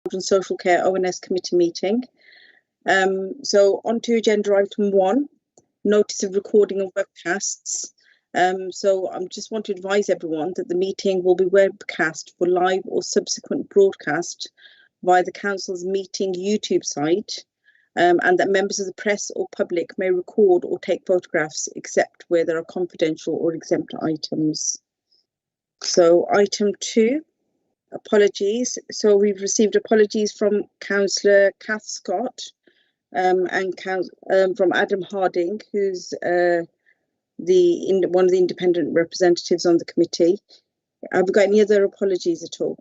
Children's Social Care ONS Committee meeting. So on to agenda item 1, notice of recording of webcasts. So I just want to advise everyone that the meeting will be webcast for live or subsequent broadcast via the Council's meeting YouTube site, and that members of the press or public may record or take photographs except where there are confidential or exempt items. So item 2, apologies. So we've received apologies from Councillor Kath Scott and from Adam Harding, who's one of the independent representatives on the committee. Have we got any other apologies at all?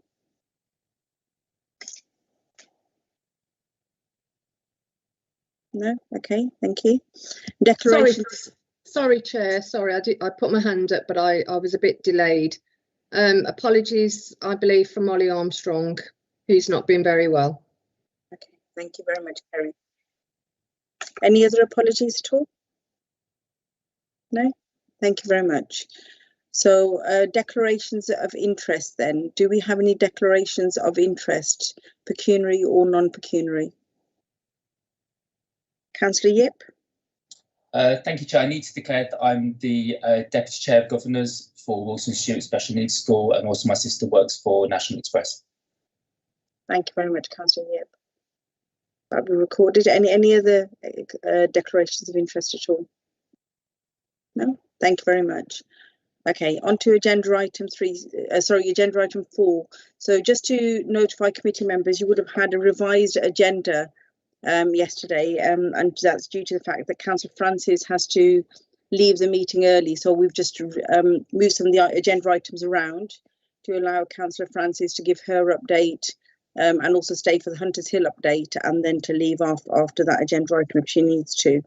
No? Okay, thank you. Declarations. Sorry, Chair. Sorry, I put my hand up, but I was a bit delayed. Apologies, I believe, from Molly Armstrong, who's not been very well. Okay, thank you very much, Kerry. Any other apologies at all? No? Thank you very much. So declarations of interest then. Do we have any declarations of interest, pecuniary or non-pecuniary? Councillor Yip? Thank you, Chair. I need to declare that I'm the Deputy Chair of Governors for Wilson Stewart Special Needs School, and also my sister works for National Express. Thank you very much, Councillor Yip. That will be recorded. Any other declarations of interest at all? No? Thank you very much. Okay, on to agenda item 4. So just to notify committee members, you would have had a revised agenda yesterday, and that's due to the fact that Councillor Francis has to leave the meeting early. So we've just moved some of the agenda items around to allow Councillor Francis to give her update and also stay for the Hunters Hill update, and then to leave after that agenda item if she needs to.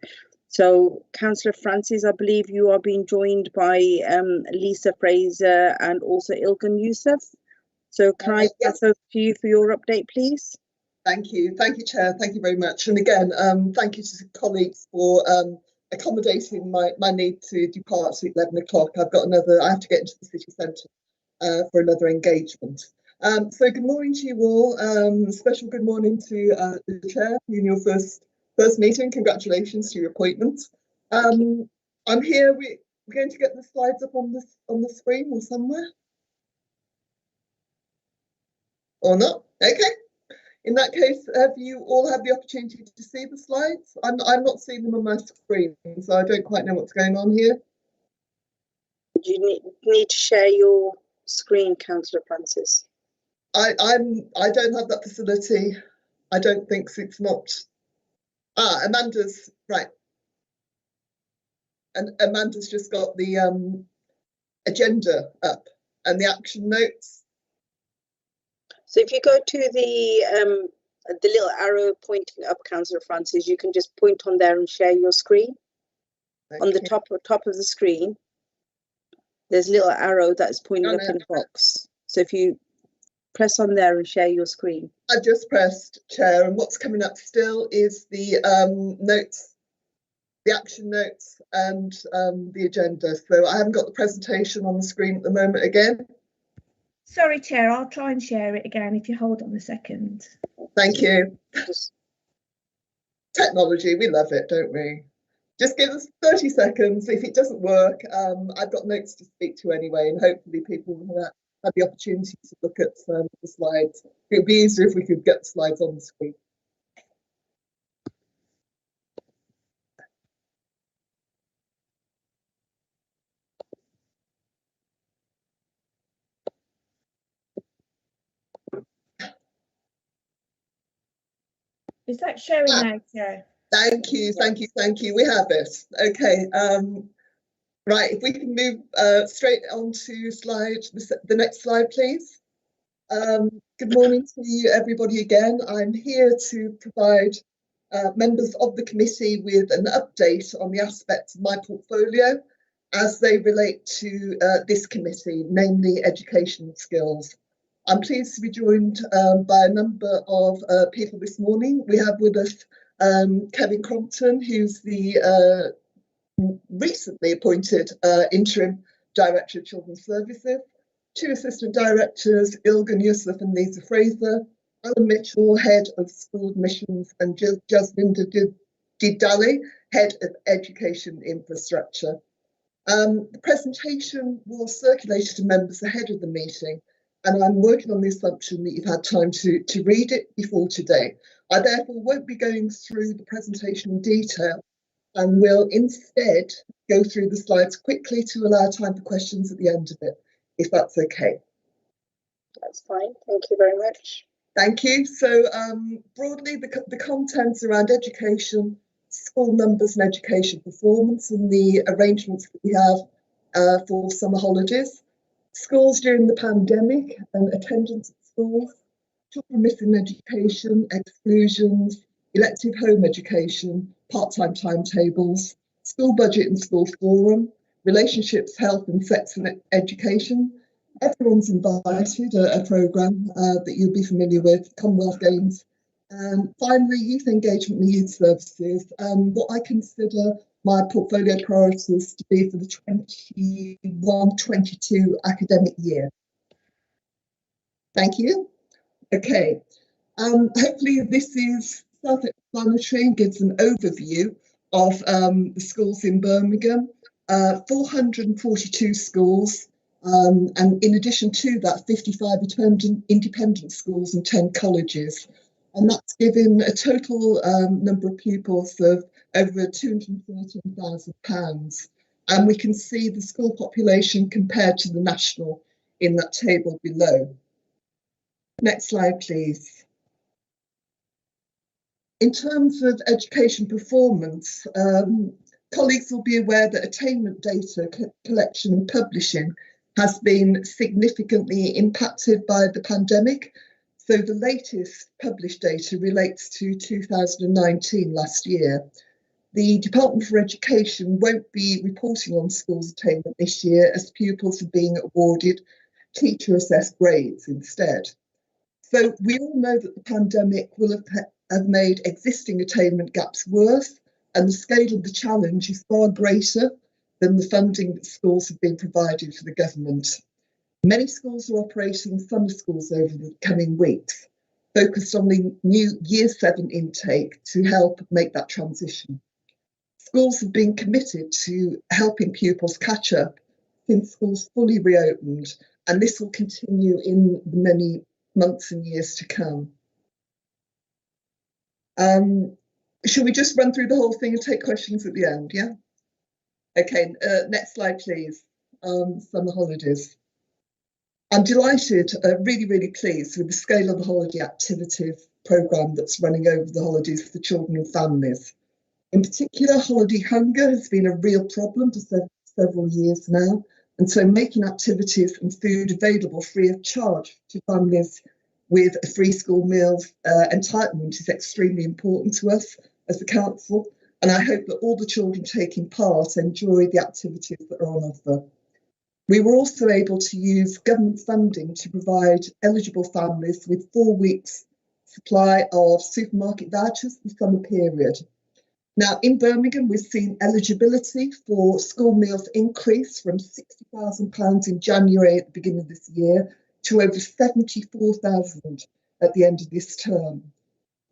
So, Councillor Francis, I believe you are being joined by Lisa Fraser and also Ilgun Youssef. So can I pass over to you for your update, please? Thank you, Chair. Thank you very much. And again, thank you to colleagues for accommodating my need to depart at 11 o'clock. I have to get into the city centre for another engagement. So good morning to you all. Special good morning to the Chair in your first meeting. Congratulations to your appointment. I'm here. We're going to get the slides up on the screen or somewhere, or not? Okay. In that case, have you all had the opportunity to see the slides? I'm not seeing them on my screen, so I don't quite know what's going on here. Do you need to share your screen, Councillor Francis? I don't have that facility. I don't think so. It's not. Amanda's right. And Amanda's just got the agenda up and the action notes. So if you go to the little arrow pointing up, Councillor Francis, you can just point on there and share your screen. Okay. On the top of the screen, there's a little arrow that's pointing up in the box. So if you press on there and share your screen. I just pressed, Chair, and what's coming up still is the notes, the action notes, and the agenda. So I haven't got the presentation on the screen at the moment again. Sorry, Chair, I'll try and share it again if you hold on a second. Thank you. Technology, we love it, don't we? Just give us 30 seconds. If it doesn't work, I've got notes to speak to anyway, and hopefully people will have the opportunity to look at the slides. It would be easier if we could get the slides on the screen. Is that showing now, Chair? Thank you. We have it. Okay. Right, if we can move straight on to the next slide, please. Good morning to you, everybody, again. I'm here to provide members of the committee with an update on the aspects of my portfolio as they relate to this committee, namely education and skills. I'm pleased to be joined by a number of people this morning. We have with us Kevin Crompton, who's the recently appointed interim director of children's services, 2 assistant directors, Ilgun Youssef and Lisa Fraser, Alan Mitchell, Head of School Admissions, and Jasminda Didali, Head of Education Infrastructure. The presentation was circulated to members ahead of the meeting, and I'm working on the assumption that you've had time to read it before today. I therefore won't be going through the presentation in detail and will instead go through the slides quickly to allow time for questions at the end of it, if that's okay. That's fine. Thank you very much. Thank you. So broadly, the contents around education, school numbers and education performance, and the arrangements that we have for summer holidays, schools during the pandemic and attendance at schools, children missing education, exclusions, elective home education, part-time timetables, school budget and school forum, relationships, health and sex and education. Everyone's invited, a programme that you'll be familiar with, Commonwealth Games. And finally, youth engagement and youth services, what I consider my portfolio priorities to be for the 21-22 academic year. Thank you. Okay, hopefully this is self-explanatory and gives an overview of the schools in Birmingham. 442 schools, and in addition to that, 55 independent schools and 10 colleges. And that's given a total number of pupils of over £213,000. And we can see the school population compared to the national in that table below. Next slide, please. In terms of education performance, colleagues will be aware that attainment data collection and publishing has been significantly impacted by the pandemic. So the latest published data relates to 2019, last year. The Department for Education won't be reporting on schools' attainment this year, as pupils are being awarded teacher-assessed grades instead. So we all know that the pandemic will have made existing attainment gaps worse, and the scale of the challenge is far greater than the funding that schools have been provided for the government. Many schools are operating summer schools over the coming weeks, focused on the new Year 7 intake to help make that transition. Schools have been committed to helping pupils catch up since schools fully reopened, and this will continue in the many months and years to come. Should we just run through the whole thing and take questions at the end, yeah? Okay, next slide, please. Summer holidays. I'm delighted, really pleased with the scale of the holiday activities programme that's running over the holidays for children and families. In particular, holiday hunger has been a real problem for several years now, and so making activities and food available free of charge to families with a free school meals entitlement is extremely important to us as the council, and I hope that all the children taking part enjoy the activities that are on offer. We were also able to use government funding to provide eligible families with 4 weeks supply of supermarket vouchers for the summer period. Now, in Birmingham, we've seen eligibility for school meals increase from £60,000 in January at the beginning of this year to over 74,000 at the end of this term.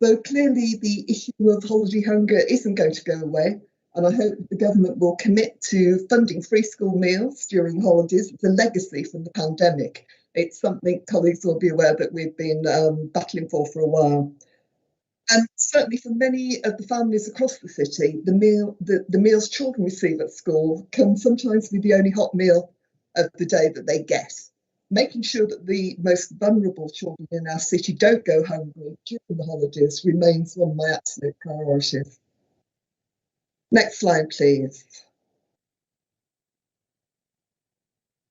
So clearly the issue of holiday hunger isn't going to go away, and I hope the government will commit to funding free school meals during holidays. It's a legacy from the pandemic. It's something colleagues will be aware that we've been battling for a while. And certainly for many of the families across the city, the meals children receive at school can sometimes be the only hot meal of the day that they get. Making sure that the most vulnerable children in our city don't go hungry during the holidays remains one of my absolute priorities. Next slide, please.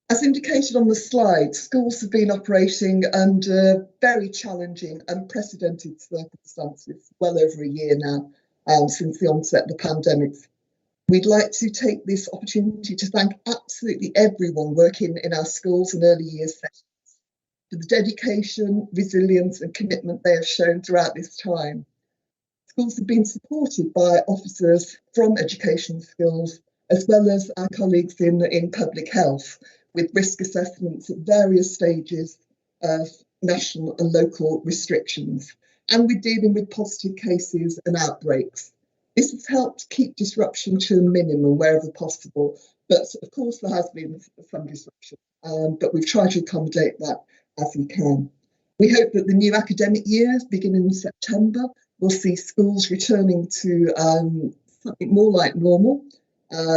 As indicated on the slide, schools have been operating under very challenging, unprecedented circumstances well over a year now, since the onset of the pandemic. We'd like to take this opportunity to thank absolutely everyone working in our schools and early years settings for the dedication, resilience and commitment they have shown throughout this time. Schools have been supported by officers from education skills, as well as our colleagues in public health, with risk assessments at various stages national and local restrictions, and we're dealing with positive cases and outbreaks. This has helped keep disruption to a minimum wherever possible, but of course there has been some disruption, but we've tried to accommodate that as we can. We hope that the new academic year, beginning in September, will see schools returning to something more like normal,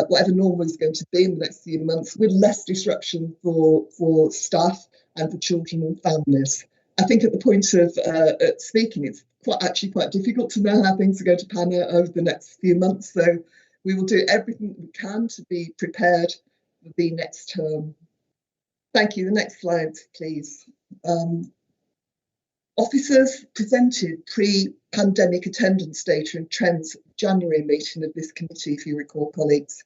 whatever normal is going to be in the next few months, with less disruption for staff and for children and families. I think at the point of speaking, it's actually quite difficult to know how things are going to pan out over the next few months. So we will do everything we can to be prepared for the next term. Thank you. The next slide, please. Officers presented pre-pandemic attendance data and trends at the January meeting of this committee, if you recall, colleagues.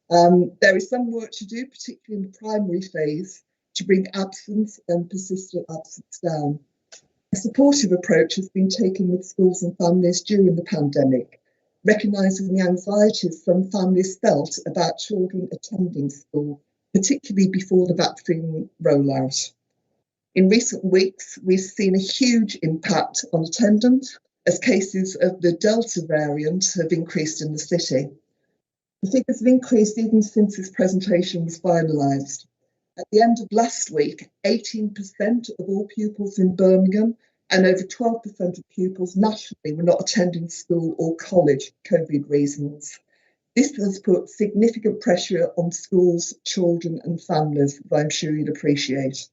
There is some work to do, particularly in the primary phase, to bring absence and persistent absence down. A supportive approach has been taken with schools and families during the pandemic, recognising the anxieties some families felt about children attending school, particularly before the vaccine rollout. In recent weeks, we've seen a huge impact on attendance as cases of the Delta variant have increased in the city. The figures have increased even since this presentation was finalised. At the end of last week, 18% of all pupils in Birmingham and over 12% of pupils nationally were not attending school or college for COVID reasons. This has put significant pressure on schools, children and families, as I'm sure you'd appreciate.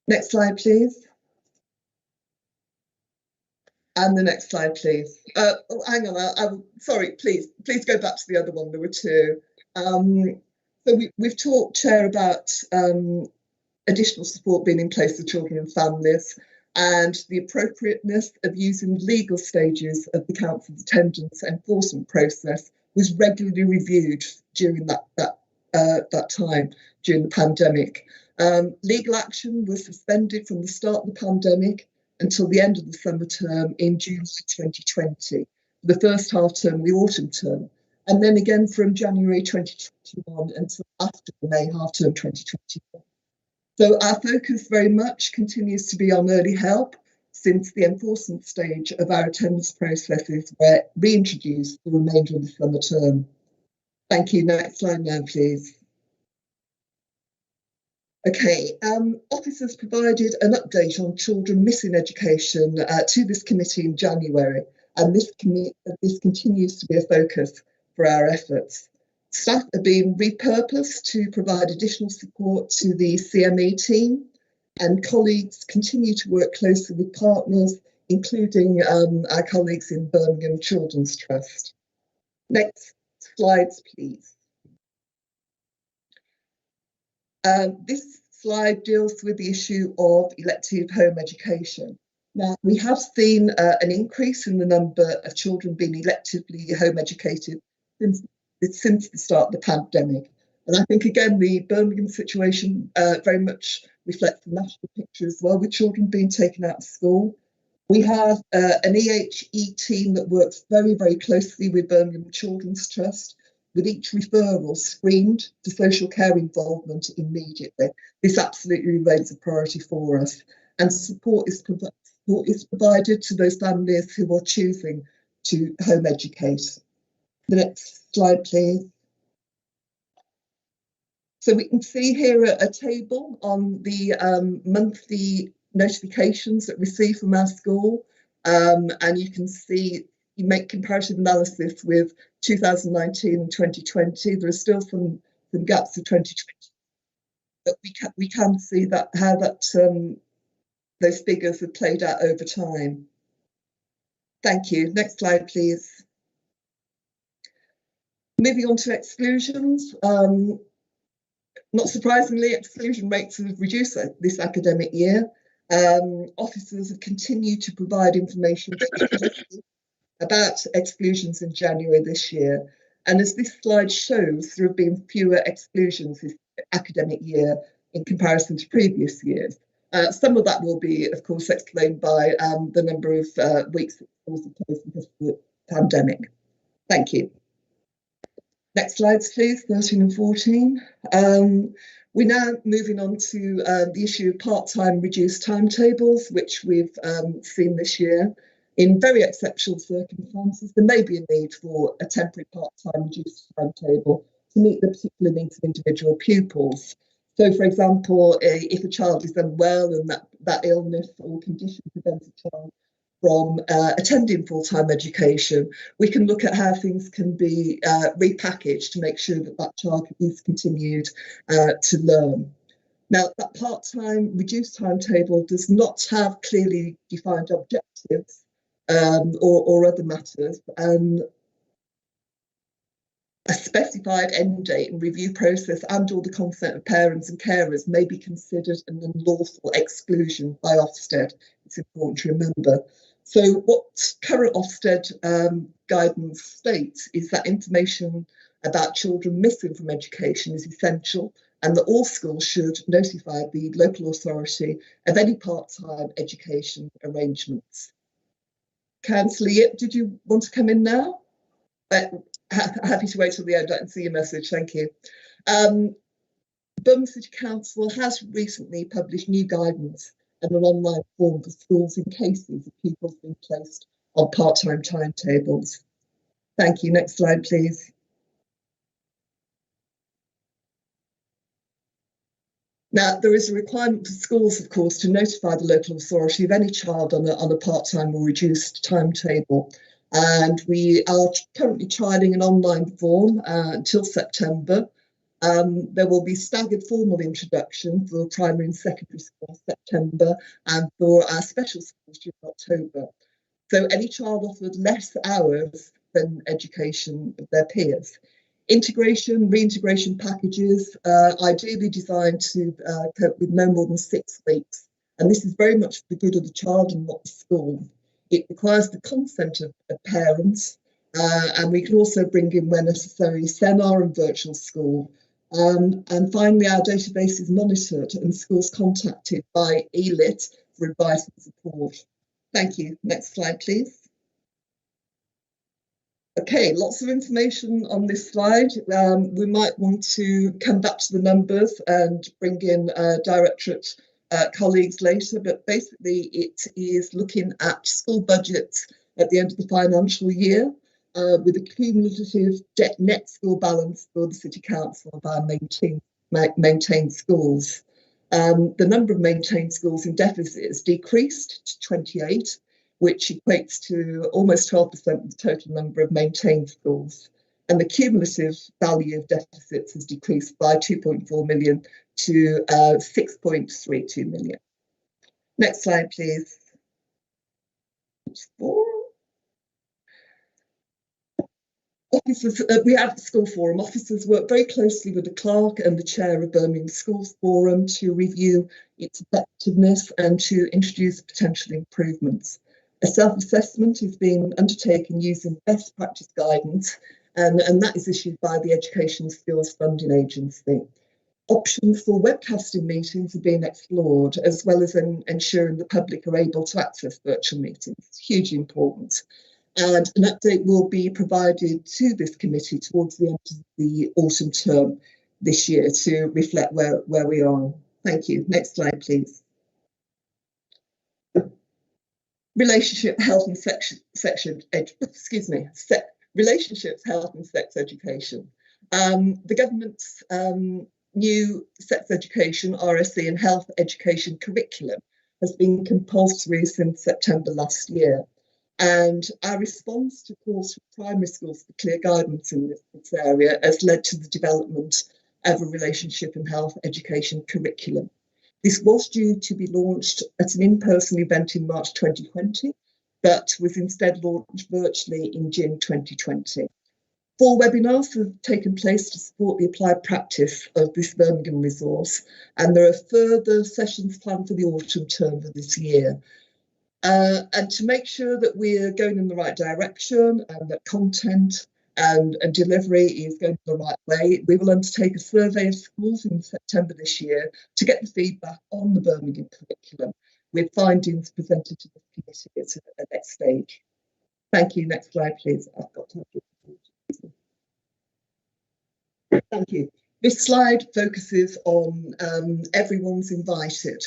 Next slide, please. And the next slide, please. Oh, hang on, sorry, please go back to the other one. There were two. So we've talked, Chair, about additional support being in place for children and families, and the appropriateness of using legal stages of the council's attendance enforcement process was regularly reviewed during that time, during the pandemic. Legal action was suspended from the start of the pandemic until the end of the summer term in June 2020, the first half term, the autumn term, and then again from January 2021 until after the May half term 2021. So our focus very much continues to be on early help, since the enforcement stage of our attendance processes were reintroduced for the remainder of the summer term. Thank you. Next slide now, please. Okay, officers provided an update on children missing education to this committee in January, and this continues to be a focus for our efforts. Staff are being repurposed to provide additional support to the CME team, and colleagues continue to work closely with partners, including our colleagues in Birmingham Children's Trust. Next slides, please. This slide deals with the issue of elective home education. Now, we have seen an increase in the number of children being electively home educated since the start of the pandemic. And I think, again, the Birmingham situation very much reflects the national picture as well, with children being taken out of school. We have an EHE team that works very, very closely with Birmingham Children's Trust, with each referral screened for social care involvement immediately. This absolutely remains a priority for us, and support is provided to those families who are choosing to home educate. The next slide, please. So we can see here a table on the monthly notifications that we receive from our school, and you can see, you make comparative analysis with 2019 and 2020. There are still some gaps of 2020, but we can see that how that those figures have played out over time. Thank you. Next slide, please. Moving on to exclusions. Not surprisingly, exclusion rates have reduced this academic year. Officers have continued to provide information about exclusions in January this year. And as this slide shows, there have been fewer exclusions this academic year in comparison to previous years. Some of that will be, of course, explained by the number of weeks that schools are closed because of the pandemic. Thank you. Next slides, please, 13 and 14. We're now moving on to the issue of part-time reduced timetables, which we've seen this year. In very exceptional circumstances, there may be a need for a temporary part-time reduced timetable to meet the particular needs of individual pupils. So, for example, if a child is unwell and that illness or condition prevents a child from attending full-time education, we can look at how things can be repackaged to make sure that that child is continued to learn. Now, that part-time reduced timetable does not have clearly defined objectives or other matters, and a specified end date and review process and or the consent of parents and carers may be considered an unlawful exclusion by Ofsted. It's important to remember. So what current Ofsted guidance states is that information about children missing from education is essential, and that all schools should notify the local authority of any part-time education arrangements. Councillor Yip, did you want to come in now? Happy to wait till the end. I can see your message. Thank you. Birmingham City Council has recently published new guidance and an online form for schools in cases of pupils being placed on part-time timetables. Thank you. Next slide, please. Now, there is a requirement for schools, of course, to notify the local authority of any child on a part-time or reduced timetable. And we are currently trialling an online form until September. There will be staggered formal introduction for primary and secondary school in September and for our special schools during October. So any child offered less hours than education of their peers. Integration, reintegration packages, ideally designed to cope with no more than 6 weeks. And this is very much for the good of the child and not the school. It requires the consent of parents, and we can also bring in, where necessary, seminar and virtual school. And finally, our database is monitored and schools contacted by ELIT for advice and support. Thank you. Next slide, please. Okay, lots of information on this slide. We might want to come back to the numbers and bring in directorate colleagues later, but basically it is looking at school budgets at the end of the financial year with a cumulative net school balance for the City Council of our maintained schools. The number of maintained schools in deficit has decreased to 28, which equates to almost 12% of the total number of maintained schools. And the cumulative value of deficits has decreased by 2.4 million to 6.32 million. Next slide, please. Officers, we have the school forum. Officers work very closely with the clerk and the chair of Birmingham Schools Forum to review its effectiveness and to introduce potential improvements. A self-assessment is being undertaken using best practice guidance, and that is issued by the Education Skills Funding Agency. Options for webcasting meetings are being explored, as well as ensuring the public are able to access virtual meetings. It's hugely important. And an update will be provided to this committee towards the end of the autumn term this year to reflect where we are. Thank you. Next slide, please. Relationships, health and sex education. The government's new sex education, RSE and health education curriculum has been compulsory since September last year. And our response to calls for primary schools for clear guidance in this area has led to the development of a relationship and health education curriculum. This was due to be launched at an in-person event in March 2020, but was instead launched virtually in June 2020. 4 webinars have taken place to support the applied practice of this Birmingham resource, and there are further sessions planned for the autumn term of this year. And to make sure that we're going in the right direction and that content and delivery is going the right way, we will undertake a survey of schools in September this year to get the feedback on the Birmingham curriculum, with findings presented to the committee at the next stage. Thank you. Next slide, please. I've got to. Thank you. This slide focuses on everyone's invited,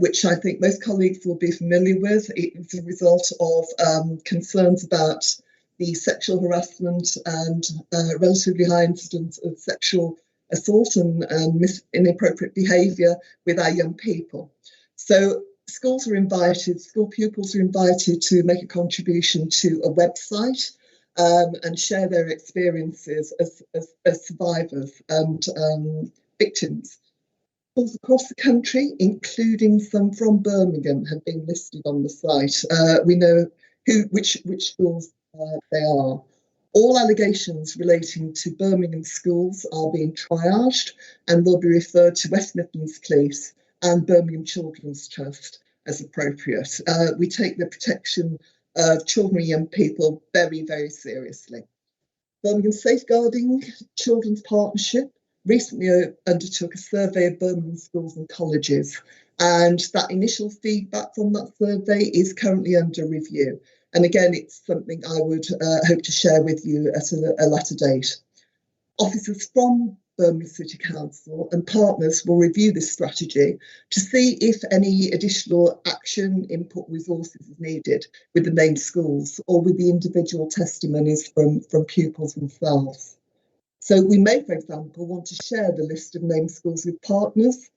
which I think most colleagues will be familiar with. It's a result of concerns about the sexual harassment and relatively high incidence of sexual assault and inappropriate behaviour with our young people. So schools are invited, school pupils are invited to make a contribution to a website and share their experiences as survivors and victims. Schools across the country, including some from Birmingham, have been listed on the site. We know which schools they are. All allegations relating to Birmingham schools are being triaged and will be referred to West Midlands Police and Birmingham Children's Trust as appropriate. We take the protection of children and young people very, very seriously. Birmingham Safeguarding Children's Partnership recently undertook a survey of Birmingham schools and colleges, and that initial feedback from that survey is currently under review. And again, it's something I would hope to share with you at a later date. Officers from Birmingham City Council and partners will review this strategy to see if any additional action, input, resources is needed with the named schools or with the individual testimonies from pupils themselves. So we may, for example, want to share the list of named schools with partners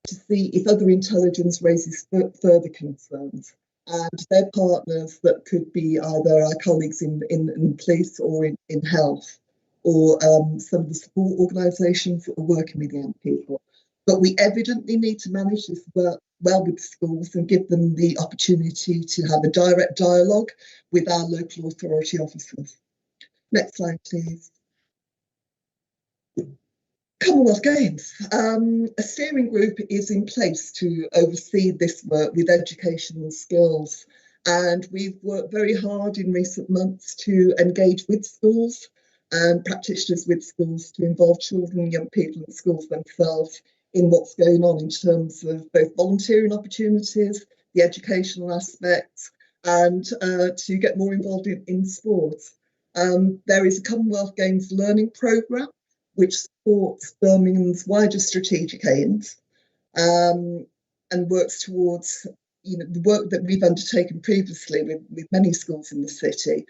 to see if other intelligence raises further concerns. And their partners that could be either our colleagues in police or in health, or some of the support organisations that are working with young people. But we evidently need to manage this well with schools and give them the opportunity to have a direct dialogue with our local authority officers. Next slide, please. Commonwealth Games. A steering group is in place to oversee this work with education and skills. And we've worked very hard in recent months to engage with schools and practitioners with schools to involve children and young people in schools themselves in what's going on in terms of both volunteering opportunities, the educational aspects, and to get more involved in sports. There is a Commonwealth Games learning programme which supports Birmingham's wider strategic aims and works towards the work that we've undertaken previously with many schools in the city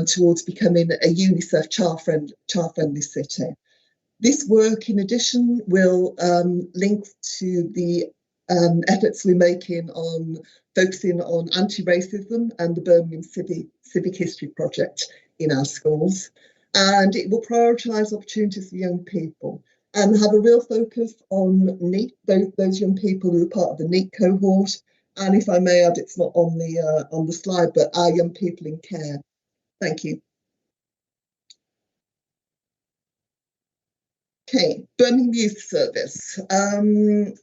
towards becoming a UNICEF child-friendly city. This work, in addition, will link to the efforts we're making on focusing on anti-racism and the Birmingham Civic History Project in our schools. And it will prioritise opportunities for young people and have a real focus on NEET, those young people who are part of the NEET cohort. And if I may add, it's not on the slide, but our young people in care. Thank you. Okay, Birmingham Youth Service. I've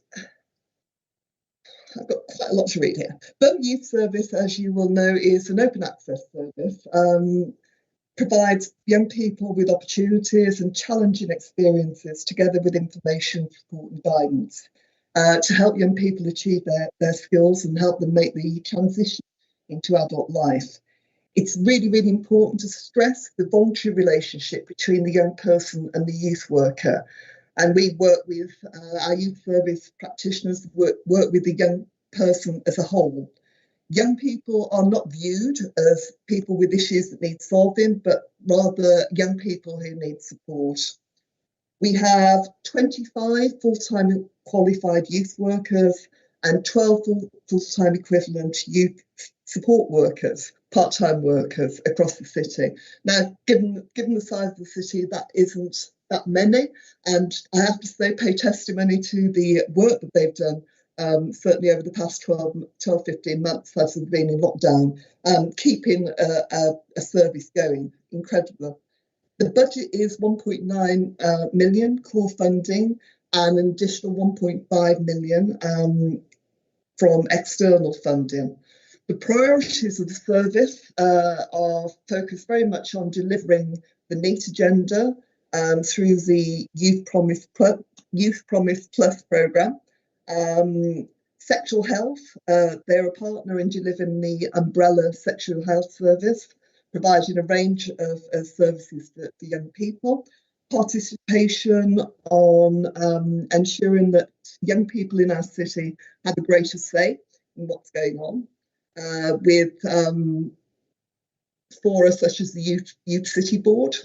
got quite a lot to read here. Birmingham Youth Service, as you will know, is an open access service. Provides young people with opportunities and challenging experiences together with information, support and guidance to help young people achieve their skills and help them make the transition into adult life. It's really, really important to stress the voluntary relationship between the young person and the youth worker. And we work with our youth service practitioners, work with the young person as a whole. Young people are not viewed as people with issues that need solving, but rather young people who need support. We have 25 full-time qualified youth workers and 12 full-time equivalent youth support workers, part-time workers across the city. Now, given the size of the city, that isn't that many, and I have to say, pay testimony to the work that they've done. Certainly over the past 12-15 months as we've been in lockdown, keeping a service going, incredible. The budget is 1.9 million core funding and an additional 1.5 million from external funding. The priorities of the service are focused very much on delivering the NEET agenda through the Youth Promise Plus programme. Sexual health, they're a partner in delivering the umbrella sexual health service, providing a range of services for young people. participation on ensuring that young people in our city have a greater say in what's going on, with fora such as the Youth City Board,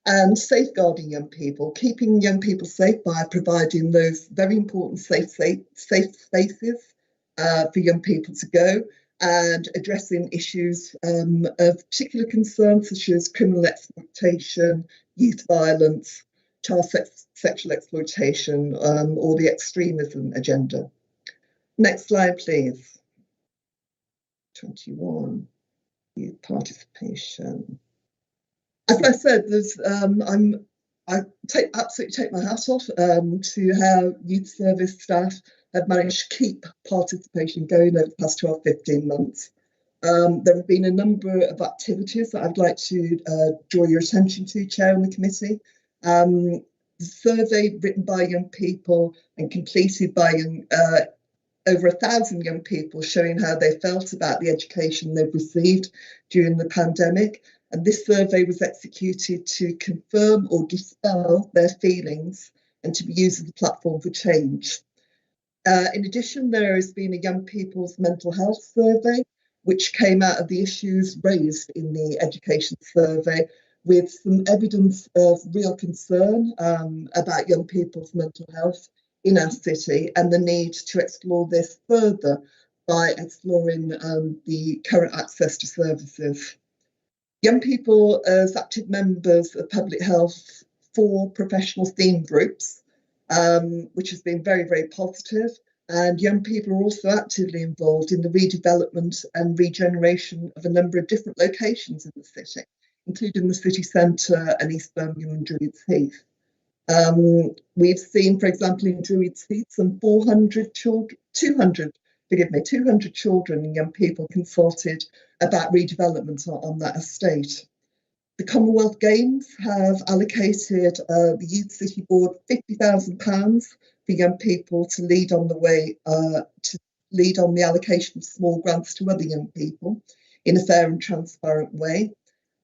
and safeguarding young people, keeping young people safe by providing those very important safe spaces for young people to go, and addressing issues of particular concern such as criminal exploitation, youth violence, child sexual exploitation, or the extremism agenda. Next slide, please. 21, youth participation. As I said, there's I absolutely take my hat off to how youth service staff have managed to keep participation going over the past 12-15 months. There have been a number of activities that I'd like to draw your attention to, Chair and the committee. The survey written by young people and completed by over 1,000 young people, showing how they felt about the education they've received during the pandemic. And this survey was executed to confirm or dispel their feelings and to be used as a platform for change. In addition, there has been a young people's mental health survey, which came out of the issues raised in the education survey, with some evidence of real concern about young people's mental health in our city, and the need to explore this further by exploring the current access to services. Young people as active members of public health for professional theme groups, which has been very, very positive. And young people are also actively involved in the redevelopment and regeneration of a number of different locations in the city, including the city centre and East Birmingham and Druids Heath. We've seen, for example, in Druids Heath, some 200 children and young people consulted about redevelopment on that estate. The Commonwealth Games have allocated the Youth City Board £50,000 for young people to lead on the way, to lead on the allocation of small grants to other young people in a fair and transparent way.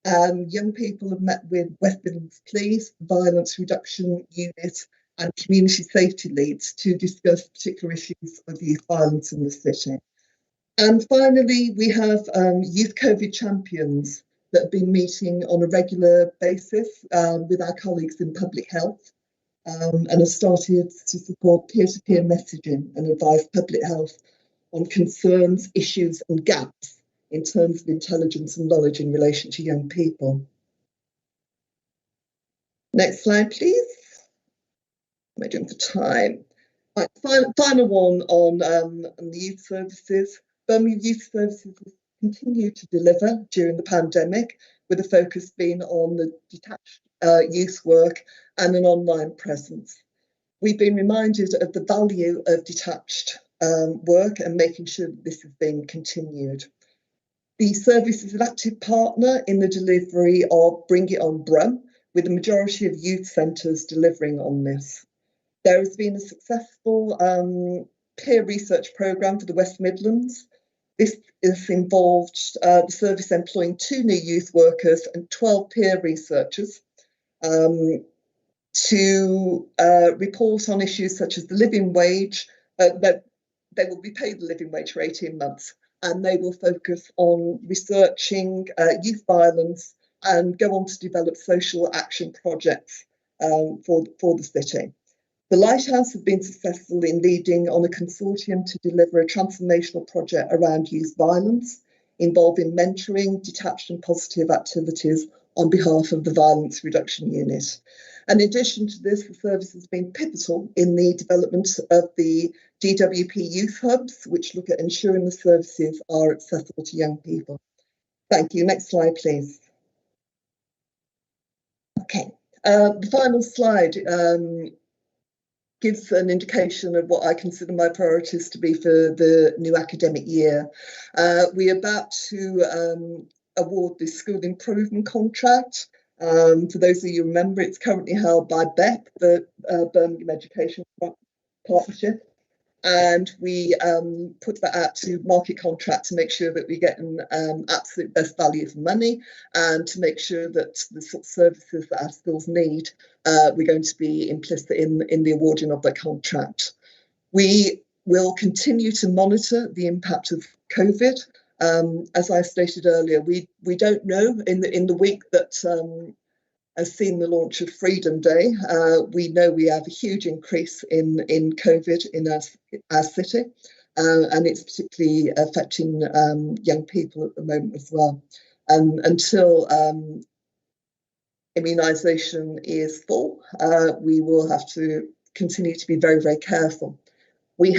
Young people have met with West Midlands Police, Violence Reduction Unit and community safety leads to discuss particular issues of youth violence in the city. And finally, we have youth COVID champions that have been meeting on a regular basis with our colleagues in public health, and have started to support peer-to-peer messaging and advise public health on concerns, issues and gaps in terms of intelligence and knowledge in relation to young people. Next slide, please. Am I doing for time? Right, final one on the youth services. Birmingham Youth Services has continued to deliver during the pandemic, with a focus being on the detached youth work and an online presence. We've been reminded of the value of detached work and making sure that this is being continued. The service is an active partner in the delivery of Bring It On Brum, with the majority of youth centres delivering on this. There has been a successful peer research programme for the West Midlands. This has involved the service employing 2 new youth workers and 12 peer researchers to report on issues such as the living wage, that they will be paid the living wage for 18 months, and they will focus on researching youth violence and go on to develop social action projects for the city. The Lighthouse have been successful in leading on a consortium to deliver a transformational project around youth violence, involving mentoring, detached and positive activities on behalf of the Violence Reduction Unit. And in addition to this, the service has been pivotal in the development of the DWP Youth Hubs, which look at ensuring the services are accessible to young people. Thank you. Next slide, please. Okay, the final slide gives an indication of what I consider my priorities to be for the new academic year. We're about to award the school improvement contract. For those of you who remember, it's currently held by BEP, the Birmingham Education Partnership. and we put that out to market contract to make sure that we get an absolute best value for money, and to make sure that the sort of services that our schools need, we're going to be implicit in the awarding of that contract. We will continue to monitor the impact of COVID. As I stated earlier, we don't know in the week that has seen the launch of Freedom Day. We know we have a huge increase in COVID in our city, and it's particularly affecting young people at the moment as well. Until immunisation is full, we will have to continue to be very, very careful. We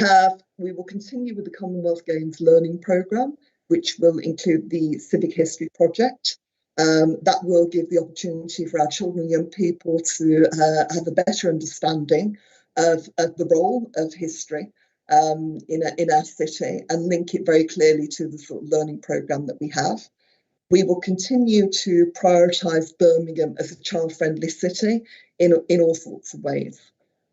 will continue with the Commonwealth Games learning programme, which will include the Civic History Project. That will give the opportunity for our children and young people to have a better understanding of the role of history in our city, and link it very clearly to the sort of learning programme that we have. We will continue to prioritise Birmingham as a child-friendly city in all sorts of ways.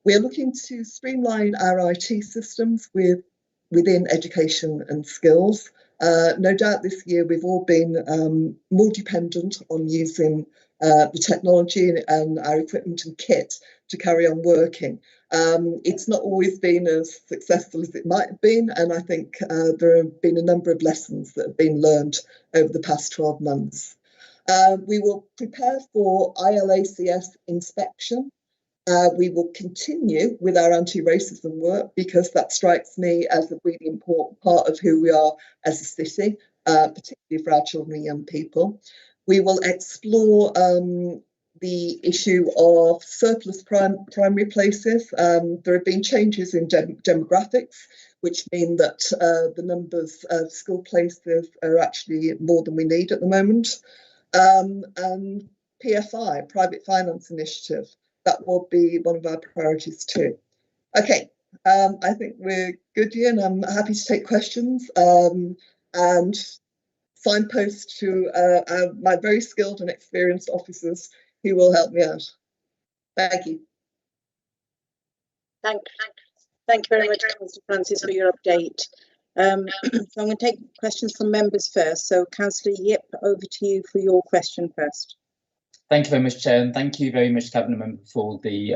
We are looking to streamline our IT systems within education and skills. No doubt this year we've all been more dependent on using the technology and our equipment and kit to carry on working. It's not always been as successful as it might have been, and I think there have been a number of lessons that have been learned over the past 12 months. We will prepare for ILACS inspection. We will continue with our anti-racism work, because that strikes me as a really important part of who we are as a city, particularly for our children and young people. We will explore the issue of surplus primary places. There have been changes in demographics, which mean that the numbers of school places are actually more than we need at the moment. And PFI, Private Finance Initiative, that will be one of our priorities too. Okay, I think we're good here, and I'm happy to take questions and signpost to my very skilled and experienced officers who will help me out. Thank you. Thank you very much, Councillor Francis, for your update. So I'm going to take questions from members first. So Councillor Yip, over to you for your question first. Thank you very much, Chair, and thank you very much, Cabinet Member, for the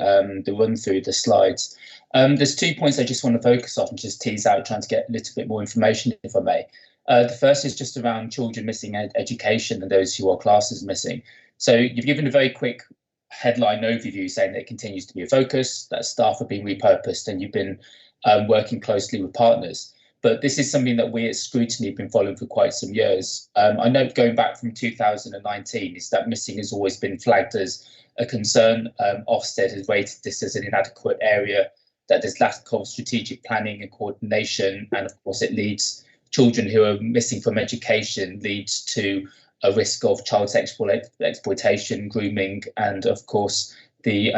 run through the slides. There's 2 points I just want to focus on and just tease out, trying to get a little bit more information, if I may. The first is just around children missing education and those who are classes missing. So you've given a very quick headline overview saying that it continues to be a focus, that staff are being repurposed, and you've been working closely with partners. But this is something that we at Scrutiny have been following for quite some years. I know going back from 2019 is that missing has always been flagged as a concern. Ofsted has rated this as an inadequate area, that there's lack of strategic planning and coordination, and of course it leads children who are missing from education leads to a risk of child sexual exploitation, grooming, and of course the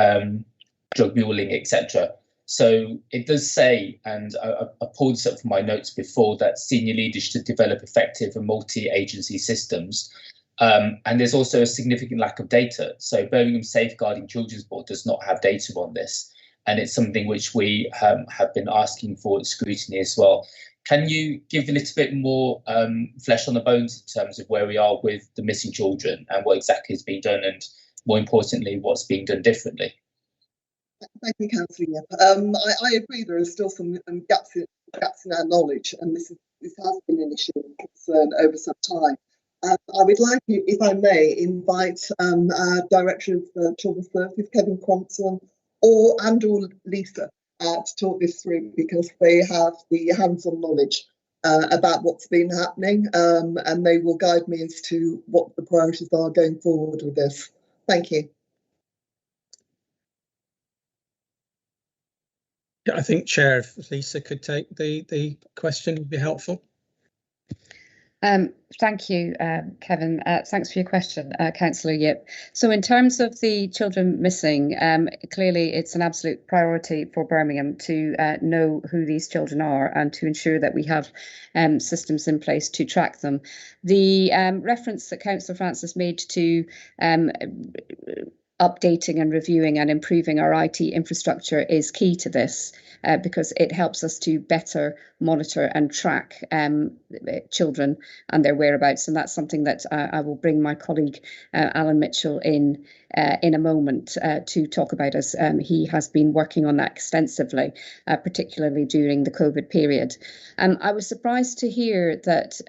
drug muling, etc. So it does say, and I pulled this up from my notes before, that senior leaders should develop effective and multi-agency systems. And there's also a significant lack of data. So Birmingham Safeguarding Children's Board does not have data on this. And it's something which we have been asking for at Scrutiny as well. Can you give a little bit more flesh on the bones in terms of where we are with the missing children and what exactly is being done, and more importantly, what's being done differently? Thank you, Councillor Yip. I agree there are still some gaps in our knowledge, and this has been an issue of concern over some time. I would like, if I may, invite our Director of Children's Services, Kevin Crompton, or Lisa, to talk this through, because they have the hands-on knowledge about what's been happening, and they will guide me as to what the priorities are going forward with this. Thank you. I think, Chair, if Lisa could take the question, would be helpful. Thank you, Kevin. Thanks for your question, Councillor Yip. So in terms of the children missing, clearly it's an absolute priority for Birmingham to know who these children are and to ensure that we have systems in place to track them. The reference that Councillor Francis made to updating and reviewing and improving our IT infrastructure is key to this, because it helps us to better monitor and track children and their whereabouts. And that's something that I will bring my colleague Alan Mitchell in a moment to talk about, as he has been working on that extensively, particularly during the COVID period. I was surprised to hear that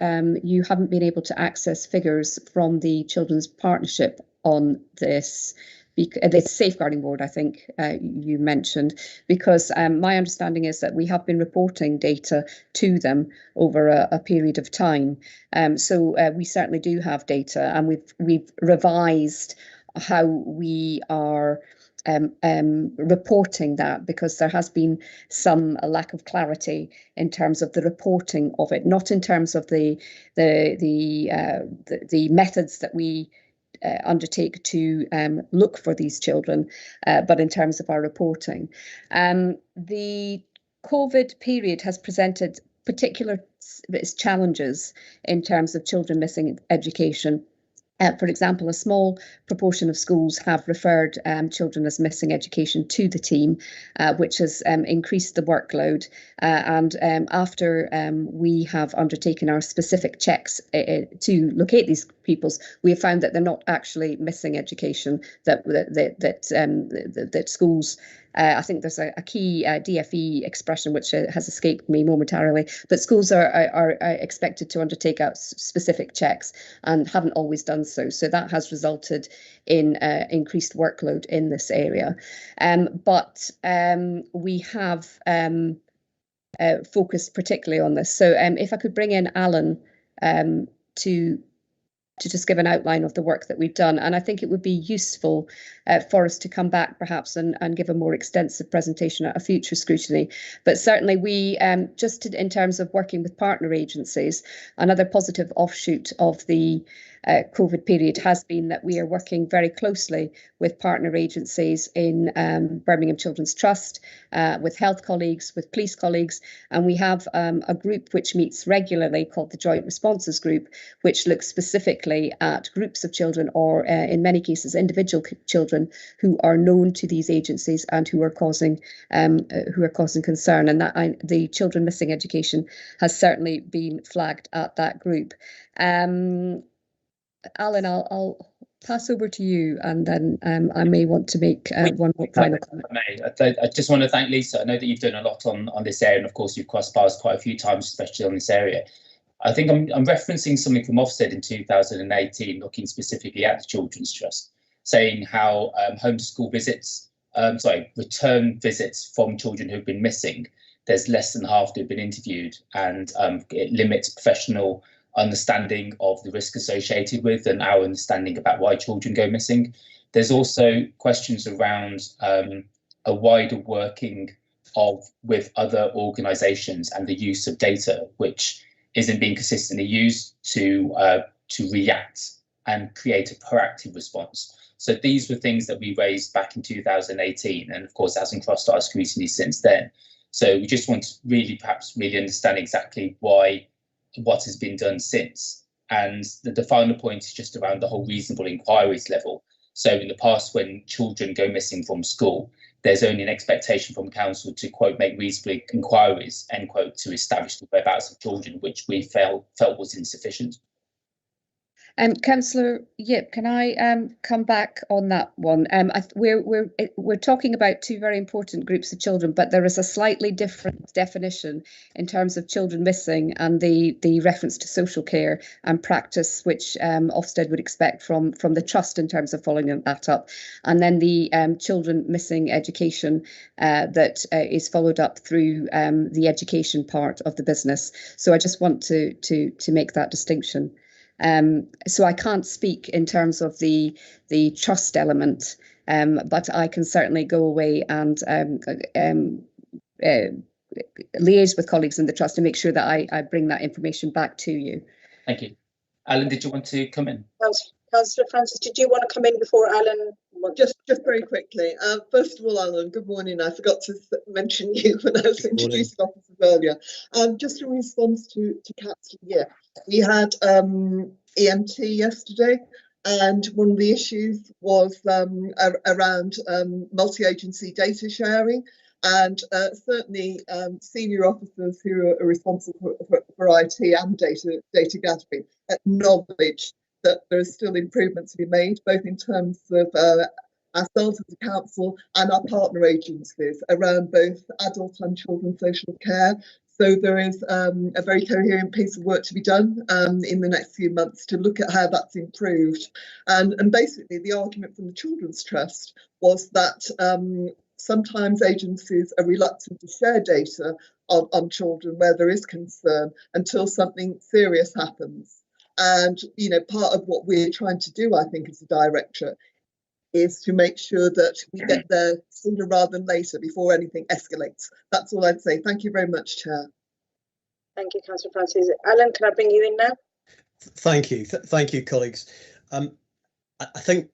you haven't been able to access figures from the Children's Partnership on this. The Safeguarding Board, I think you mentioned, because my understanding is that we have been reporting data to them over a period of time. So we certainly do have data, and we've revised how we are reporting that, because there has been some lack of clarity in terms of the reporting of it, not in terms of the methods that we undertake to look for these children, but in terms of our reporting. The COVID period has presented particular challenges in terms of children missing education. For example, a small proportion of schools have referred children as missing education to the team, which has increased the workload. And after we have undertaken our specific checks to locate these pupils, we have found that they're not actually missing education, that schools, I think there's a key DFE expression which has escaped me momentarily, but schools are expected to undertake out specific checks and haven't always done so. So that has resulted in increased workload in this area. But we have focused particularly on this. So if I could bring in Alan to just give an outline of the work that we've done. And I think it would be useful for us to come back perhaps and give a more extensive presentation at a future scrutiny. But certainly we, just in terms of working with partner agencies, another positive offshoot of the COVID period has been that we are working very closely with partner agencies in Birmingham Children's Trust, with health colleagues, with police colleagues, and we have a group which meets regularly called the Joint Responses Group, which looks specifically at groups of children, or in many cases individual children who are known to these agencies and who are causing concern. And that the children missing education has certainly been flagged at that group. Alan, I'll pass over to you, and then I may want to make one more final comment. I just want to thank Lisa. I know that you've done a lot on this area, and of course you've crossed paths quite a few times, especially on this area. I think I'm referencing something from Ofsted in 2018, looking specifically at the Children's Trust, saying how homeschool visits, return visits from children who've been missing, there's less than half who've been interviewed, and it limits professional understanding of the risk associated with and our understanding about why children go missing. There's also questions around a wider working with other organisations and the use of data, which isn't being consistently used to react and create a proactive response. So these were things that we raised back in 2018, and of course hasn't crossed our scrutiny since then. So we just want to really understand exactly what has been done since. And the final point is just around the whole reasonable inquiries level. So in the past, when children go missing from school, there's only an expectation from council to, quote, make reasonable inquiries, end quote, to establish the whereabouts of children, which we felt was insufficient. Councillor Yip, can I come back on that one? We're talking about two very important groups of children, but there is a slightly different definition in terms of children missing and the reference to social care and practice, which Ofsted would expect from the trust in terms of following that up, and then the children missing education that is followed up through the education part of the business. So I just want to make that distinction. So I can't speak in terms of the trust element, but I can certainly go away and liaise with colleagues in the trust to make sure that I bring that information back to you. Thank you. Alan, did you want to come in? Councillor Francis, did you want to come in before Alan? Just very quickly. First of all, Alan, good morning. I forgot to mention you when I was introducing officers earlier. Just in response to Councillor Yip, we had EMT yesterday, And one of the issues was around multi-agency data sharing. And certainly senior officers who are responsible for IT and data gathering acknowledge that there are still improvements to be made, both in terms of ourselves as a council and our partner agencies around both adult and children's social care. So there is a very coherent piece of work to be done in the next few months to look at how that's improved. And basically the argument from the Children's Trust was that sometimes agencies are reluctant to share data on children where there is concern until something serious happens. And, you know, part of what we're trying to do, I think, as a directorate, is to make sure that we get there sooner rather than later before anything escalates. That's all I'd say. Thank you very much, Chair. Thank you, Councillor Francis. Alan, can I bring you in now? Thank you. Thank you, colleagues. I think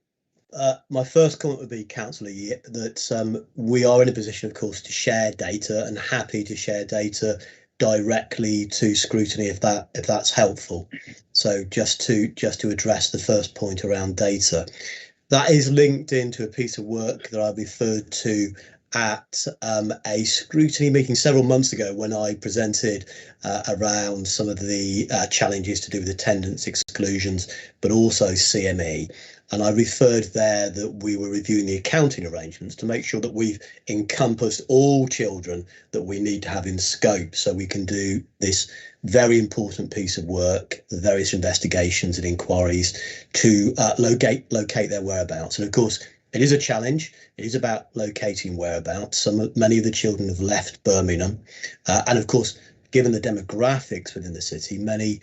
my first comment would be, Councillor Yip, that we are in a position, of course, to share data and happy to share data directly to scrutiny if that's helpful. So just to address the first point around data, that is linked into a piece of work that I referred to at a scrutiny meeting several months ago when I presented around some of the challenges to do with attendance exclusions, but also CME. And I referred there that we were reviewing the accounting arrangements to make sure that we've encompassed all children that we need to have in scope so we can do this very important piece of work, the various investigations and inquiries to locate their whereabouts. And of course, it is a challenge. It is about locating whereabouts. Many of the children have left Birmingham. And of course, given the demographics within the city, many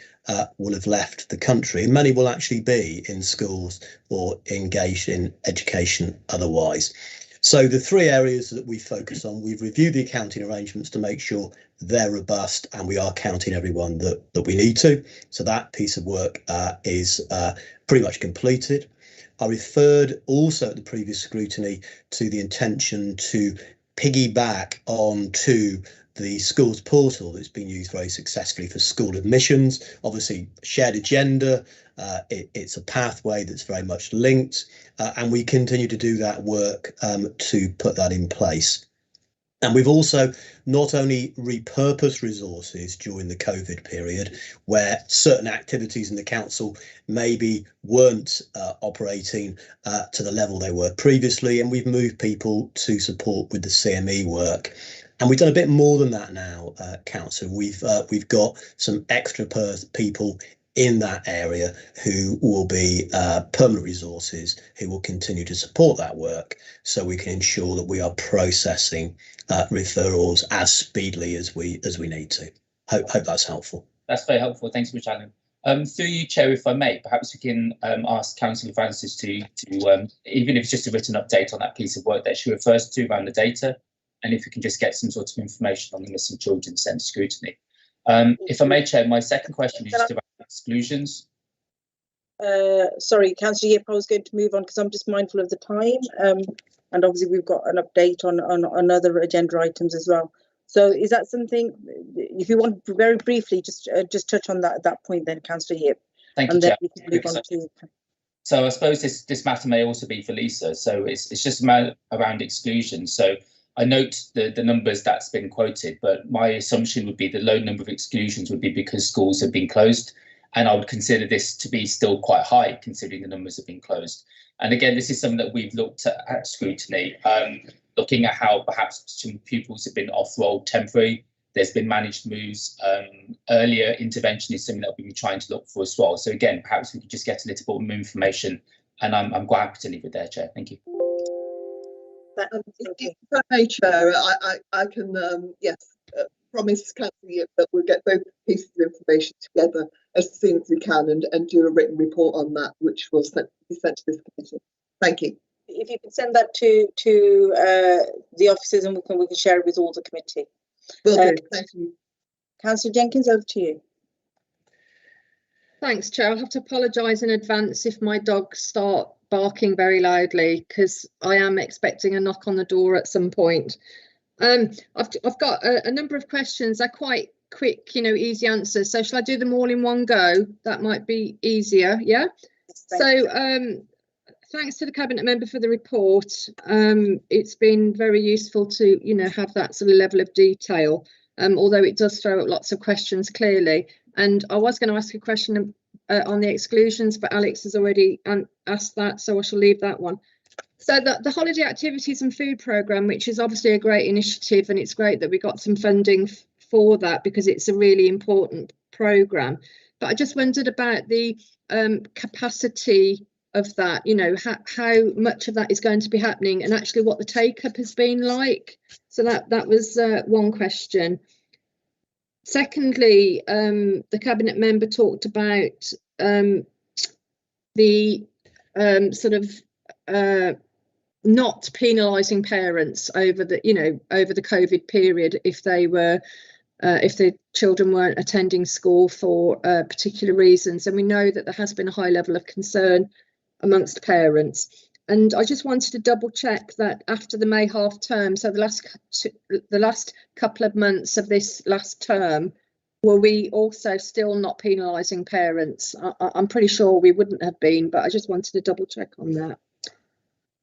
will have left the country, and many will actually be in schools or engaged in education otherwise. So the three areas that we focus on, we've reviewed the accounting arrangements to make sure they're robust and we are counting everyone that we need to. So that piece of work is pretty much completed. I referred also at the previous scrutiny to the intention to piggyback on to the schools portal that's been used very successfully for school admissions. Obviously, shared agenda, it's a pathway that's very much linked, and we continue to do that work to put that in place. And we've also not only repurposed resources during the COVID period, where certain activities in the council maybe weren't operating to the level they were previously, and we've moved people to support with the CME work. And we've done a bit more than that now, Council. We've got some extra people in that area who will be permanent resources who will continue to support that work, so we can ensure that we are processing referrals as speedily as we need to. Hope that's helpful. That's very helpful. Thanks so much, Alan. Through you, Chair, if I may, perhaps we can ask Councillor Francis to even if it's just a written update on that piece of work that she refers to around the data, and if we can just get some sort of information on the missing children sent scrutiny. If I may, Chair, my second question is just about exclusions. Sorry, Councillor Yip, I was going to move on because I'm just mindful of the time, and obviously we've got an update on other agenda items as well. So is that something, if you want very briefly, just touch on that point then, Councillor Yip. Thank you, and then Chair. we can move on to... So I suppose this matter may also be for Lisa. So it's just around exclusion. So I note the numbers that's been quoted, but my assumption would be the low number of exclusions would be because schools have been closed. And I would consider this to be still quite high, considering the numbers have been closed. And again, this is something that we've looked at scrutiny, looking at how perhaps some pupils have been off-roll temporary. There's been managed moves. Earlier intervention is something that we've been trying to look for as well. So again, perhaps we could just get a little bit more information. And I'm quite happy to leave it there, Chair. Thank you. If I may, Chair, I can, yes, promise Councillor Yip that we'll get both pieces of information together as soon as we can and do a written report on that, which will be sent to this committee. Thank you. If you could send that to the officers, and we can share it with all the committee. Will do. Thank you. Councillor Jenkins, over to you. Thanks, Chair. I'll have to apologise in advance if my dogs start barking very loudly, because I am expecting a knock on the door at some point. I've got a number of questions. They're quite quick, easy answers. So shall I do them all in one go? That might be easier. Yeah. So thanks to the Cabinet member for the report. It's been very useful to, you know, have that sort of level of detail, although it does throw up lots of questions clearly. And I was going to ask a question on the exclusions, but Alex has already asked that, so I shall leave that one. So the holiday activities and food programme, which is obviously a great initiative, and it's great that we got some funding for that because it's a really important programme. But I just wondered about the capacity of that, you know, how much of that is going to be happening and actually what the take-up has been like. So that was one question. Secondly, the Cabinet member talked about the sort of not penalising parents over the, you know, over the COVID period if they were if the children weren't attending school for particular reasons. And we know that there has been a high level of concern amongst parents. And I just wanted to double check that after the May half term, so the last couple of months of this last term, were we also still not penalising parents? I'm pretty sure we wouldn't have been, but I just wanted to double check on that.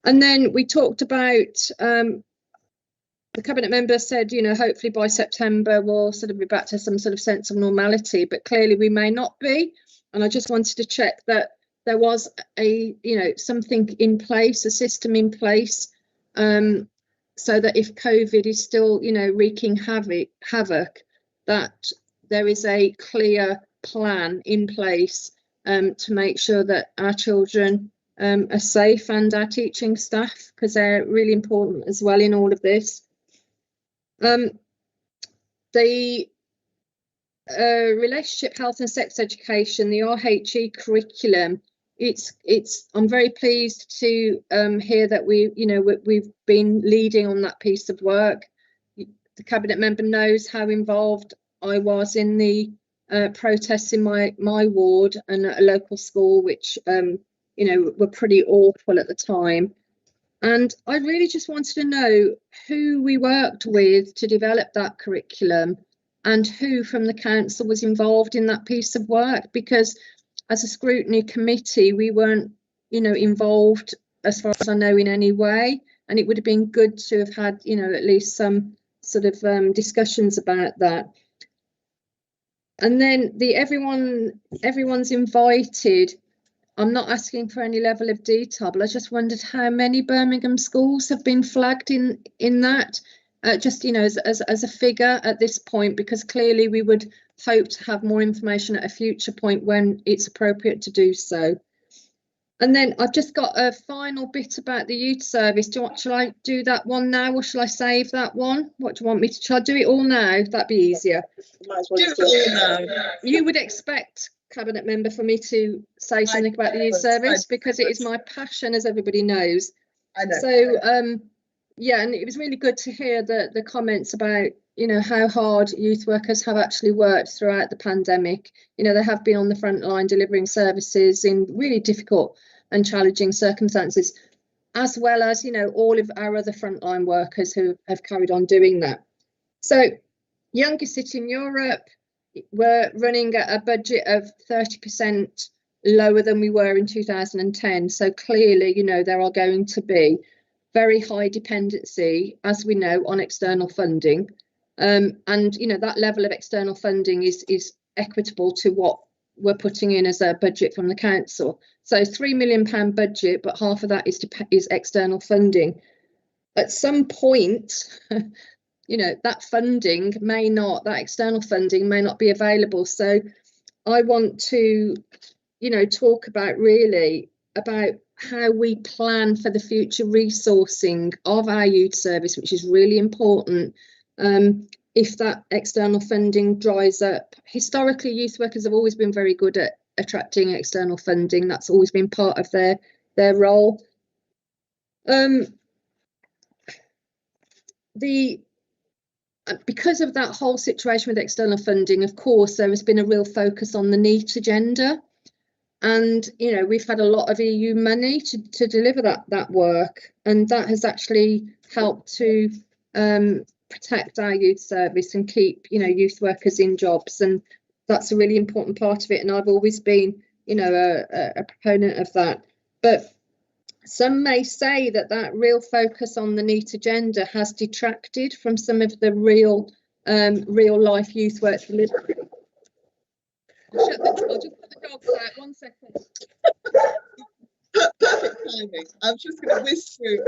And then we talked about, the Cabinet member said, you know, hopefully by September we'll sort of be back to some sort of sense of normality, but clearly we may not be. And I just wanted to check that there was a, you know, something in place, a system in place, so that if COVID is still, you know, wreaking havoc, that there is a clear plan in place to make sure that our children are safe, and our teaching staff, because they're really important as well in all of this. The relationship, health and sex education, the RHE curriculum, I'm very pleased to hear that we've been leading on that piece of work. The Cabinet member knows how involved I was in the protests in my ward and at a local school, which you know, were pretty awful at the time. And I really just wanted to know who we worked with to develop that curriculum and who from the council was involved in that piece of work, because as a scrutiny committee, we weren't, you know, involved as far as I know in any way. And it would have been good to have had, you know, at least some sort of discussions about that. And then the everyone's invited. I'm not asking for any level of detail, but I just wondered how many Birmingham schools have been flagged in that, just, you know, as a figure at this point, because clearly we would hope to have more information at a future point when it's appropriate to do so. And then I've just got a final bit about the youth service. Shall I do that one now, or shall I save that one? What do you want me to? Shall I do it all now? That'd be easier. Do it all now. You would expect, Cabinet member, for me to say something about the youth service, because it is my passion, as everybody knows. I know. So yeah, and it was really good to hear the comments about, you know, how hard youth workers have actually worked throughout the pandemic. You know, they have been on the front line delivering services in really difficult and challenging circumstances, as well as, you know, all of our other frontline workers who have carried on doing that. So youngest city in Europe, we're running at a budget of 30% lower than we were in 2010. So clearly, you know, there are going to be very high dependency, as we know, on external funding. And, you know, that level of external funding is equitable to what we're putting in as a budget from the council. So £3 million budget, but half of that is external funding. At some point, you know, that external funding may not be available. So I want to, you know, talk about how we plan for the future resourcing of our youth service, which is really important. If that external funding dries up. Historically, youth workers have always been very good at attracting external funding. That's always been part of their role. Because of that whole situation with external funding, of course, there has been a real focus on the NEET agenda. And, you know, we've had a lot of EU money to deliver that work. And that has actually helped to protect our youth service and keep, you know, youth workers in jobs. And that's a really important part of it. And I've always been you know, a proponent of that. But some may say that that real focus on the NEET agenda has detracted from some of the real life youth work delivery. I'll just put the dogs out, 1 second. Perfect timing. I'm just going to whiz through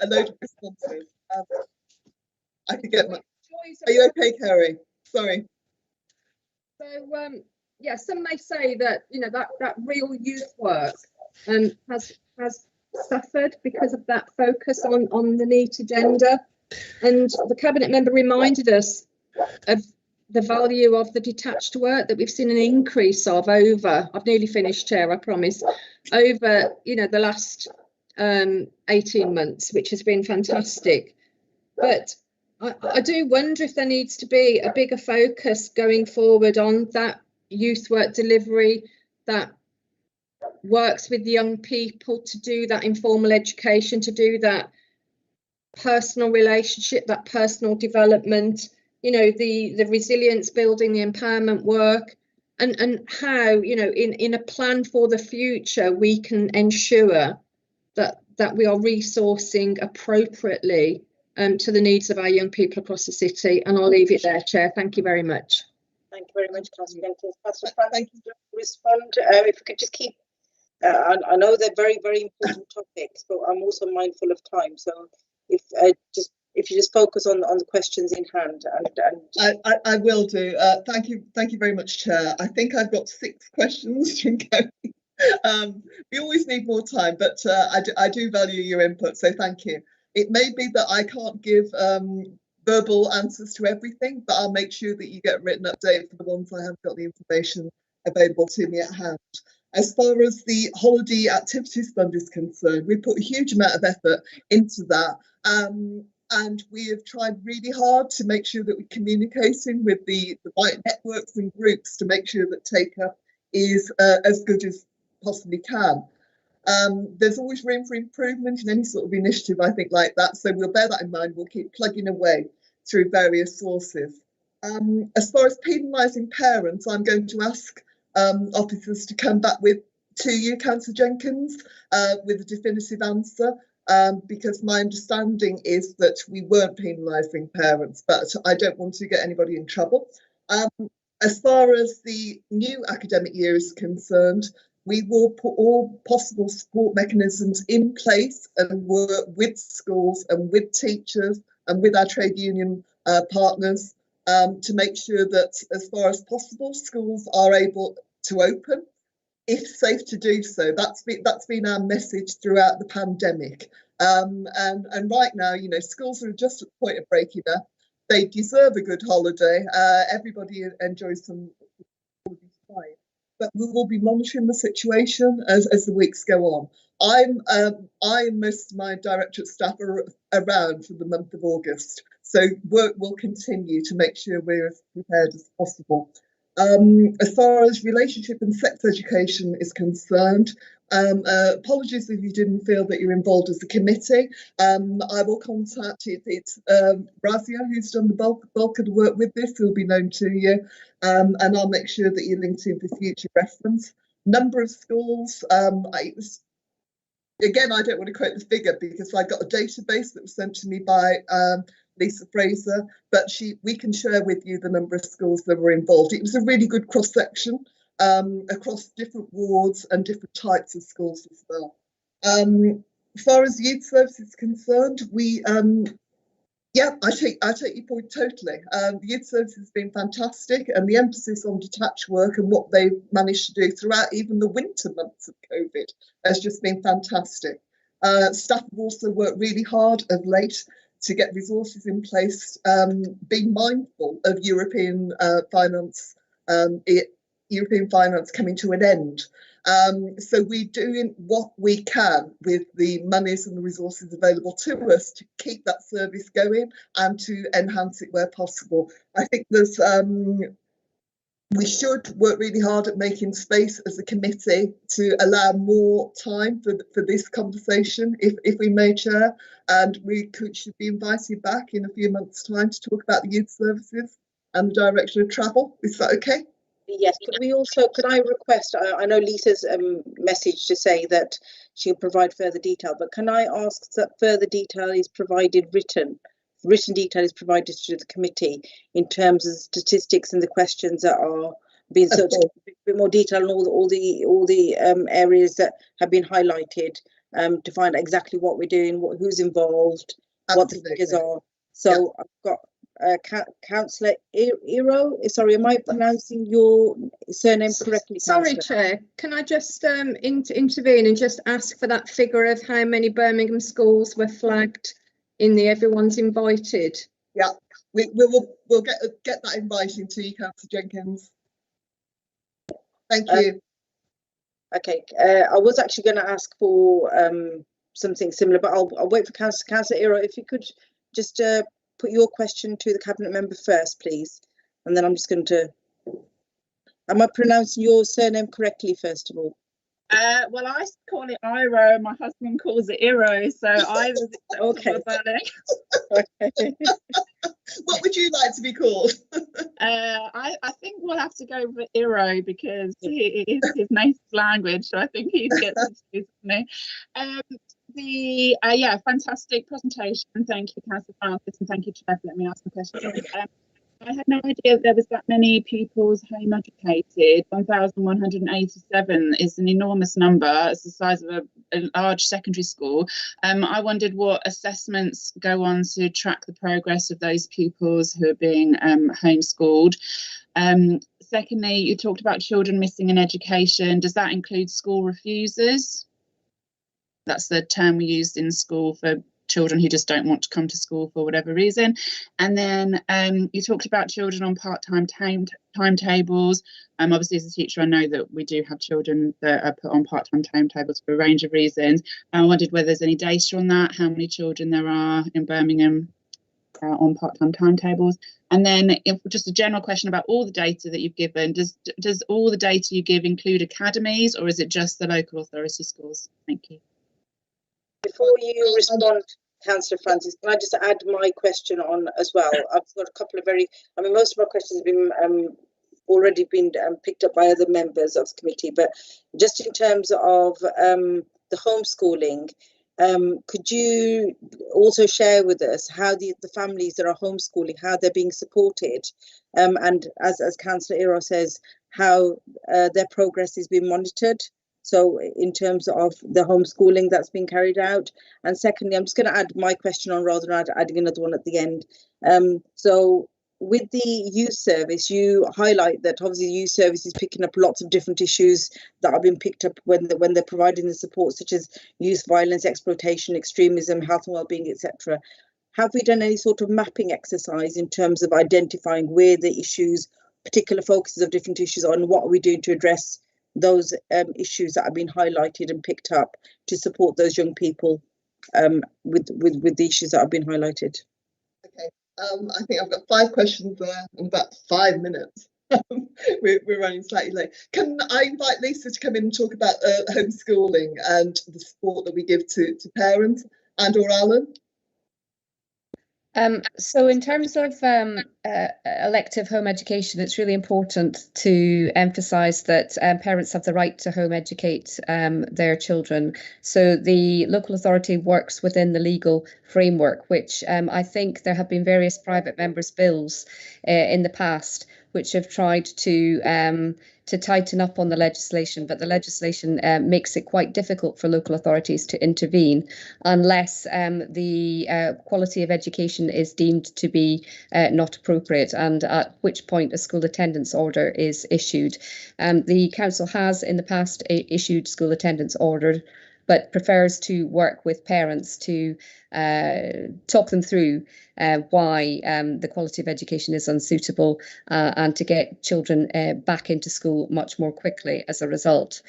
a load of responses. I could get my. Are you okay, Kerry? Sorry. So yeah, some may say that, you know, that real youth work has suffered because of that focus on the NEET agenda, and the cabinet member reminded us of the value of the detached work that we've seen an increase of over, I've nearly finished, Chair, I promise, over, you know, the last 18 months, which has been fantastic. But I do wonder if there needs to be a bigger focus going forward on that youth work delivery that works with young people to do that informal education, to do that personal relationship, that personal development, you know, the resilience building, the empowerment work, and how, you know, in a plan for the future, we can ensure that we are resourcing appropriately to the needs of our young people across the city. And I'll leave it there, Chair. Thank you very much. Thank you very much, Councillor Jenkins. Councillor Francis, respond. If we could just keep, I know they're very, very important topics, but I'm also mindful of time. So if you just focus on the questions in hand, and I will do. Thank you very much, Chair. I think I've got 6 questions to go. We always need more time, but I do value your input, so thank you. It may be that I can't give verbal answers to everything, but I'll make sure that you get a written update for the ones I haven't got the information available to me at hand. As far as the holiday activities fund is concerned, we put a huge amount of effort into that. And we have tried really hard to make sure that we're communicating with the right networks and groups to make sure that take-up is as good as possibly can. There's always room for improvement in any sort of initiative, I think, like that. So we'll bear that in mind. We'll keep plugging away through various sources. As far as penalising parents, I'm going to ask officers to come back to you, Councillor Jenkins, with a definitive answer. Because my understanding is that we weren't penalising parents, but I don't want to get anybody in trouble. As far as the new academic year is concerned, we will put all possible support mechanisms in place and work with schools and with teachers and with our trade union partners to make sure that, as far as possible, schools are able to open, if safe to do so. That's been our message throughout the pandemic. And right now, you know, schools are just at the point of breaking up. They deserve a good holiday. Everybody enjoys some holiday, but we will be monitoring the situation as the weeks go on. I and most of my directorate staff are around for the month of August, so work will continue to make sure we're as prepared as possible. As far as relationship and sex education is concerned, apologies if you didn't feel that you're involved as a committee. I will contact it's Razia, who's done the bulk of the work with this, who will be known to you, and I'll make sure that you're linked in for future reference. Number of schools, again, I don't want to quote the figure because I got a database that was sent to me by Lisa Fraser, but we can share with you the number of schools that were involved. It was a really good cross-section across different wards and different types of schools as well. As far as youth service is concerned, I take your point totally. The youth service has been fantastic, and the emphasis on detached work and what they've managed to do throughout even the winter months of COVID has just been fantastic. Staff have also worked really hard of late to get resources in place, being mindful of European finance coming to an end. So we're doing what we can with the monies and the resources available to us to keep that service going and to enhance it where possible. I think there's we should work really hard at making space as a committee to allow more time for this conversation, if we may, Chair, and we should be invited back in a few months' time to talk about the youth services and the direction of travel. Is that okay? Yes, could I request, I know Lisa's message to say that she'll provide further detail, but can I ask that further detail is provided written detail is provided to the committee in terms of statistics and the questions that are being sort of a bit more detail on all the areas that have been highlighted, to find out exactly what we're doing, who's involved, what the figures are. So I've got Councillor Iro. Sorry, am I pronouncing your surname correctly? Sorry, Chair. Can I just intervene and just ask for that figure of how many Birmingham schools were flagged in the everyone's invited? Yeah, we'll get that inviting to you, Councillor Jenkins. Thank you. Okay, I was actually going to ask for something similar, but I'll wait for Councillor Iro. If you could just put your question to the cabinet member first, please, and then I'm just going to. Am I pronouncing your surname correctly, first of all? Well, I call it Iro. My husband calls it Iro, so either's okay. Okay. What would you like to be called? I think we'll have to go with Iro because it is his native language, so I think he gets to choose me. Yeah, fantastic presentation. Thank you, Councillor Francis, and thank you, Chair, for letting me ask the question. I had no idea there was that many pupils home educated. 1,187 is an enormous number. It's the size of a large secondary school. I wondered what assessments go on to track the progress of those pupils who are being homeschooled. Secondly, you talked about children missing in education. Does that include school refusers? That's the term we used in school for children who just don't want to come to school for whatever reason. And then you talked about children on part-time timetables. Obviously, as a teacher, I know that we do have children that are put on part-time timetables for a range of reasons. I wondered whether there's any data on that, how many children there are in Birmingham on part-time timetables. And then just a general question about all the data that you've given. Does all the data you give include academies, or is it just the local authority schools? Thank you. Before you respond, Councillor Francis, can I just add my question on as well? I've got a couple of most of my questions have been already been picked up by other members of the committee, but just in terms of the homeschooling, could you also share with us how the families that are homeschooling, how they're being supported, and as Councillor Iro says, how their progress is being monitored? So in terms of the homeschooling that's been carried out. And secondly, I'm just going to add my question on rather than adding another one at the end. So with the youth service, you highlight that obviously the youth service is picking up lots of different issues that have been picked up when they're providing the support, such as youth violence, exploitation, extremism, health and wellbeing, etc. Have we done any sort of mapping exercise in terms of identifying where the issues, particular focuses of different issues are, and what are we doing to address those issues that have been highlighted and picked up to support those young people with the issues that have been highlighted? Okay, I think I've got 5 questions there in about 5 minutes. We're running slightly late. Can I invite Lisa to come in and talk about homeschooling and the support that we give to parents, and/or Alan? So in terms of elective home education, it's really important to emphasise that parents have the right to home educate their children. So the local authority works within the legal framework, which I think there have been various private members' bills in the past which have tried to tighten up on the legislation, but the legislation makes it quite difficult for local authorities to intervene unless the quality of education is deemed to be not appropriate, and at which point a school attendance order is issued. The council has in the past issued school attendance orders, but prefers to work with parents to talk them through why the quality of education is unsuitable and to get children back into school much more quickly as a result.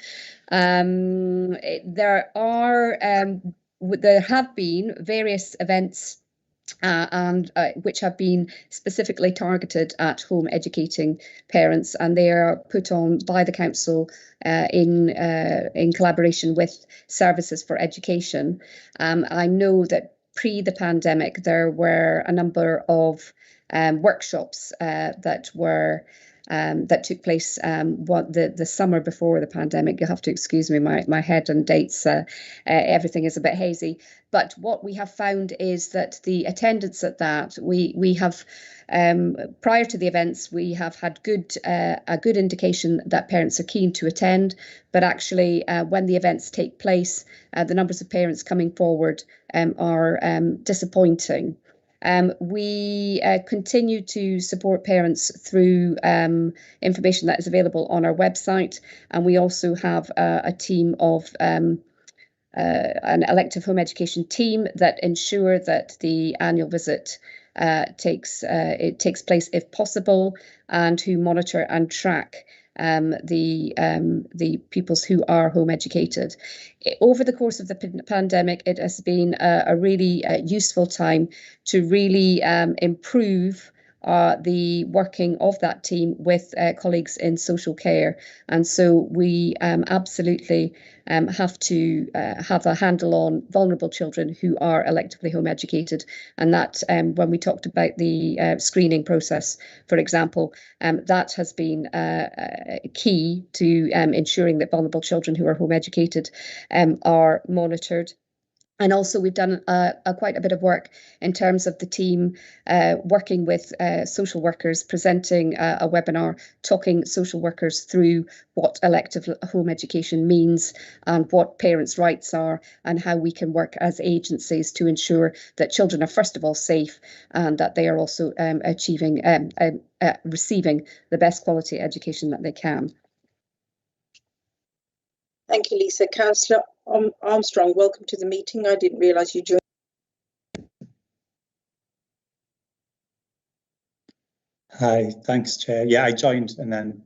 There have been various events and which have been specifically targeted at home educating parents, and they are put on by the council in collaboration with Services for Education. I know that pre the pandemic there were a number of workshops that were that took place the summer before the pandemic. You'll have to excuse me, my head and dates, everything is a bit hazy. But what we have found is that the attendance at that, we have, prior to the events, we have had a good indication that parents are keen to attend, but actually when the events take place, the numbers of parents coming forward are disappointing. We continue to support parents through information that is available on our website, and we also have a team of an elective home education team that ensure that the annual visit takes place if possible, and who monitor and track the pupils who are home educated. Over the course of the pandemic, it has been a really useful time to really improve the working of that team with colleagues in social care. And so we absolutely have to have a handle on vulnerable children who are electively home educated. And that, when we talked about the screening process, for example, that has been key to ensuring that vulnerable children who are home educated are monitored. And also we've done quite a bit of work in terms of the team working with social workers, presenting a webinar, talking social workers through what elective home education means and what parents' rights are, and how we can work as agencies to ensure that children are first of all safe, and that they are also receiving the best quality education that they can. Thank you, Lisa. Councillor Armstrong, welcome to the meeting. I didn't realise you joined. Hi, thanks, Chair. Yeah, I joined and then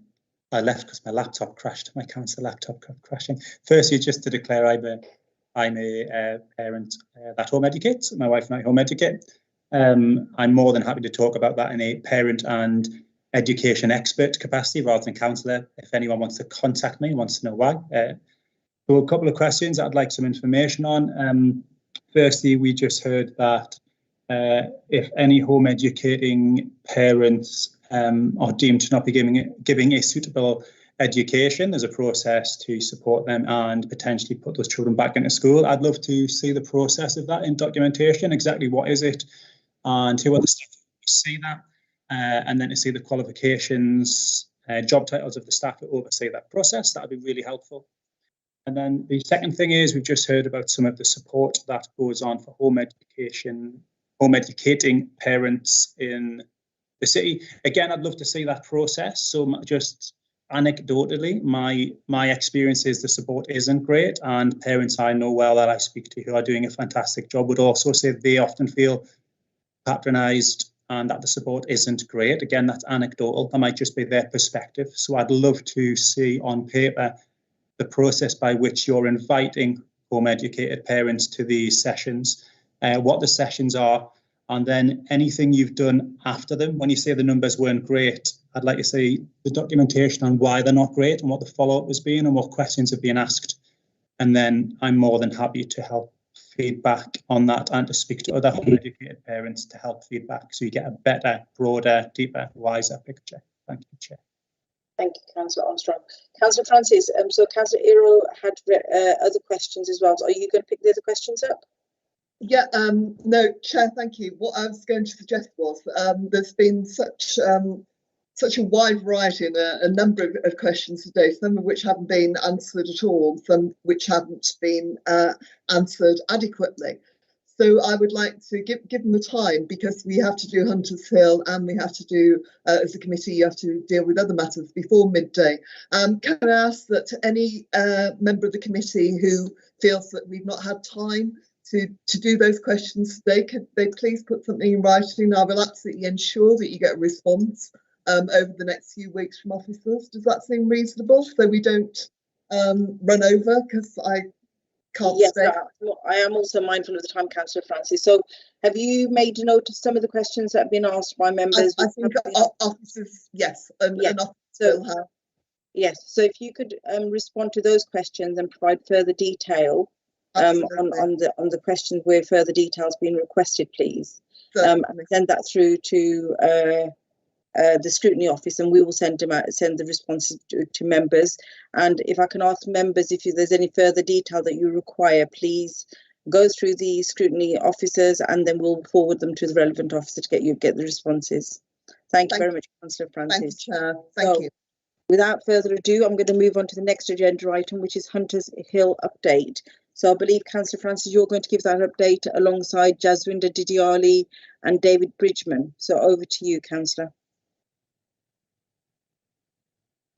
I left because my laptop crashed. My council laptop kept crashing. Firstly, just to declare, I'm a parent that home educates. My wife and I home educate. I'm more than happy to talk about that in a parent and education expert capacity rather than councillor. If anyone wants to contact me, wants to know why. So a couple of questions I'd like some information on. Firstly, we just heard that if any home educating parents are deemed to not be giving a suitable education, there's a process to support them and potentially put those children back into school. I'd love to see the process of that in documentation. Exactly what is it, and who are the staff who see that, and then to see the qualifications, job titles of the staff that oversee that process. That would be really helpful. And then the second thing is, we've just heard about some of the support that goes on for home educating parents in the city. Again, I'd love to see that process. So just anecdotally, my experience is the support isn't great, and parents I know well that I speak to who are doing a fantastic job would also say they often feel patronised and that the support isn't great. Again, that's anecdotal. That might just be their perspective. So I'd love to see on paper the process by which you're inviting home educated parents to these sessions, what the sessions are, and then anything you've done after them. When you say the numbers weren't great, I'd like to see the documentation on why they're not great and what the follow-up has been and what questions have been asked. And then I'm more than happy to help feedback on that and to speak to other home educated parents to help feedback so you get a better, broader, deeper, wiser picture. Thank you, Chair. Thank you, Councillor Armstrong. Councillor Francis, so Councillor Errol had other questions as well. So are you going to pick the other questions up? Yeah, no, Chair, thank you. What I was going to suggest was there's been such a wide variety and a number of questions today, some of which haven't been answered at all, some which haven't been answered adequately. So I would like to give them the time, because we have to do Hunters Hill and we have to do, as a committee, you have to deal with other matters before midday. Can I ask that any member of the committee who feels that we've not had time to do those questions today, could they please put something in writing? I will absolutely ensure that you get a response over the next few weeks from officers. Does that seem reasonable, so we don't run over? Because I can't stay. I am also mindful of the time, Councillor Francis. So have you made a note of some of the questions that have been asked by members? I think officers, yes, and officers will have. Yes, so if you could respond to those questions and provide further detail on the questions where further details being requested, please. And send that through to the scrutiny office, and we will send the responses to members. And if I can ask members, if there's any further detail that you require, please go through the scrutiny officers, and then we'll forward them to the relevant officer to get the responses. Thank you very much, Councillor Francis. Thank you. Without further ado, I'm going to move on to the next agenda item, which is Hunters Hill update. So I believe, Councillor Francis, you're going to give that update alongside Jaswinder Didiali and David Bridgman. So over to you, Councillor.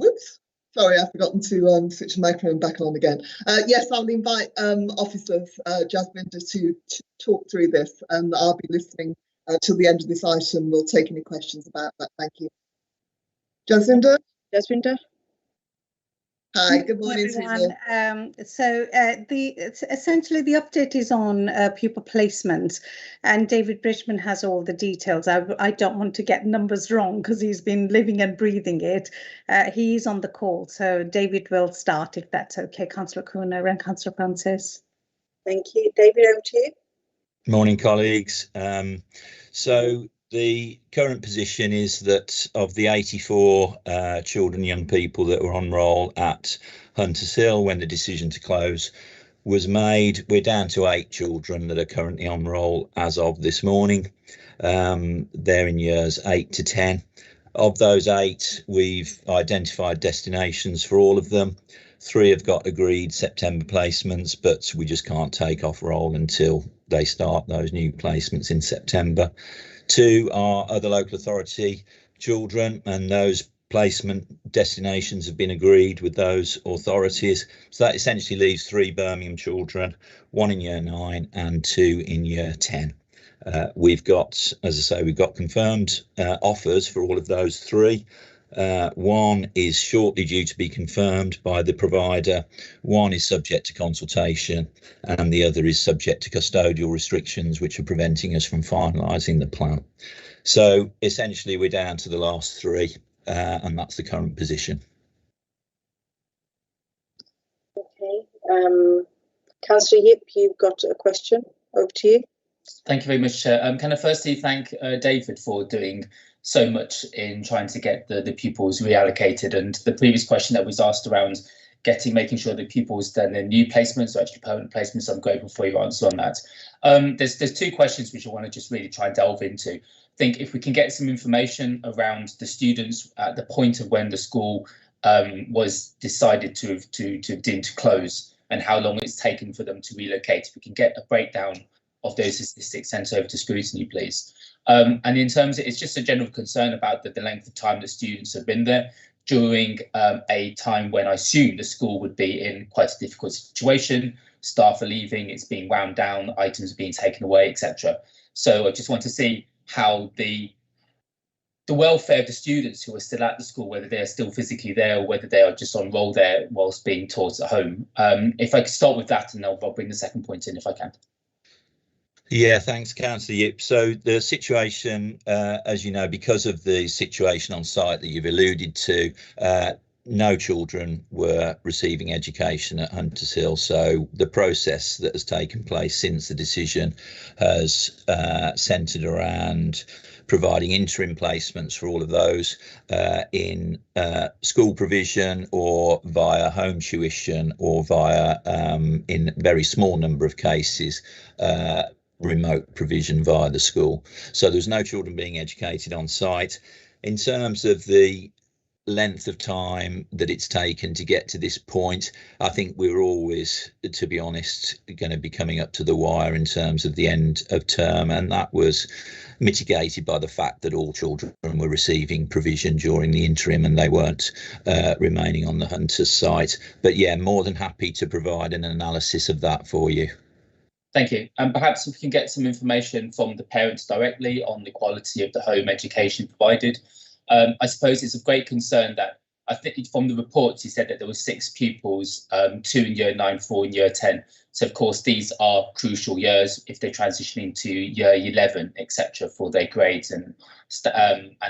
Whoops. Sorry, I've forgotten to switch the microphone back on again. Yes, I'll invite officers, Jaswinder, to talk through this, and I'll be listening till the end of this item. We'll take any questions about that. Thank you. Jaswinder? Jaswinder? Hi, good morning, everyone. Essentially the update is on pupil placement, and David Bridgman has all the details. I don't want to get numbers wrong because he's been living and breathing it. He's on the call, so David will start if that's okay. Councillor Kuna and Councillor Francis. Thank you. David, over to you. Morning, colleagues. So the current position is that of the 84 children, young people that were on roll at Hunters Hill when the decision to close was made, we're down to 8 children that are currently on roll as of this morning. They're in years 8 to 10. Of those 8, we've identified destinations for all of them. 3 have got agreed September placements, but we just can't take off roll until they start those new placements in September. 2 are other local authority children, and those placement destinations have been agreed with those authorities. So that essentially leaves 3 Birmingham children, 1 in year 9 and 2 in year 10. We've got, as I say, we've got confirmed offers for all of those 3. 1 is shortly due to be confirmed by the provider, 1 is subject to consultation, and the other is subject to custodial restrictions which are preventing us from finalising the plan. So essentially we're down to the last 3, and that's the current position. Okay, Councillor Yip, you've got a question. Over to you. Thank you very much, Chair. Can I firstly thank David for doing so much in trying to get the pupils reallocated, and the previous question that was asked around making sure the pupils then in new placements or actually permanent placements. I'm grateful for your answer on that. There's 2 questions which I want to just really try and delve into. I think if we can get some information around the students at the point of when the school was decided to close and how long it's taken for them to relocate, if we can get a breakdown of those statistics sent over to scrutiny, please. And in terms of, it's just a general concern about the length of time that students have been there during a time when I assume the school would be in quite a difficult situation. Staff are leaving, it's being wound down, items are being taken away, etc. So I just want to see how the welfare of the students who are still at the school, whether they are still physically there or whether they are just on roll there whilst being taught at home. If I could start with that, and I'll bring the second point in if I can. Yeah, thanks, Councillor Yip. So the situation, as you know, because of the situation on site that you've alluded to, no children were receiving education at Hunters Hill. So the process that has taken place since the decision has centred around providing interim placements for all of those in school provision or via home tuition or via, in a very small number of cases, remote provision via the school. So there's no children being educated on site. In terms of the length of time that it's taken to get to this point, I think we're always, to be honest, going to be coming up to the wire in terms of the end of term, and that was mitigated by the fact that all children were receiving provision during the interim and they weren't remaining on the Hunters site. But yeah, more than happy to provide an analysis of that for you. Thank you. And perhaps if we can get some information from the parents directly on the quality of the home education provided. I suppose it's of great concern that I think from the reports you said that there were 6 pupils, 2 in year 9, 4 in year 10. So of course these are crucial years if they're transitioning to year 11, etc., for their grades and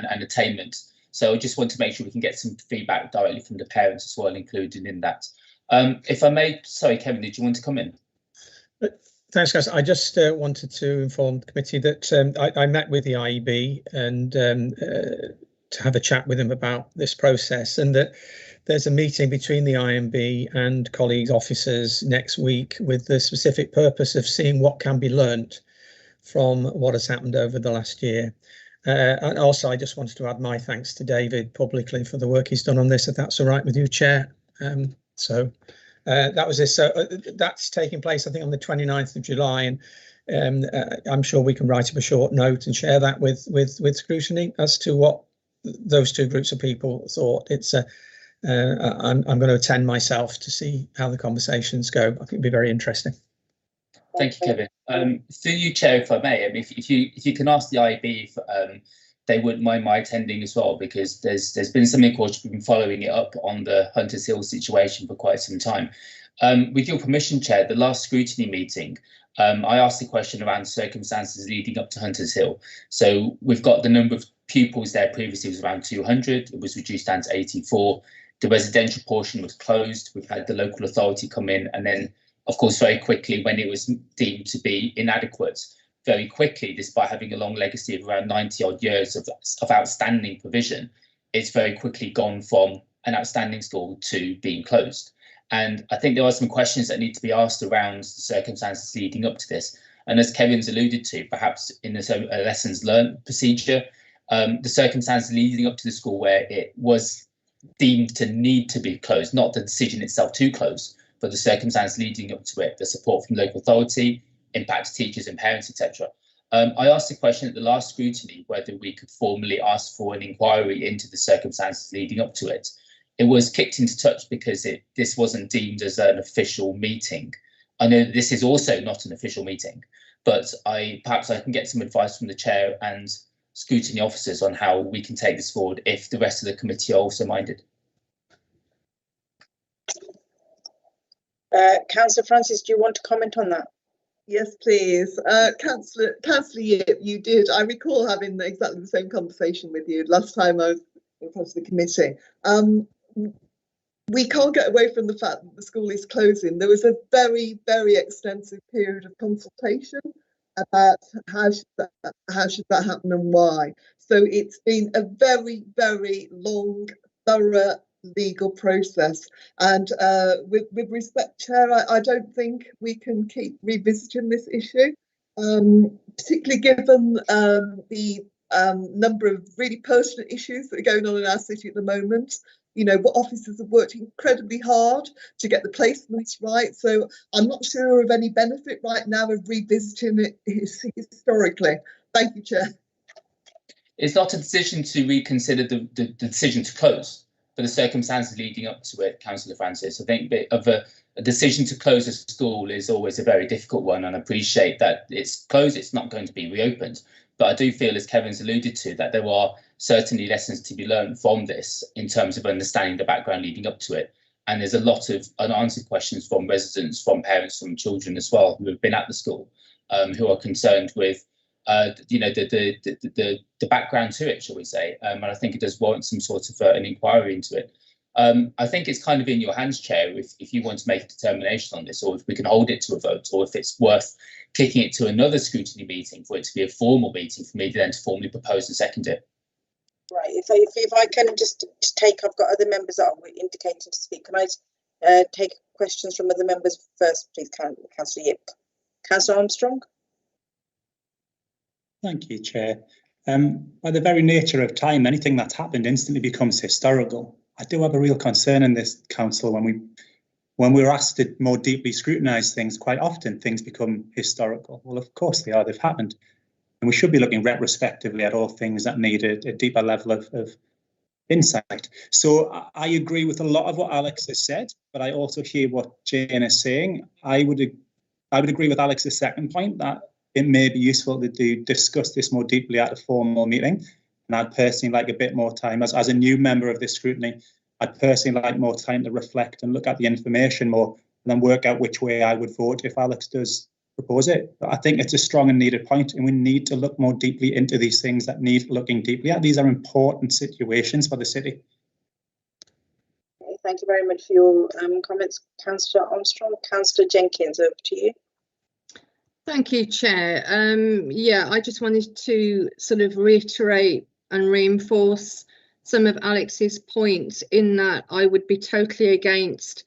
attainment. So I just want to make sure we can get some feedback directly from the parents as well, included in that. If I may, sorry, Kevin, did you want to come in? Thanks, guys. I just wanted to inform the committee that I met with the IEB, and to have a chat with him about this process, and that there's a meeting between the IMB and colleagues, officers next week with the specific purpose of seeing what can be learnt from what has happened over the last year. And also, I just wanted to add my thanks to David publicly for the work he's done on this, if that's all right with you, Chair. That was this. So that's taking place, I think, on the 29th of July, and I'm sure we can write up a short note and share that with scrutiny as to what those two groups of people thought. It's I'm going to attend myself to see how the conversations go. I think it'd be very interesting. Thank you, Kevin. Through you, Chair, if I may, if you can ask the IB if they wouldn't mind my attending as well, because there's been something called, we've been following it up on the Hunters Hill situation for quite some time. With your permission, Chair, the last scrutiny meeting, I asked the question around circumstances leading up to Hunters Hill. So we've got the number of pupils there previously was around 200. It was reduced down to 84. The residential portion was closed. We've had the local authority come in, and then, of course, very quickly, when it was deemed to be inadequate, very quickly, despite having a long legacy of around 90 odd years of outstanding provision, it's very quickly gone from an outstanding school to being closed. And I think there are some questions that need to be asked around the circumstances leading up to this. And as Kevin's alluded to, perhaps in the lessons learned procedure, the circumstances leading up to the school where it was deemed to need to be closed, not the decision itself to close, but the circumstances leading up to it, the support from local authority, impact teachers and parents, etc. I asked the question at the last scrutiny whether we could formally ask for an inquiry into the circumstances leading up to it. It was kicked into touch because this wasn't deemed as an official meeting. I know that this is also not an official meeting, but perhaps I can get some advice from the chair and scrutiny officers on how we can take this forward if the rest of the committee are also minded. Councillor Francis, do you want to comment on that? Yes, please. Councillor Yip, you did. I recall having exactly the same conversation with you last time I was in front of the committee. We can't get away from the fact that the school is closing. There was a very, very extensive period of consultation about how should that happen and why. So it's been a very, very long, thorough legal process. And with respect, Chair, I don't think we can keep revisiting this issue, particularly given the number of really pertinent issues that are going on in our city at the moment. You know, what officers have worked incredibly hard to get the placements right. So I'm not sure of any benefit right now of revisiting it historically. Thank you, Chair. It's not a decision to reconsider the decision to close, but the circumstances leading up to it, Councillor Francis. I think a decision to close a school is always a very difficult one, and I appreciate that it's closed, it's not going to be reopened. But I do feel, as Kevin's alluded to, that there are certainly lessons to be learned from this in terms of understanding the background leading up to it. And there's a lot of unanswered questions from residents, from parents, from children as well, who have been at the school, who are concerned with, the background to it, shall we say. And I think it does warrant some sort of an inquiry into it. I think it's kind of in your hands, Chair, if you want to make a determination on this, or if we can hold it to a vote, or if it's worth kicking it to another scrutiny meeting for it to be a formal meeting for me to then formally propose and second it. Right, if I can just take, I've got other members that are indicating to speak. Can I take questions from other members first, please, Councillor Yip? Councillor Armstrong? Thank you, Chair. By the very nature of time, anything that's happened instantly becomes historical. I do have a real concern in this council when we're asked to more deeply scrutinise things. Quite often things become historical. Well, of course they are, they've happened. And we should be looking retrospectively at all things that need a deeper level of insight. So I agree with a lot of what Alex has said, but I also hear what Jane is saying. I would agree with Alex's second point that it may be useful to discuss this more deeply at a formal meeting. And I'd personally like a bit more time. As a new member of this scrutiny, I'd personally like more time to reflect and look at the information more, and then work out which way I would vote if Alex does propose it. But I think it's a strong and needed point, and we need to look more deeply into these things that need looking deeply at. These are important situations for the city. Okay, thank you very much for your comments, Councillor Armstrong. Councillor Jenkins, over to you. Thank you, Chair. Yeah, I just wanted to sort of reiterate and reinforce some of Alex's points, in that I would be totally against,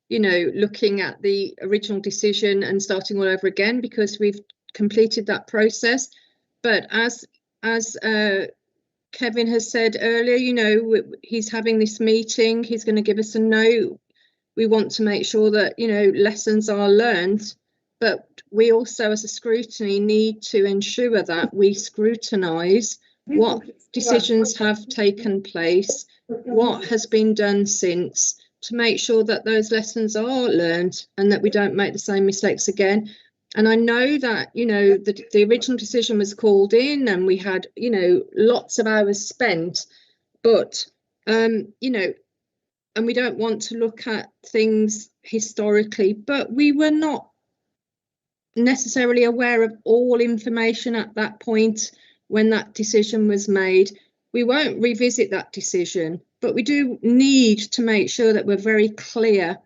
you know, looking at the original decision and starting all over again, because we've completed that process. But as Kevin has said earlier, you know, he's having this meeting, he's going to give us a note. We want to make sure that, you know, lessons are learned, but we also, as a scrutiny, need to ensure that we scrutinise what decisions have taken place, what has been done since, to make sure that those lessons are learned and that we don't make the same mistakes again. And I know that, you know, the original decision was called in and we had, you know, lots of hours spent, but, you know, and we don't want to look at things historically, but we were not necessarily aware of all information at that point when that decision was made. We won't revisit that decision, but we do need to make sure that we're very clear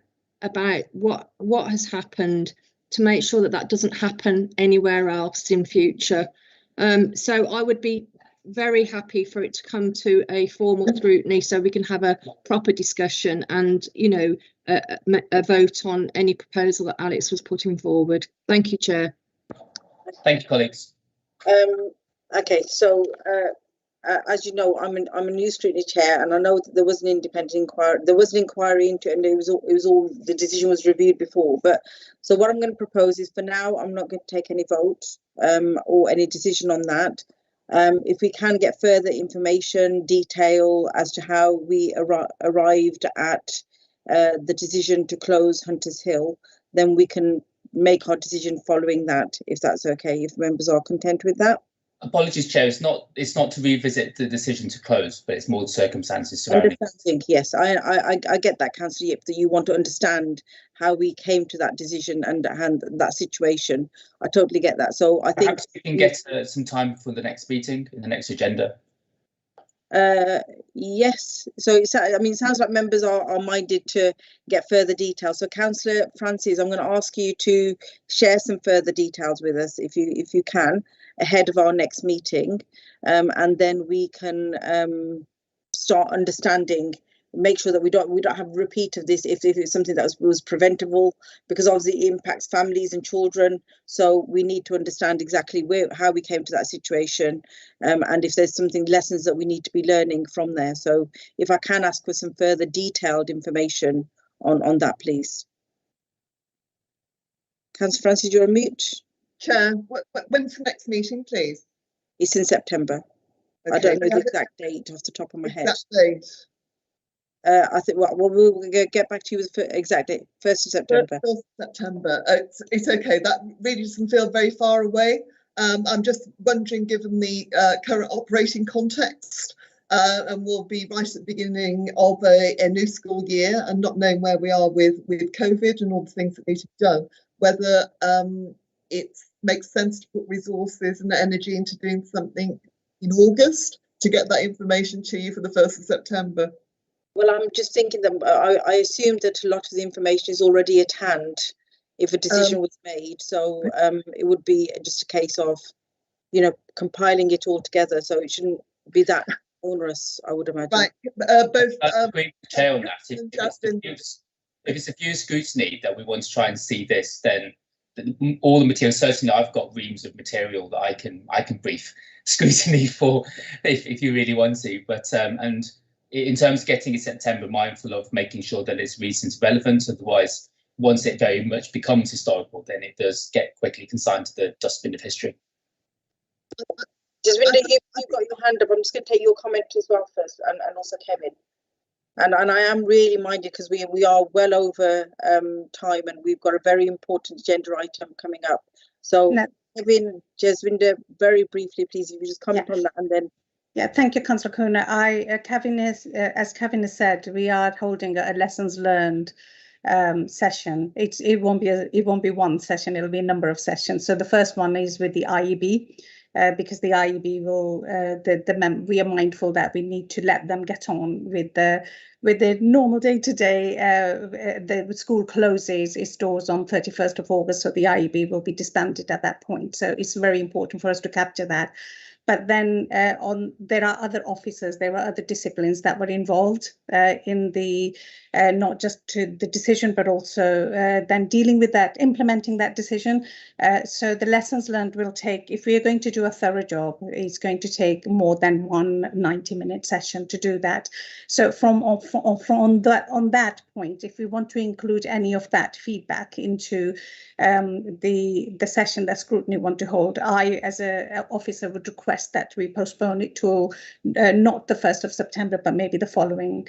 about what has happened, to make sure that that doesn't happen anywhere else in future. So I would be very happy for it to come to a formal scrutiny so we can have a proper discussion and, you know, a vote on any proposal that Alex was putting forward. Thank you, Chair. Thank you, colleagues. Okay, so as you know, I'm a new scrutiny chair, and I know that there was an independent inquiry. There was an inquiry into it, and it was all the decision was reviewed before. But so what I'm going to propose is, for now, I'm not going to take any vote or any decision on that. If we can get further information, detail as to how we arrived at the decision to close Hunters Hill, then we can make our decision following that, if that's okay, if members are content with that. Apologies, Chair. It's not to revisit the decision to close, but it's more the circumstances surrounding. Yes, I get that, Councillor Yip, that you want to understand how we came to that decision and that situation. I totally get that. So I think perhaps we can get some time for the next meeting, in the next agenda. Yes. So it sounds like members are minded to get further details. So Councillor Francis, I'm going to ask you to share some further details with us, if you can, ahead of our next meeting, and then we can start understanding, make sure that we don't have a repeat of this if it's something that was preventable, because obviously it impacts families and children. So we need to understand exactly how we came to that situation, and if there's lessons that we need to be learning from there. So if I can ask for some further detailed information on that, please. Councillor Francis, you're on mute. Chair, when's the next meeting, please? It's in September. Okay. I don't know the exact date off the top of my head. Date. I think we'll get back to you with the exact date. 1st of September. 1st of September. It's okay. That really doesn't feel very far away. I'm just wondering, given the current operating context, and we'll be right at the beginning of a new school year, and not knowing where we are with COVID and all the things that need to be done, whether it makes sense to put resources and energy into doing something in August to get that information to you for the 1st of September. Well, I'm just thinking that I assume that a lot of the information is already at hand if a decision was made. So it would be just a case of, you know, compiling it all together. So it shouldn't be that onerous, I would imagine. Right. Both. Agree with the Chair on that. If it's a view scrutiny that we want to try and see this, then all the material. Certainly, I've got reams of material that I can brief scrutiny for if you really want to. But and in terms of getting it September, mindful of making sure that it's recent, relevant. Otherwise, once it very much becomes historical, then it does get quickly consigned to the dustbin of history. Jasvinda, you've got your hand up. I'm just going to take your comment as well first, and also Kevin. And I am really minded, because we are well over time, and we've got a very important agenda item coming up. So Kevin, Jasvinda, very briefly, please, if you just comment on that, and then. Yeah, thank you, Councillor Kuna. Kevin as Kevin has said, we are holding a lessons learned session. It won't be one session. It'll be a number of sessions. So the first one is with the IEB, because the IEB will we are mindful that we need to let them get on with the normal day-to-day. The school closes its doors on 31st of August, so the IEB will be disbanded at that point. So it's very important for us to capture that. but then there are other officers, there were other disciplines that were involved in the not just to the decision, but also then dealing with that, implementing that decision. So the lessons learned will take, if we are going to do a thorough job, it's going to take more than one 90-minute session to do that. So on that point, if we want to include any of that feedback into the session that scrutiny want to hold, I, as an officer, would request that we postpone it to not the 1st of September, but maybe the following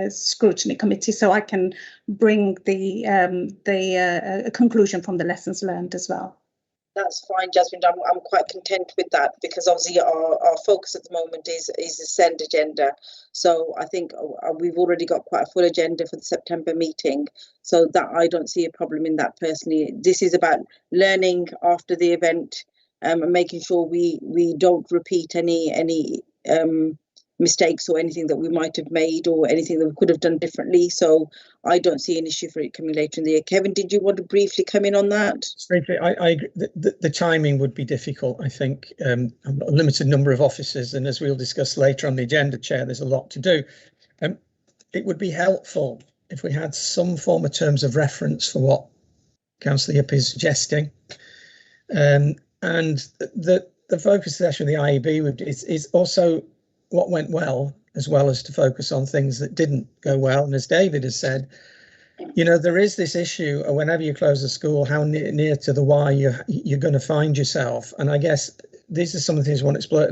scrutiny committee, so I can bring the conclusion from the lessons learned as well. That's fine, Jasmine. I'm quite content with that, because obviously our focus at the moment is the SEND agenda. So I think we've already got quite a full agenda for the September meeting. So that I don't see a problem in that personally. This is about learning after the event and making sure we don't repeat any mistakes or anything that we might have made or anything that we could have done differently. So I don't see an issue for it coming later in the year. Kevin, did you want to briefly come in on that? Briefly, I agree. The timing would be difficult. I think a limited number of officers, and as we'll discuss later on the agenda, Chair, there's a lot to do. It would be helpful if we had some form of terms of reference for what Councillor Yip is suggesting. And the focus session of the IEB is also what went well as to focus on things that didn't go well. And as David has said, you know, there is this issue of whenever you close a school, how near to the why you're going to find yourself. And I guess these are some of the things I want to explore.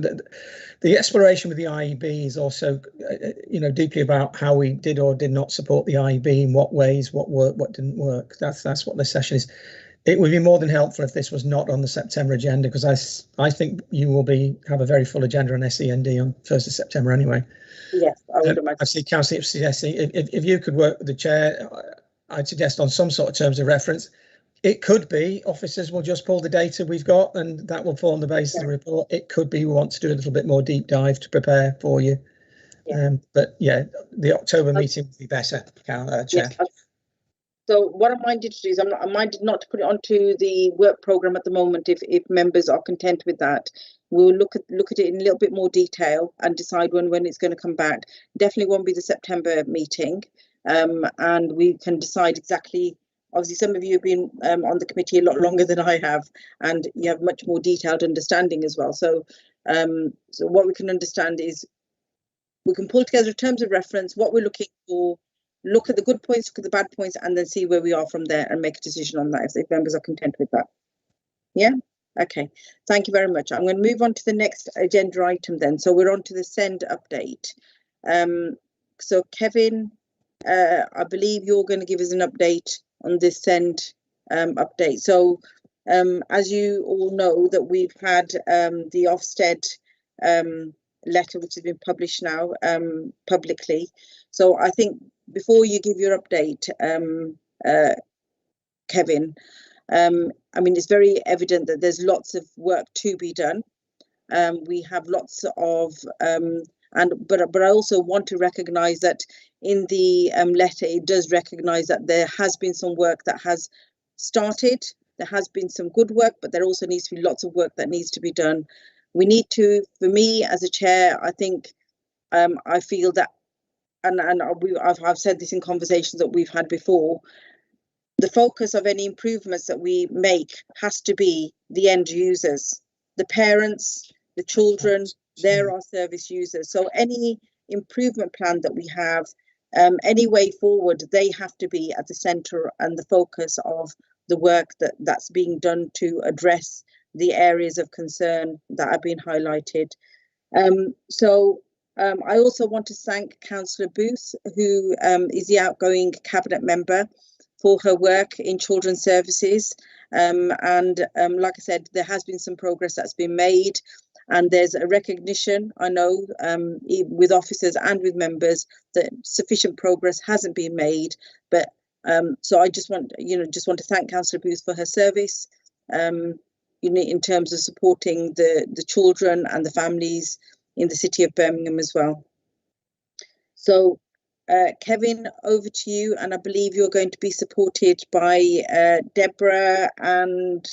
The exploration with the IEB is also, you know, deeply about how we did or did not support the IEB, in what ways, what worked, what didn't work. That's what this session is. It would be more than helpful if this was not on the September agenda, because I think you will have a very full agenda on SEND on 1st of September anyway. Yes, I would imagine. I see Councillor suggesting if you could work with the chair, I'd suggest on some sort of terms of reference. It could be officers will just pull the data we've got and that will form the basis of the report. It could be we want to do a little bit more deep dive to prepare for you. Yeah. But yeah, the October meeting would be better, Chair. Yes. So what I'm minded to do is I'm minded not to put it onto the work programme at the moment if members are content with that. We'll look at it in a little bit more detail and decide when it's going to come back. Definitely won't be the September meeting, and we can decide exactly. Obviously, some of you have been on the committee a lot longer than I have, and you have much more detailed understanding as well. So, so what we can understand is we can pull together terms of reference, what we're looking for, look at the good points, look at the bad points, and then see where we are from there and make a decision on that if members are content with that. Yeah. Okay, thank you very much. I'm going to move on to the next agenda item then. So we're on to the SEND update. So Kevin, I believe you're going to give us an update on this SEND update. So as you all know, that we've had the Ofsted letter, which has been published now publicly. So I think before you give your update, Kevin, I mean, it's very evident that there's lots of work to be done. We have lots of, but I also want to recognise that in the letter, it does recognise that there has been some work that has started. There has been some good work, but there also needs to be lots of work that needs to be done. We need to, for me as a chair, I think, I feel that, and I've said this in conversations that we've had before, the focus of any improvements that we make has to be the end users, the parents, the children, they're our service users. So any improvement plan that we have, any way forward, they have to be at the centre and the focus of the work that's being done to address the areas of concern that have been highlighted. I also want to thank Councillor Booth, who is the outgoing cabinet member, for her work in children's services. Like I said, there has been some progress that's been made, and there's a recognition, I know, with officers and with members, that sufficient progress hasn't been made. But so I just want to thank Councillor Booth for her service, in terms of supporting the children and the families in the city of Birmingham as well. So Kevin, over to you, and I believe you're going to be supported by Deborah and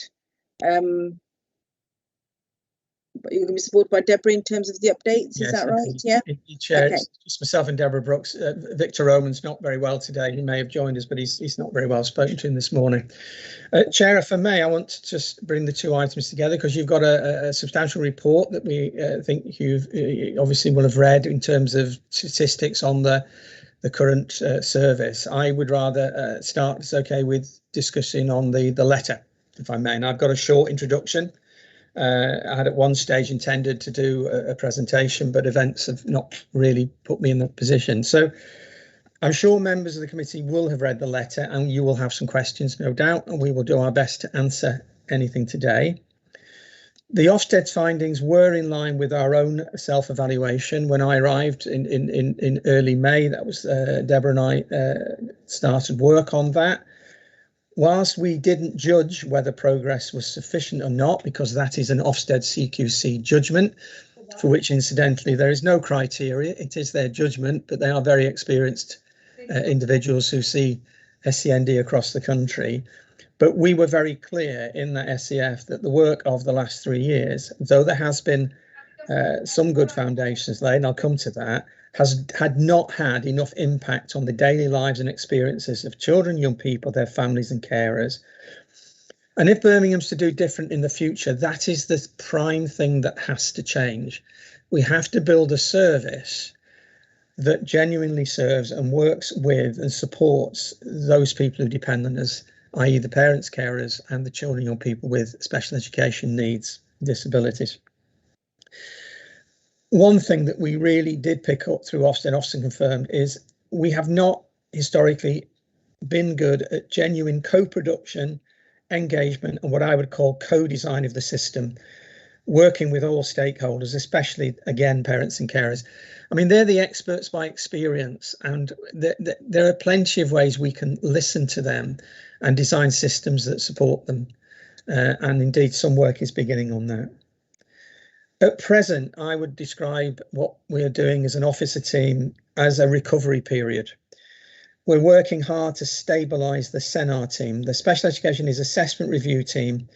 you're going to be supported by Deborah in terms of the updates. Is that right? Yeah. Chair, Okay. it's just myself and Deborah Brooks. Victor Roman's not very well today. He may have joined us, but he's not very well. Spoken to him this morning. Chair, if I may, I want to just bring the two items together because you've got a substantial report that we think you obviously will have read in terms of statistics on the current service. I would rather start, if it's okay, with discussing on the letter, if I may. And I've got a short introduction. I had at one stage intended to do a presentation, but events have not really put me in that position. So I'm sure members of the committee will have read the letter and you will have some questions, no doubt, and we will do our best to answer anything today. The Ofsted's findings were in line with our own self-evaluation. When I arrived in early May, that was Deborah and I started work on that. Whilst we didn't judge whether progress was sufficient or not, because that is an Ofsted CQC judgment, for which incidentally there is no criteria, it is their judgment, but they are very experienced individuals who see SEND across the country. But we were very clear in that SEF that the work of the last 3 years, though there has been some good foundations laid, and I'll come to that, had not had enough impact on the daily lives and experiences of children, young people, their families and carers. And if Birmingham's to do different in the future, that is the prime thing that has to change. We have to build a service that genuinely serves and works with and supports those people who depend on us, i.e. the parents, carers and the children, young people with special education needs, disabilities. One thing that we really did pick up through Ofsted, Ofsted confirmed, is we have not historically been good at genuine co-production, engagement and what I would call co-design of the system, working with all stakeholders, especially, again, parents and carers. I mean, they're the experts by experience, and there are plenty of ways we can listen to them and design systems that support them. And indeed, some work is beginning on that. At present, I would describe what we are doing as an officer team as a recovery period. We're working hard to stabilise the SENAR team. The Special Education is Assessment Review team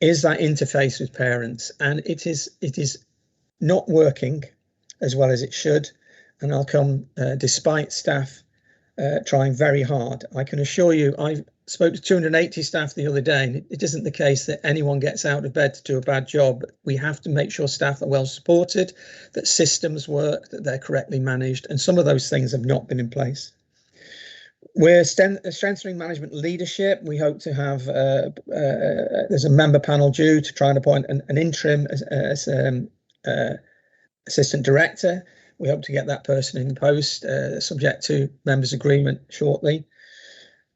is that interface with parents, and it is not working as well as it should. And I'll come despite staff trying very hard. I can assure you, I spoke to 280 staff the other day, and it isn't the case that anyone gets out of bed to do a bad job. We have to make sure staff are well supported, that systems work, that they're correctly managed, and some of those things have not been in place. We're strengthening management leadership. We hope to have, there's a member panel due to try and appoint an interim assistant director. We hope to get that person in post, subject to members' agreement shortly.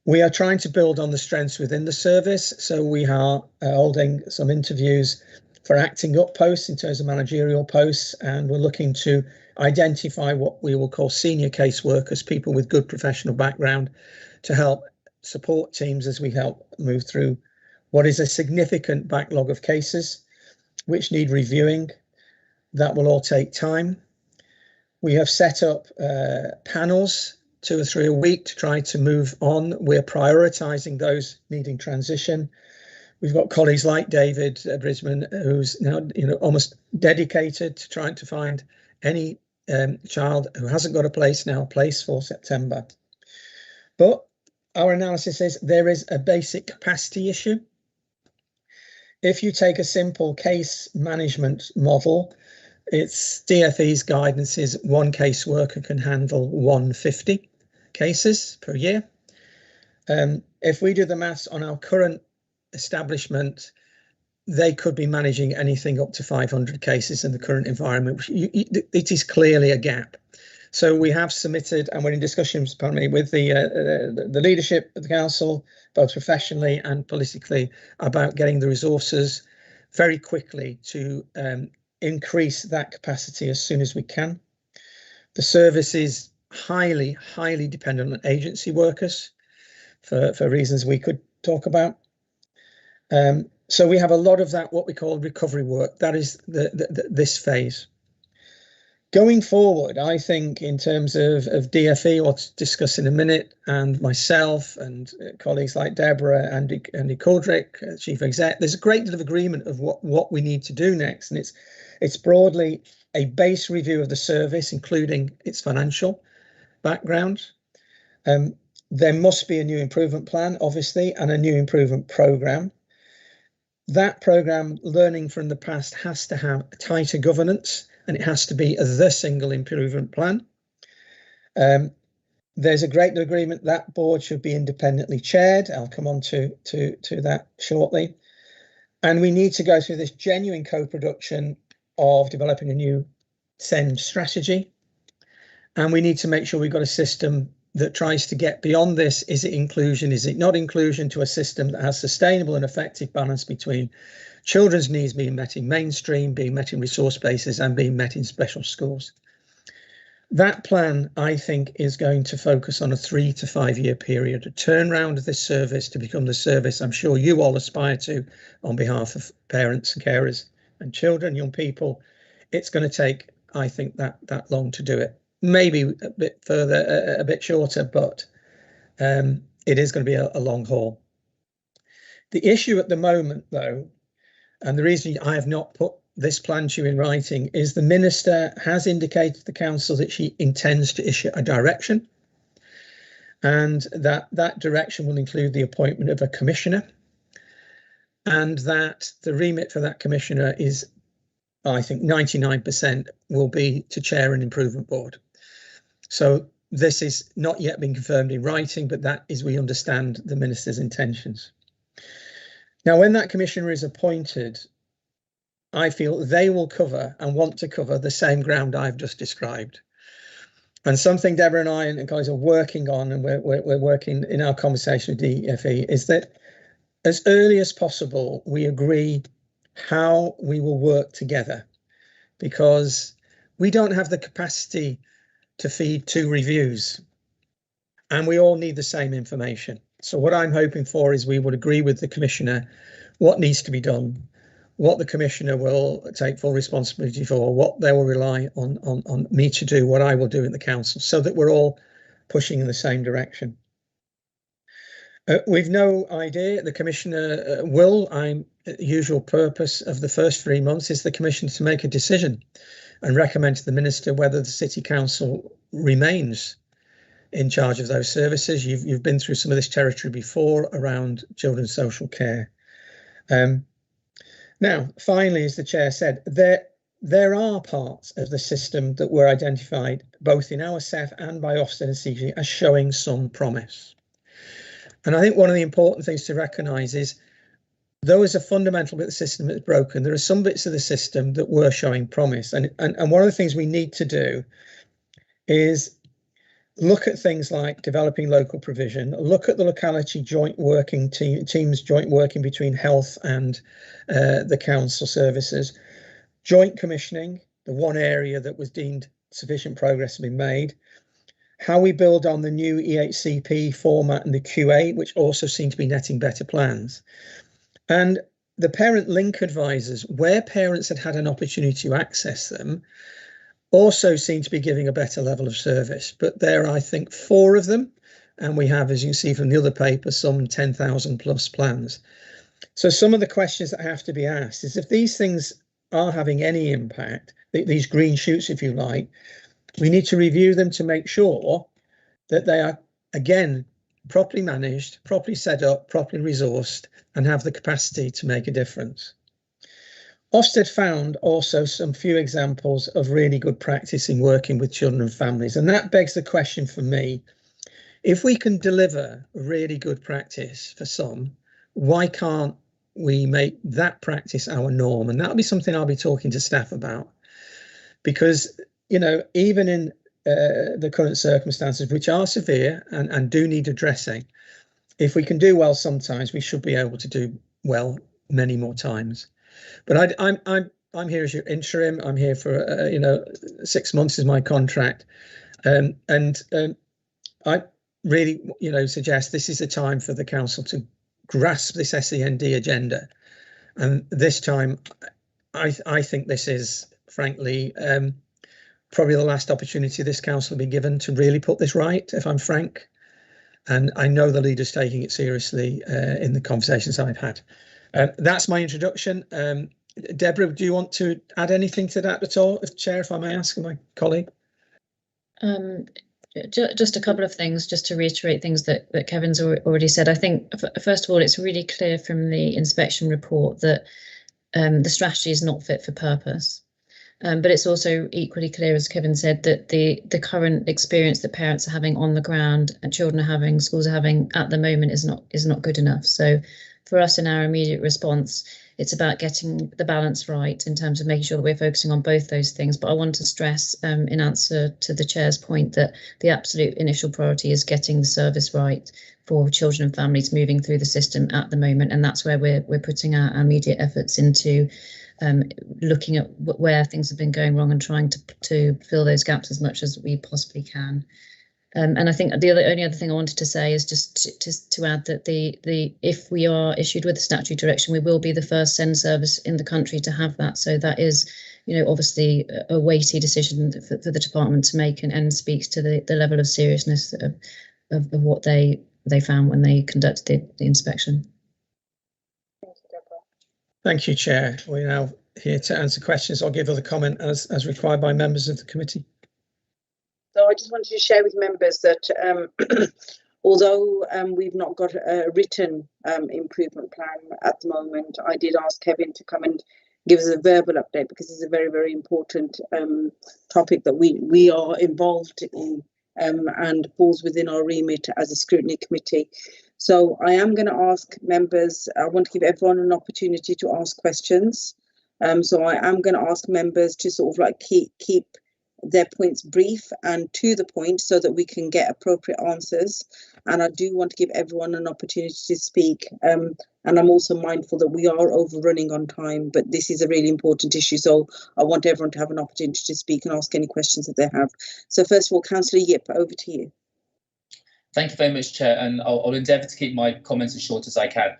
We are trying to build on the strengths within the service. So we are holding some interviews for acting up posts in terms of managerial posts, and we're looking to identify what we will call senior caseworkers, people with good professional background, to help support teams as we help move through what is a significant backlog of cases which need reviewing. That will all take time. We have set up panels, 2 or 3 a week, to try to move on. We're prioritising those needing transition. We've got colleagues like David Bridgman, who's now almost dedicated to trying to find any child who hasn't got a place now, a place for September. But our analysis is there is a basic capacity issue. If you take a simple case management model, it's DFE's guidance is one caseworker can handle 150 cases per year. If we do the maths on our current establishment, they could be managing anything up to 500 cases in the current environment. It is clearly a gap. So we have submitted, and we're in discussions, pardon me, with the leadership of the council, both professionally and politically, about getting the resources very quickly to increase that capacity as soon as we can. The service is highly dependent on agency workers for reasons we could talk about. So we have a lot of that, what we call recovery work. That is this phase. Going forward, I think in terms of DFE, what to discuss in a minute, and myself and colleagues like Deborah, Andy Caldrick, Chief Exec, there's a great deal of agreement of what we need to do next. And it's broadly a base review of the service, including its financial background. There must be a new improvement plan, obviously, and a new improvement programme. That programme, learning from the past, has to have tighter governance, and it has to be the single improvement plan. There's a great agreement that board should be independently chaired. I'll come on to that shortly. And we need to go through this genuine co-production of developing a new SEND strategy. And we need to make sure we've got a system that tries to get beyond this. Is it inclusion? Is it not inclusion? To a system that has sustainable and effective balance between children's needs being met in mainstream, being met in resource bases, and being met in special schools. That plan, I think, is going to focus on a 3 to 5 year period, a turnaround of this service to become the service I'm sure you all aspire to on behalf of parents and carers and children, young people. It's going to take, I think, that long to do it. Maybe a bit further, a bit shorter, but it is going to be a long haul. The issue at the moment, though, and the reason I have not put this plan to you in writing, is the Minister has indicated to the Council that she intends to issue a direction, and that direction will include the appointment of a commissioner, and that the remit for that commissioner is, I think, 99% will be to chair an improvement board. So this is not yet been confirmed in writing, but that is, we understand, the Minister's intentions. Now, when that commissioner is appointed, I feel they will cover and want to cover the same ground I've just described. And something Deborah and I and guys are working on, and we're working in our conversation with DFE, is that as early as possible, we agree how we will work together, because we don't have the capacity to feed 2 reviews, and we all need the same information. So what I'm hoping for is we would agree with the Commissioner what needs to be done, what the Commissioner will take full responsibility for, what they will rely on me to do, what I will do in the Council, so that we're all pushing in the same direction. We've no idea. The Commissioner will, usual purpose of the first 3 months is the Commissioner to make a decision and recommend to the Minister whether the City Council remains in charge of those services. You've been through some of this territory before around children's social care. Now, finally, as the Chair said, there are parts of the system that were identified both in our SEF and by Ofsted and CG as showing some promise. And I think one of the important things to recognise is, though is a fundamental bit of the system that's broken, there are some bits of the system that were showing promise. And one of the things we need to do is look at things like developing local provision, look at the locality joint working teams, joint working between health and the council services, joint commissioning, the one area that was deemed sufficient progress has been made, how we build on the new EHCP format and the QA, which also seem to be netting better plans. And the parent link advisors, where parents had an opportunity to access them, also seem to be giving a better level of service. But there are, I think, 4 of them, and we have, as you see from the other paper, some 10,000 plus plans. So some of the questions that have to be asked is, if these things are having any impact, these green shoots, if you like, we need to review them to make sure that they are, again, properly managed, properly set up, properly resourced, and have the capacity to make a difference. Ofsted found also some few examples of really good practice in working with children and families. And that begs the question for me, if we can deliver really good practice for some, why can't we make that practice our norm? And that'll be something I'll be talking to staff about, because, you know, even in the current circumstances, which are severe and do need addressing, if we can do well sometimes, we should be able to do well many more times. But I'm here as your interim. I'm here for 6 months is my contract, and I really suggest this is a time for the council to grasp this SEND agenda, and this time I think this is frankly probably the last opportunity this council will be given to really put this right, if I'm frank. And I know the leader's taking it seriously in the conversations I've had. That's my introduction. Deborah, do you want to add anything to that at all, Chair, if I may ask my colleague? Just a couple of things, just to reiterate things that Kevin's already said. I think, first of all, it's really clear from the inspection report that the strategy is not fit for purpose. But it's also equally clear, as Kevin said, that the current experience that parents are having on the ground and children are having, schools are having at the moment is not good enough. So for us in our immediate response, it's about getting the balance right in terms of making sure that we're focusing on both those things. But I want to stress in answer to the Chair's point that the absolute initial priority is getting the service right for children and families moving through the system at the moment. And that's where we're putting our immediate efforts into looking at where things have been going wrong and trying to fill those gaps as much as we possibly can. And I think the only other thing I wanted to say is just to add that if we are issued with a statutory direction, we will be the first SEND service in the country to have that. So that is, obviously a weighty decision for the department to make, and speaks to the level of seriousness of what they found when they conducted the inspection. Thank you, Chair. We're now here to answer questions. I'll give other comment as required by members of the committee. So I just wanted to share with members that although we've not got a written improvement plan at the moment, I did ask Kevin to come and give us a verbal update, because it's a very, very important topic that we are involved in and falls within our remit as a scrutiny committee. So I am going to ask members, I want to give everyone an opportunity to ask questions. So I am going to ask members to sort of like keep their points brief and to the point so that we can get appropriate answers. And I do want to give everyone an opportunity to speak. And I'm also mindful that we are overrunning on time, but this is a really important issue. So I want everyone to have an opportunity to speak and ask any questions that they have. So first of all, Councillor Yip, over to you. Thank you very much, Chair, and I'll endeavour to keep my comments as short as I can.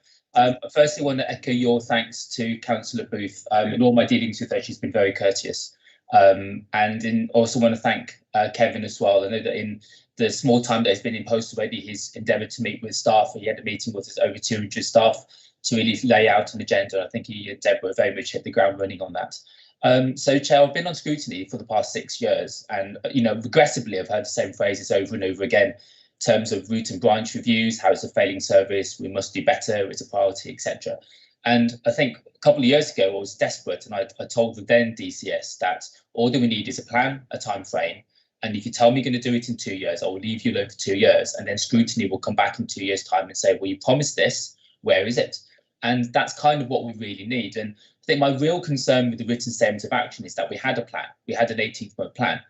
Firstly, I want to echo your thanks to Councillor Booth. In all my dealings with her, she's been very courteous. Also want to thank Kevin as well. I know that in the small time that he's been in post already, he's endeavoured to meet with staff. He had a meeting with his over 200 staff to really lay out an agenda. I think he and Deborah very much hit the ground running on that. So, Chair, I've been on scrutiny for the past 6 years, and regrettably, I've heard the same phrases over and over again. In terms of root and branch reviews, how it's a failing service, we must do better, it's a priority, etc. And I think a couple of years ago, I was desperate, and I told the then DCS that all that we need is a plan, a time frame, and if you tell me you're going to do it in 2 years, I will leave you alone for 2 years, and then scrutiny will come back in 2 years' time and say, well, you promised this, where is it? And that's kind of what we really need. And I think my real concern with the written statement of action is that we had a plan, we had an 18-month plan.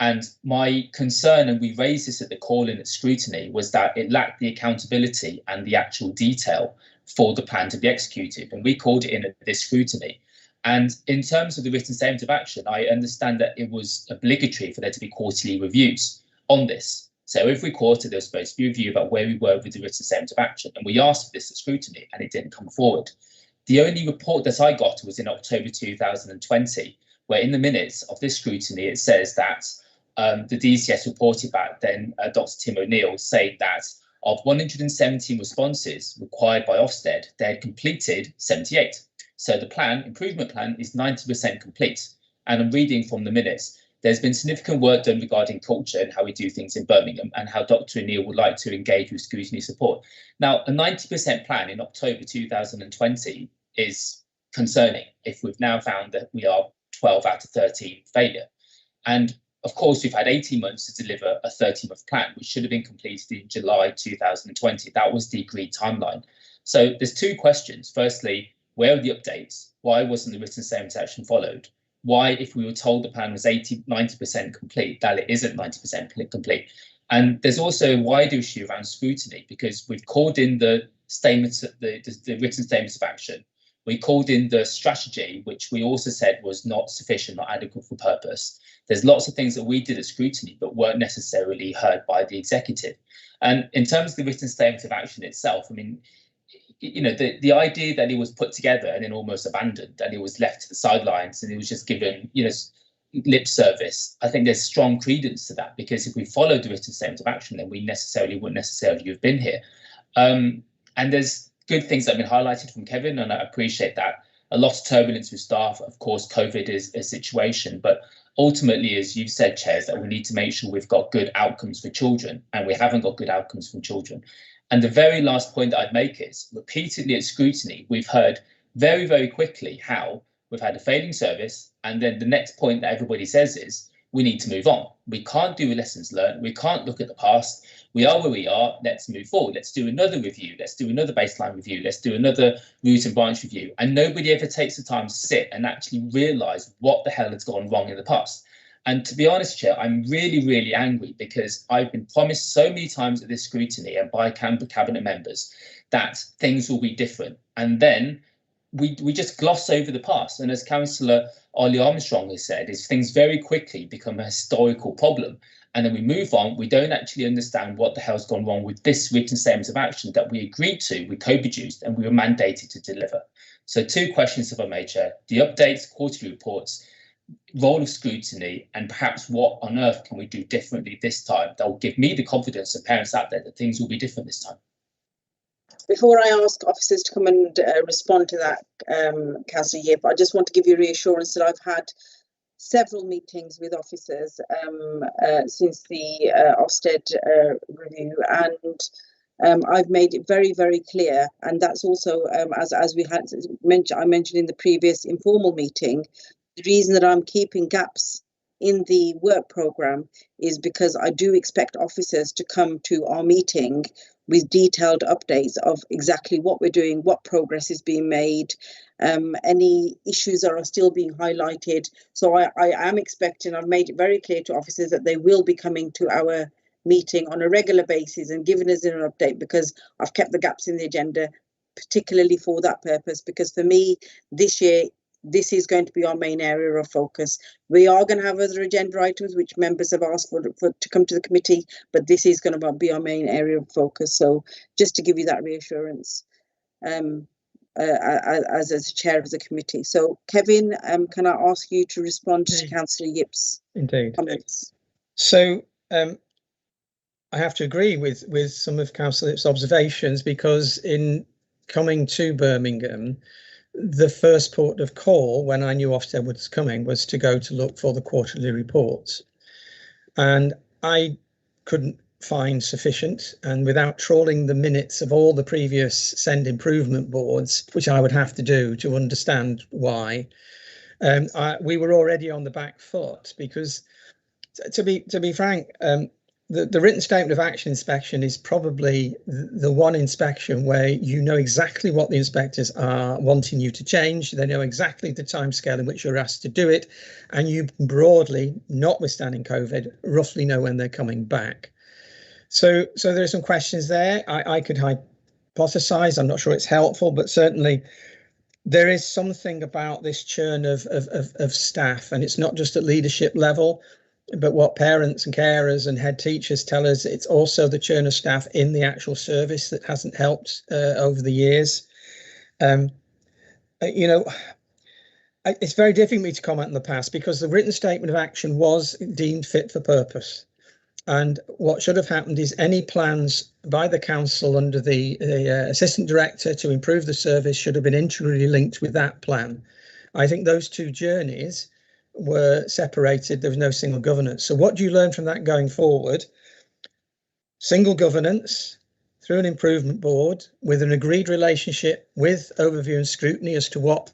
And my concern, and we raised this at the call-in at scrutiny, was that it lacked the accountability and the actual detail for the plan to be executed. And we called it in at this scrutiny. And in terms of the written statement of action, I understand that it was obligatory for there to be quarterly reviews on this. So every quarter, there was supposed to be a review about where we were with the written statement of action. And we asked for this at scrutiny, and it didn't come forward. The only report that I got was in October 2020, where in the minutes of this scrutiny, it says that the DCS reported back then, Dr. Tim O'Neill, saying that of 117 responses required by Ofsted, they had completed 78. So the plan, improvement plan, is 90% complete. And I'm reading from the minutes. There's been significant work done regarding culture and how we do things in Birmingham, and how Dr. O'Neill would like to engage with scrutiny support. Now, a 90% plan in October 2020 is concerning if we've now found that we are 12 out of 13 failure. And of course, we've had 18 months to deliver a 30-month plan, which should have been completed in July 2020. That was the agreed timeline. So there's two questions. Firstly, where are the updates? Why wasn't the written statement of action followed? Why, if we were told the plan was 90% complete, that it isn't 90% complete? And there's also a wider issue around scrutiny, because we've called in the statements, the written statements of action. We called in the strategy, which we also said was not sufficient, not adequate for purpose. There's lots of things that we did at scrutiny, but weren't necessarily heard by the executive. And in terms of the written statement of action itself, I mean, the idea that it was put together and then almost abandoned, and it was left to the sidelines, and it was just given, lip service. I think there's strong credence to that, because if we followed the written statement of action, then we wouldn't necessarily have been here. And there's good things that have been highlighted from Kevin, and I appreciate that. A lot of turbulence with staff. Of course, COVID is a situation, but ultimately, as you've said, Chairs, that we need to make sure we've got good outcomes for children, and we haven't got good outcomes from children. And the very last point that I'd make is, repeatedly at scrutiny, we've heard very, very quickly how we've had a failing service, and then the next point that everybody says is, we need to move on. We can't do lessons learned. We can't look at the past. We are where we are. Let's move forward. Let's do another review. Let's do another baseline review. Let's do another root and branch review. And nobody ever takes the time to sit and actually realise what the hell has gone wrong in the past. And to be honest, Chair, I'm really, really angry, because I've been promised so many times at this scrutiny and by cabinet members that things will be different. And then we just gloss over the past. And as Councillor Ollie Armstrong has said, is things very quickly become a historical problem. And then we move on. We don't actually understand what the hell's gone wrong with this written statement of action that we agreed to, we co-produced, and we were mandated to deliver. So 2 questions, if I may, Chair. The updates, quarterly reports, role of scrutiny, and perhaps what on earth can we do differently this time that will give me the confidence of parents out there that things will be different this time. Before I ask officers to come and respond to that, Councillor Yip, I just want to give you reassurance that I've had several meetings with officers since the Ofsted review, and I've made it very, very clear, and that's also as we had I mentioned in the previous informal meeting, the reason that I'm keeping gaps in the work programme is because I do expect officers to come to our meeting with detailed updates of exactly what we're doing, what progress is being made, any issues that are still being highlighted. So I am expecting, I've made it very clear to officers that they will be coming to our meeting on a regular basis and giving us an update, because I've kept the gaps in the agenda particularly for that purpose, because for me this year, this is going to be our main area of focus. We are going to have other agenda items which members have asked for to come to the committee, but this is going to be our main area of focus. So just to give you that reassurance as a chair of the committee. So Kevin, can I ask you to respond to Councillor Yip's comments? So I have to agree with some of Councillor Yip's observations, because in coming to Birmingham, the first port of call when I knew Ofsted was coming was to go to look for the quarterly reports, and I couldn't find sufficient, and without trawling the minutes of all the previous send improvement boards, which I would have to do to understand why, we were already on the back foot, because to be frank, the written statement of action inspection is probably the one inspection where you know exactly what the inspectors are wanting you to change. They know exactly the timescale in which you're asked to do it, and you broadly, notwithstanding COVID, roughly know when they're coming back. So there are some questions there. I could hypothesize. I'm not sure it's helpful, but certainly there is something about this churn of staff, and it's not just at leadership level. But what parents and carers and head teachers tell us, it's also the churn of staff in the actual service that hasn't helped over the years. You know, it's very difficult for me to comment on the past, because the written statement of action was deemed fit for purpose. And what should have happened is any plans by the council under the assistant director to improve the service should have been integrally linked with that plan. I think those two journeys were separated. There was no single governance. So what do you learn from that going forward? Single governance through an improvement board with an agreed relationship with overview and scrutiny as to what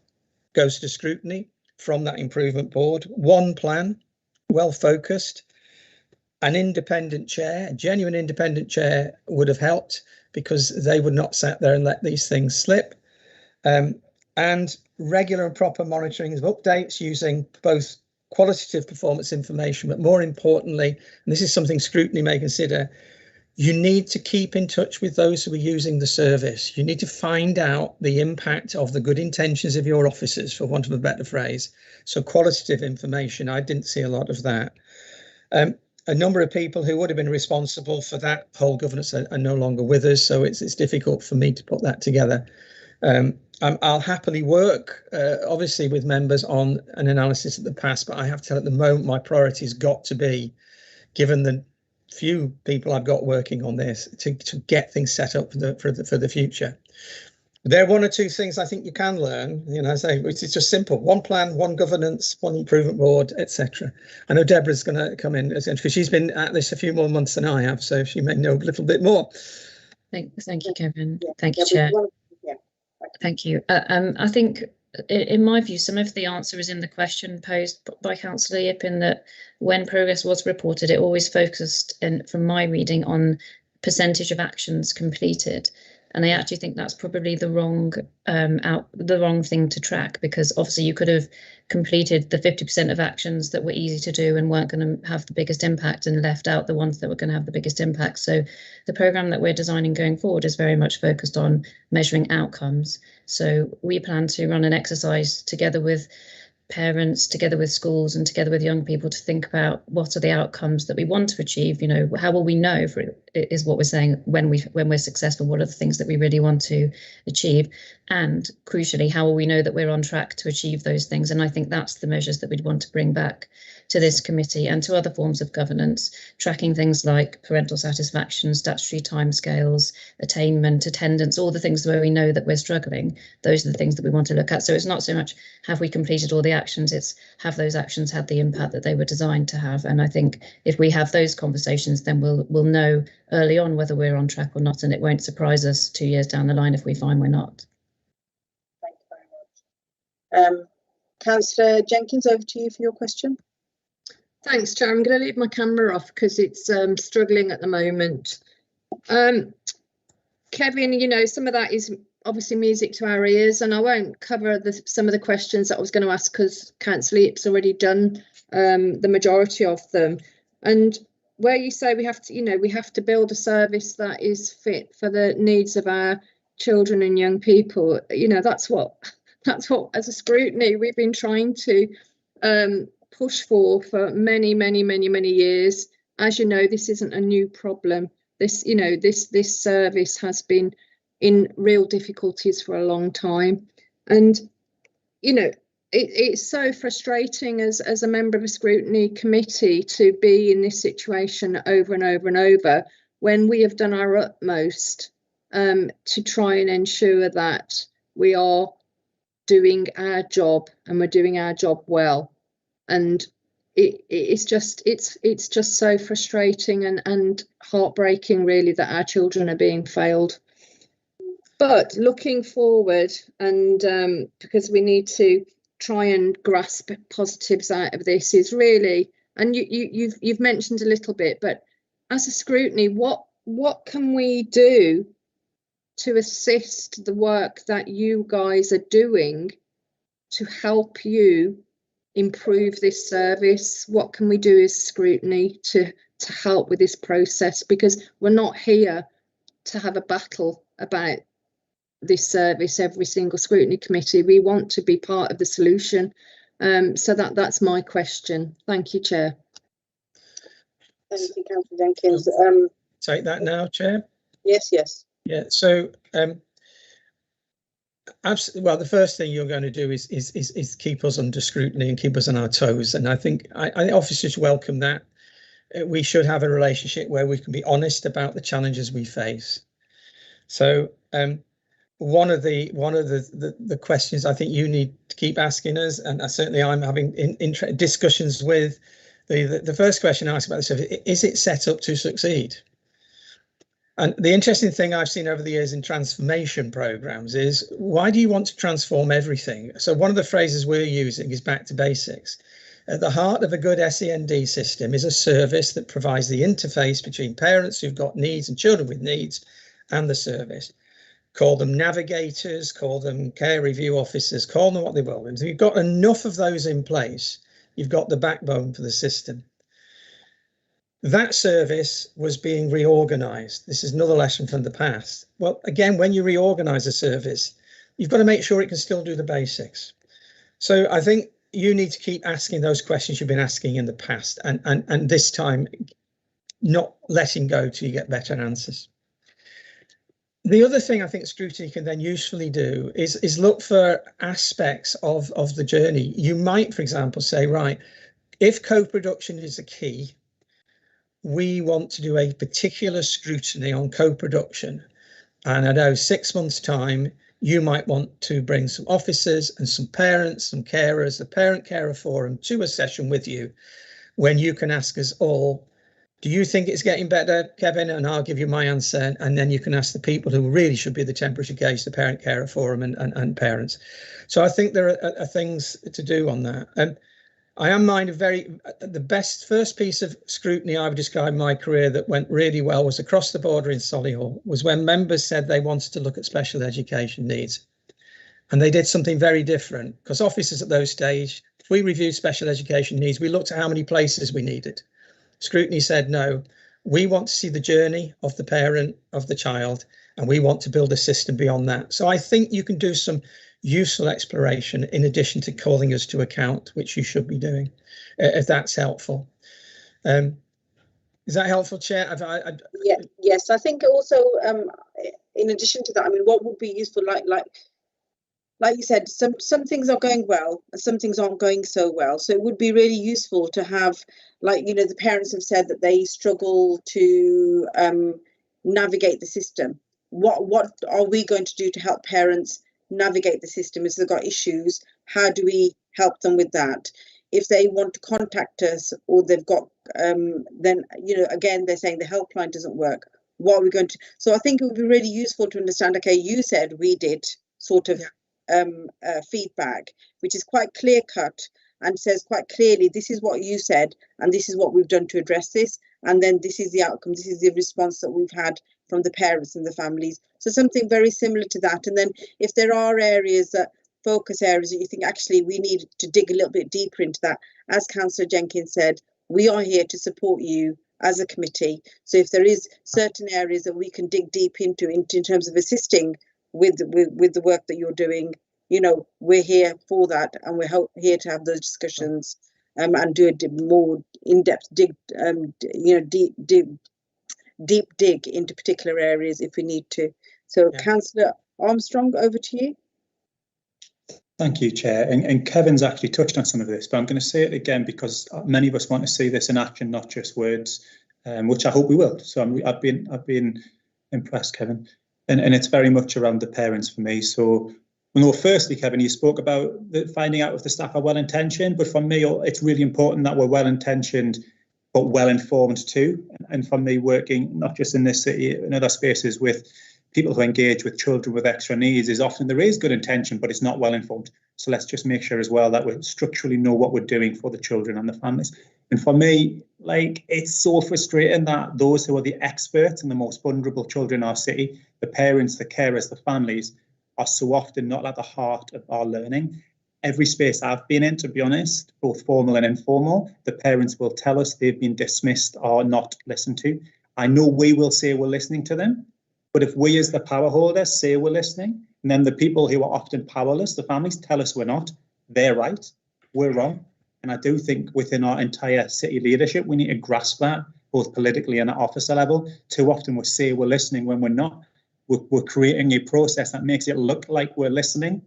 goes to scrutiny from that improvement board. One plan, well focused, an independent chair, a genuine independent chair would have helped, because they would not sit there and let these things slip. And regular and proper monitoring of updates using both qualitative performance information, but more importantly, and this is something scrutiny may consider, you need to keep in touch with those who are using the service. You need to find out the impact of the good intentions of your officers, for want of a better phrase. So qualitative information, I didn't see a lot of that. A number of people who would have been responsible for that whole governance are no longer with us, so it's difficult for me to put that together. I'll happily work, obviously, with members on an analysis of the past, but I have to tell at the moment my priority has got to be, given the few people I've got working on this, to get things set up for the future. There are one or two things I think you can learn, you know, say it's just simple: one plan, one governance, one improvement board, etc. I know Deborah's going to come in because she's been at this a few more months than I have, so she may know a little bit more. Thank you, Kevin. Thank you, Chair. Thank you. I think, in my view, some of the answer is in the question posed by Councillor Yip, in that when progress was reported, it always focused, from my reading, on percentage of actions completed. And I actually think that's probably the wrong thing to track, because obviously you could have completed the 50% of actions that were easy to do and weren't going to have the biggest impact, and left out the ones that were going to have the biggest impact. So the programme that we're designing going forward is very much focused on measuring outcomes. So we plan to run an exercise together with parents, together with schools, and together with young people, to think about what are the outcomes that we want to achieve. You know, how will we know, is what we're saying, when we're successful, what are the things that we really want to achieve, and crucially, how will we know that we're on track to achieve those things? And I think that's the measures that we'd want to bring back to this committee and to other forms of governance, tracking things like parental satisfaction, statutory timescales, attainment, attendance, all the things where we know that we're struggling. Those are the things that we want to look at. So it's not so much have we completed all the actions, it's have those actions had the impact that they were designed to have. And I think if we have those conversations, then we'll know early on whether we're on track or not, and it won't surprise us 2 years down the line if we find we're not. Thank you very much. Councillor Jenkins, over to you for your question. Thanks, Chair. I'm going to leave my camera off because it's struggling at the moment. Kevin, you know, some of that is obviously music to our ears, and I won't cover some of the questions that I was going to ask because Councillor Yip's already done the majority of them. And where you say we have to, you know, we have to build a service that is fit for the needs of our children and young people, you know, that's what as a scrutiny we've been trying to push for many years. As you know, this isn't a new problem. This, you know, this service has been in real difficulties for a long time, and you know, it's so frustrating as a member of a scrutiny committee to be in this situation over and over and over, when we have done our utmost to try and ensure that we are doing our job, and we're doing our job well. And it's just so frustrating and heartbreaking, really, that our children are being failed. But looking forward, and because we need to try and grasp positives out of this, is really, and you've mentioned a little bit, but as a scrutiny, what can we do to assist the work that you guys are doing to help you improve this service? What can we do as scrutiny to help with this process? Because we're not here to have a battle about this service every single scrutiny committee. We want to be part of the solution. So that's my question. Thank you, Chair. Thank you, Councillor Jenkins. Take that now, Chair. Yes. Yeah. So, absolutely. Well, the first thing you're going to do is keep us under scrutiny and keep us on our toes. And I think officers welcome that. We should have a relationship where we can be honest about the challenges we face. So, one of the questions I think you need to keep asking us, and certainly I'm having discussions with, the first question I ask about this, is it set up to succeed? And the interesting thing I've seen over the years in transformation programs is, why do you want to transform everything? So one of the phrases we're using is back to basics. At the heart of a good SEND system is a service that provides the interface between parents who've got needs and children with needs and the service. Call them navigators, call them care review officers, call them what they will. And if you've got enough of those in place, you've got the backbone for the system. That service was being reorganised. This is another lesson from the past. Well, again, when you reorganise a service, you've got to make sure it can still do the basics. So I think you need to keep asking those questions you've been asking in the past, and this time not letting go till you get better answers. The other thing I think scrutiny can then usefully do is look for aspects of the journey. You might, for example, say, right, if co-production is a key, we want to do a particular scrutiny on co-production. And I know 6 months' time, you might want to bring some officers and some parents, some carers, the parent-carer forum to a session with you when you can ask us all, do you think it's getting better, Kevin? And I'll give you my answer. And then you can ask the people who really should be the temperature gauge, the parent-carer forum and parents. So I think there are things to do on that. I am minded the best first piece of scrutiny I've described in my career that went really well was across the border in Solihull, was when members said they wanted to look at special education needs. And they did something very different, because officers at those stage, if we reviewed special education needs, we looked at how many places we needed. Scrutiny said, no, we want to see the journey of the parent, of the child, and we want to build a system beyond that. So I think you can do some useful exploration in addition to calling us to account, which you should be doing, if that's helpful. Is that helpful, Chair? Yeah, yes, I think also, in addition to that, I mean, what would be useful, like you said, some things are going well and some things aren't going so well. So it would be really useful to have, like, you know, the parents have said that they struggle to navigate the system. What are we going to do to help parents navigate the system? If they've got issues, how do we help them with that? If they want to contact us or they've got, then, you know, again, they're saying the helpline doesn't work. What are we going to? So I think it would be really useful to understand, okay, you said we did sort of feedback, which is quite clear cut and says quite clearly, this is what you said, and this is what we've done to address this. And then this is the outcome. This is the response that we've had from the parents and the families. So something very similar to that. And then if there are areas that focus areas that you think actually we need to dig a little bit deeper into that, as Councillor Jenkins said, we are here to support you as a committee. So if there is certain areas that we can dig deep into in terms of assisting with the work that you're doing, you know, we're here for that, and we're here to have those discussions and do a more in-depth dig, you know, deep dig into particular areas if we need to. So, yeah. Councillor Armstrong, over to you. Thank you, Chair. And Kevin's actually touched on some of this, but I'm going to say it again because many of us want to see this in action, not just words, which I hope we will. So I've been impressed, Kevin. And it's very much around the parents for me. So, well, firstly, Kevin, you spoke about finding out if the staff are well-intentioned, but for me, it's really important that we're well-intentioned, but well-informed too. And for me, working not just in this city, in other spaces with people who engage with children with extra needs, is often there is good intention, but it's not well-informed. So let's just make sure as well that we structurally know what we're doing for the children and the families. And for me, like, it's so frustrating that those who are the experts and the most vulnerable children in our city, the parents, the carers, the families, are so often not at the heart of our learning. Every space I've been in, to be honest, both formal and informal, the parents will tell us they've been dismissed or not listened to. I know we will say we're listening to them, but if we as the power holders say we're listening, and then the people who are often powerless, the families, tell us we're not, they're right, we're wrong. And I do think within our entire city leadership, we need to grasp that, both politically and at officer level. Too often we say we're listening when we're not. We're creating a process that makes it look like we're listening.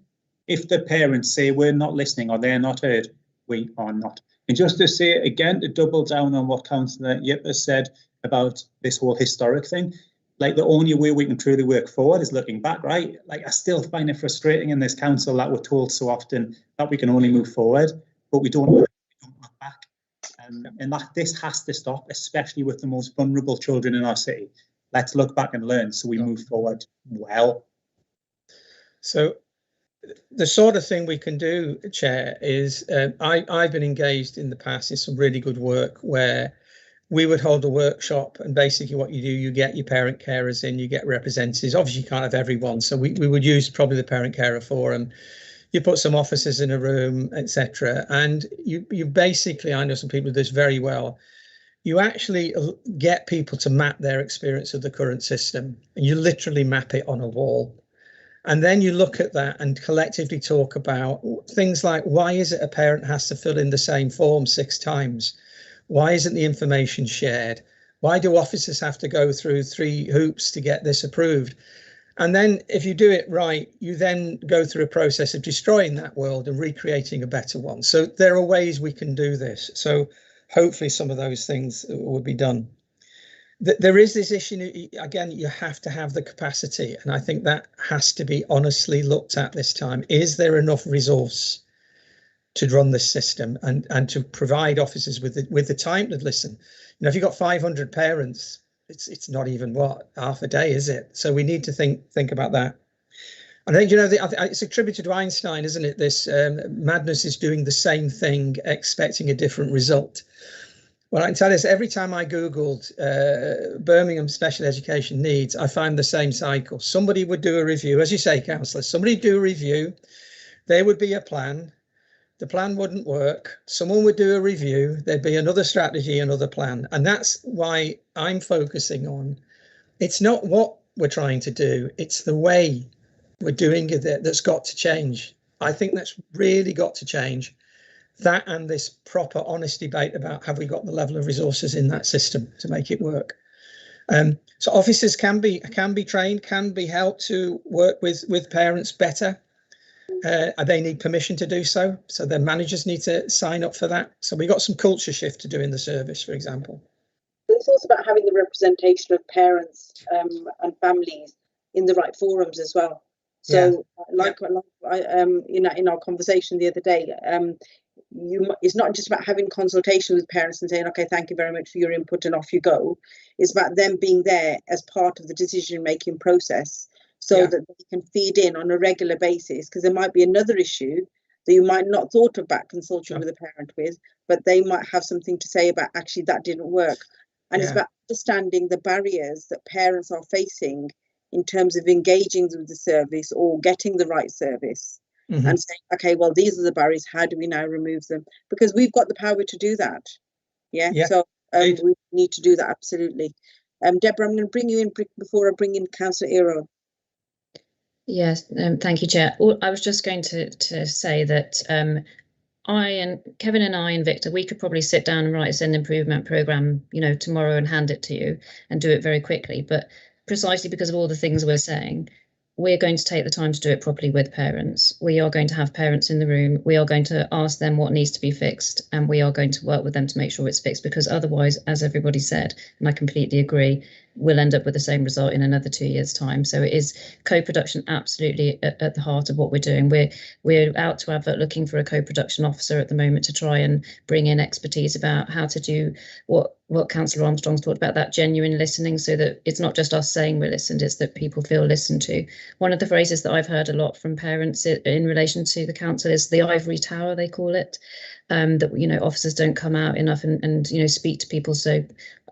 If the parents say we're not listening or they're not heard, we are not. And just to say again, to double down on what Councillor Yip has said about this whole historic thing, like, the only way we can truly work forward is looking back, right? Like, I still find it frustrating in this council that we're told so often that we can only move forward, but we don't look back. And that this has to stop, especially with the most vulnerable children in our city. Let's look back and learn so we move forward well. So the sort of thing we can do, Chair, is I've been engaged in the past in some really good work where we would hold a workshop, and basically what you do, you get your parent carers in, you get representatives. Obviously you can't have everyone, so we would use probably the parent carer forum. You put some officers in a room, etc. And you basically, I know some people do this very well, you actually get people to map their experience of the current system, and you literally map it on a wall. And then you look at that and collectively talk about things like, why is it a parent has to fill in the same form 6 times? Why isn't the information shared? Why do officers have to go through 3 hoops to get this approved? And then if you do it right, you then go through a process of destroying that world and recreating a better one. So there are ways we can do this. So hopefully some of those things will be done. There is this issue, again, you have to have the capacity. And I think that has to be honestly looked at this time. Is there enough resource to run this system and to provide officers with the time to listen? You know, if you've got 500 parents, it's not even what, half a day, is it? So we need to think about that. And I think, you know, it's attributed to Einstein, isn't it? This madness is doing the same thing, expecting a different result. Well, I can tell you this, every time I Googled Birmingham special education needs, I find the same cycle. Somebody would do a review, as you say, councillor, somebody would do a review, there would be a plan, the plan wouldn't work, someone would do a review, there'd be another strategy, another plan. And that's why I'm focusing on, it's not what we're trying to do, it's the way we're doing it that's got to change. I think that's really got to change. That and this proper honest debate about have we got the level of resources in that system to make it work. So officers can be trained, can be helped to work with parents better. They need permission to do so. So their managers need to sign up for that. So we've got some culture shift to do in the service, for example. It's also about having the representation of parents and families in the right forums as well. So in our conversation the other day, it's not just about having consultation with parents and saying, okay, thank you very much for your input and off you go. It's about them being there as part of the decision-making process so that they can feed in on a regular basis, because there might be another issue that you might not thought about consulting with a parent with, but they might have something to say about actually that didn't work. And it's about understanding the barriers that parents are facing in terms of engaging with the service or getting the right service. And saying, okay, well, these are the barriers. How do we now remove them? Because we've got the power to do that. So we need to do that, absolutely. Deborah, I'm going to bring you in before I bring in Councillor Iro. Yes, thank you, Chair. I was just going to say that Kevin and I and Victor, we could probably sit down and write an improvement programme, you know, tomorrow and hand it to you and do it very quickly. But precisely because of all the things we're saying, we're going to take the time to do it properly with parents. We are going to have parents in the room. We are going to ask them what needs to be fixed, and we are going to work with them to make sure it's fixed, because otherwise, as everybody said, and I completely agree, we'll end up with the same result in another 2 years' time. So it is co-production absolutely at the heart of what we're doing. We're out to advert looking for a co-production officer at the moment to try and bring in expertise about how to do what Councillor Armstrong's talked about, that genuine listening, so that it's not just us saying we're listened, it's that people feel listened to. One of the phrases that I've heard a lot from parents in relation to the council is the ivory tower, they call it, that, you know, officers don't come out enough and you know, speak to people. So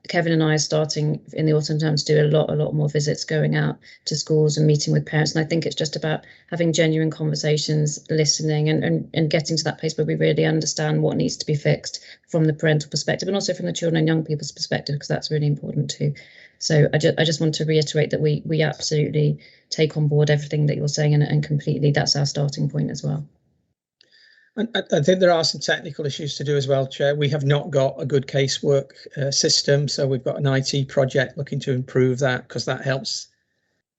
Kevin and I are starting in the autumn term to do a lot more visits, going out to schools and meeting with parents. And I think it's just about having genuine conversations, listening and getting to that place where we really understand what needs to be fixed from the parental perspective, and also from the children and young people's perspective, because that's really important too. So I just want to reiterate that we absolutely take on board everything that you're saying, and completely, that's our starting point as well. I think there are some technical issues to do as well, Chair. We have not got a good casework system, so we've got an IT project looking to improve that, because that helps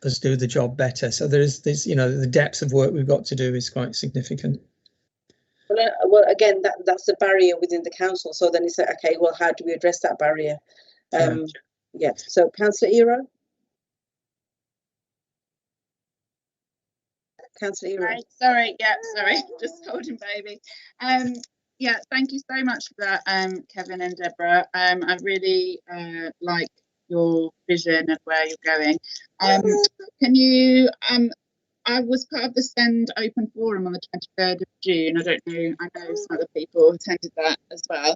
us do the job better. So there's you know, the depth of work we've got to do is quite significant. Well, again, that's the barrier within the council. So then it's like, okay, well, how do we address that barrier? So Councillor Iro. Councillor Iro. Sorry, just holding baby. Yeah, thank you so much for that, Kevin and Deborah. I really like your vision of where you're going. Can you I was part of the Send Open Forum on the 23rd of June. I know some other people attended that as well.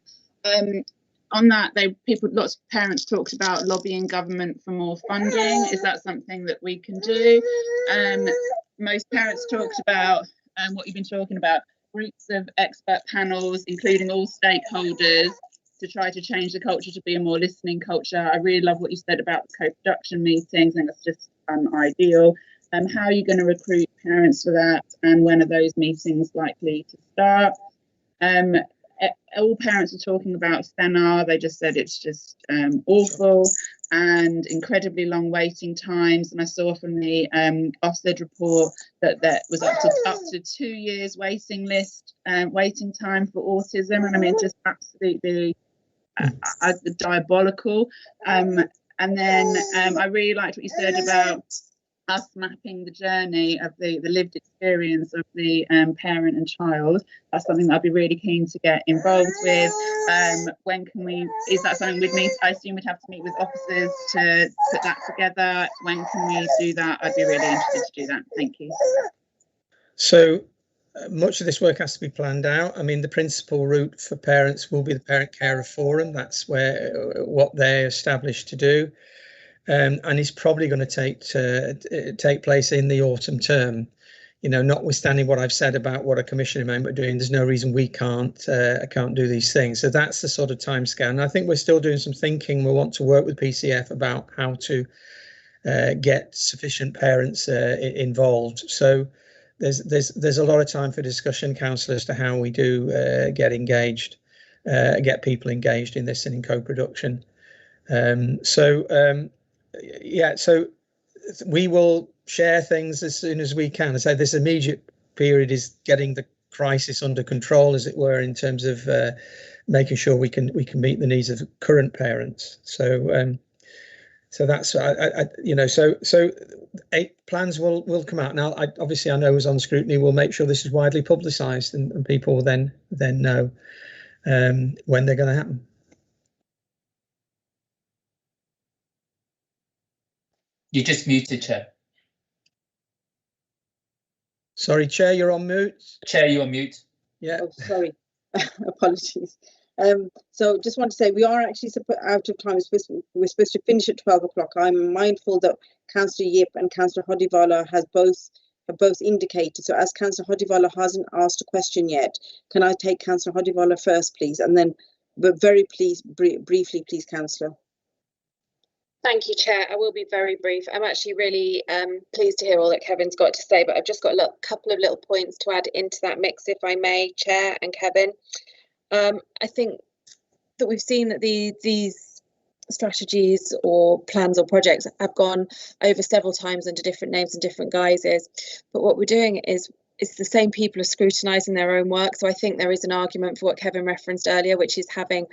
On that, lots of parents talked about lobbying government for more funding. Is that something that we can do? Most parents talked about what you've been talking about, groups of expert panels, including all stakeholders, to try to change the culture to be a more listening culture. I really love what you said about the co-production meetings, and it's just ideal. How are you going to recruit parents for that, and when are those meetings likely to start? All parents are talking about Senar. They just said it's just awful. and incredibly long waiting times. And I saw from the Ofsted report that there was up to 2 years waiting time for autism. And I mean, just absolutely diabolical. And then I really liked what you said about us mapping the journey of the lived experience of the parent and child. That's something that I'd be really keen to get involved with. When can we, is that something we'd meet? I assume we'd have to meet with officers to put that together. When can we do that? I'd be really interested to do that. Thank you. So much of this work has to be planned out. I mean, the principal route for parents will be the Parent Carer Forum. That's what they're established to do. And it's probably going to take place in the autumn term. You know, notwithstanding what I've said about what a commissioner member are doing, there's no reason we can't do these things. So that's the sort of timescale. And I think we're still doing some thinking. We want to work with PCF about how to get sufficient parents involved. So there's a lot of time for discussion, councillor, as to how we do get people engaged in this and in co-production. Yeah, so we will share things as soon as we can. So this immediate period is getting the crisis under control, as it were, in terms of making sure we can meet the needs of current parents. So that's so plans will come out now. Obviously I know as on scrutiny, we'll make sure this is widely publicised and people will then know when they're going to happen. You're just muted, Chair. Sorry, Chair, you're on mute. Chair, you're on mute. Yeah. Oh, sorry. Apologies. So just want to say we are actually out of time. We're supposed to finish at 12 o'clock. I'm mindful that Councillor Yip and Councillor Hodivala have both indicated. So as Councillor Hodivala hasn't asked a question yet, can I take Councillor Hodivala first, please? And then, but very briefly, please, Councillor. Thank you, Chair. I will be very brief. I'm actually really pleased to hear all that Kevin's got to say, but I've just got a couple of little points to add into that mix, if I may, Chair and Kevin. I think that we've seen that these strategies or plans or projects have gone over several times under different names and different guises. But what we're doing is the same people are scrutinising their own work. So I think there is an argument for what Kevin referenced earlier, which is having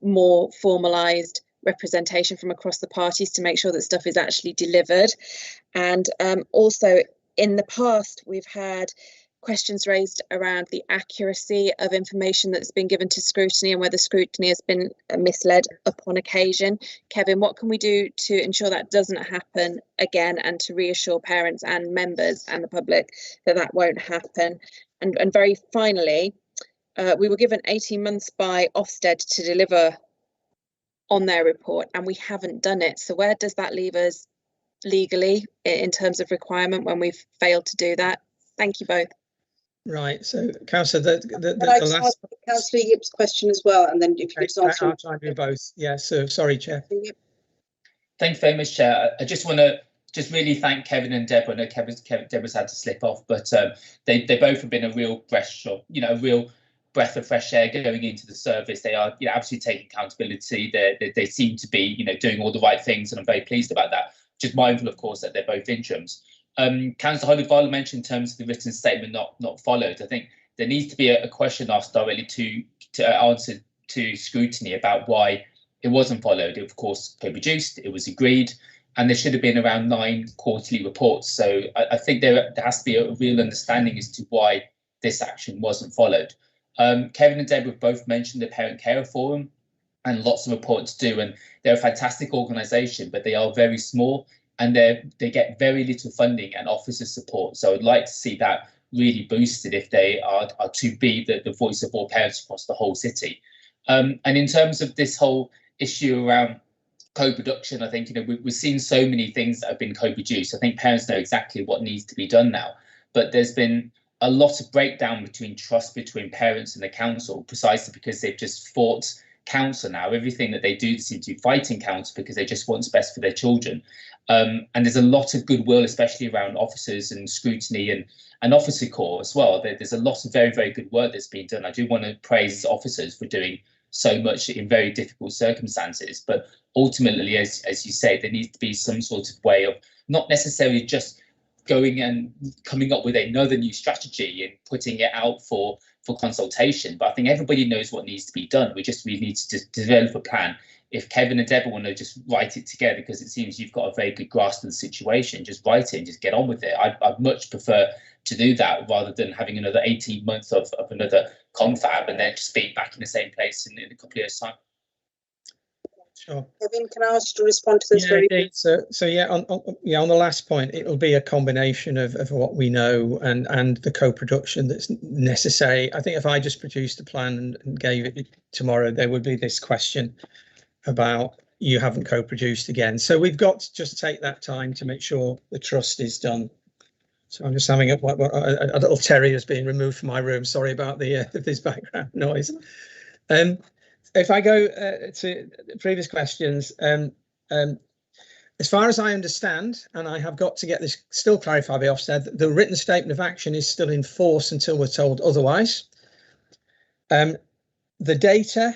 more formalised representation from across the parties to make sure that stuff is actually delivered. And also in the past we've had questions raised around the accuracy of information that's been given to scrutiny and whether scrutiny has been misled upon occasion. Kevin, what can we do to ensure that doesn't happen again and to reassure parents and members and the public that that won't happen? And very finally, we were given 18 months by Ofsted to deliver on their report and we haven't done it. So where does that leave us legally in terms of requirement when we've failed to do that? Thank you both. Right, so Councillor, the last Councillor Yip's question as well, and then if you could answer. I'll try and do both. Yeah, so sorry, Chair. Thank you very much, Chair. I just want to really thank Kevin and Deborah. I know Deborah's had to slip off, but they both have been a real breath of fresh air going into the service. They are absolutely taking accountability. They seem to be doing all the right things, and I'm very pleased about that. Just mindful, of course, that they're both interims. Councillor Hodivala mentioned in terms of the written statement not followed. I think there needs to be a question asked directly to answer to scrutiny about why it wasn't followed. It, of course, co-produced, it was agreed, and there should have been around 9 quarterly reports. So I think there has to be a real understanding as to why this action wasn't followed. Kevin and Deborah both mentioned the Parent Carer Forum, and lots of reports do, and they're a fantastic organisation, but they are very small and they get very little funding and officer support. So I'd like to see that really boosted if they are to be the voice of all parents across the whole city. And in terms of this whole issue around co-production, I think we've seen so many things that have been co-produced. I think parents know exactly what needs to be done now, but there's been a lot of breakdown between trust between parents and the council, precisely because they've just fought council now. Everything that they do seems to be fighting council because they just want what's best for their children. And there's a lot of goodwill, especially around officers and scrutiny and officer corps as well. There's a lot of very, very good work that's been done. I do want to praise officers for doing so much in very difficult circumstances. But ultimately, as you say, there needs to be some sort of way of not necessarily just going and coming up with another new strategy and putting it out for consultation. But I think everybody knows what needs to be done. We need to develop a plan. If Kevin and Deborah want to just write it together, because it seems you've got a very good grasp of the situation, just write it and just get on with it. I'd much prefer to do that rather than having another 18 months of another confab and then just be back in the same place in a couple of years' time. Sure. Kevin, can I ask you to respond to this very quickly? So yeah, on the last point, it will be a combination of what we know and the co-production that's necessary. I think if I just produced a plan and gave it tomorrow, there would be this question about you haven't co-produced again. So we've got to just take that time to make sure the trust is done. So I'm just having a little terrier's being removed from my room. Sorry about this background noise. If I go to previous questions, as far as I understand, and I have got to get this still clarified by Ofsted, the written statement of action is still in force until we're told otherwise. The data,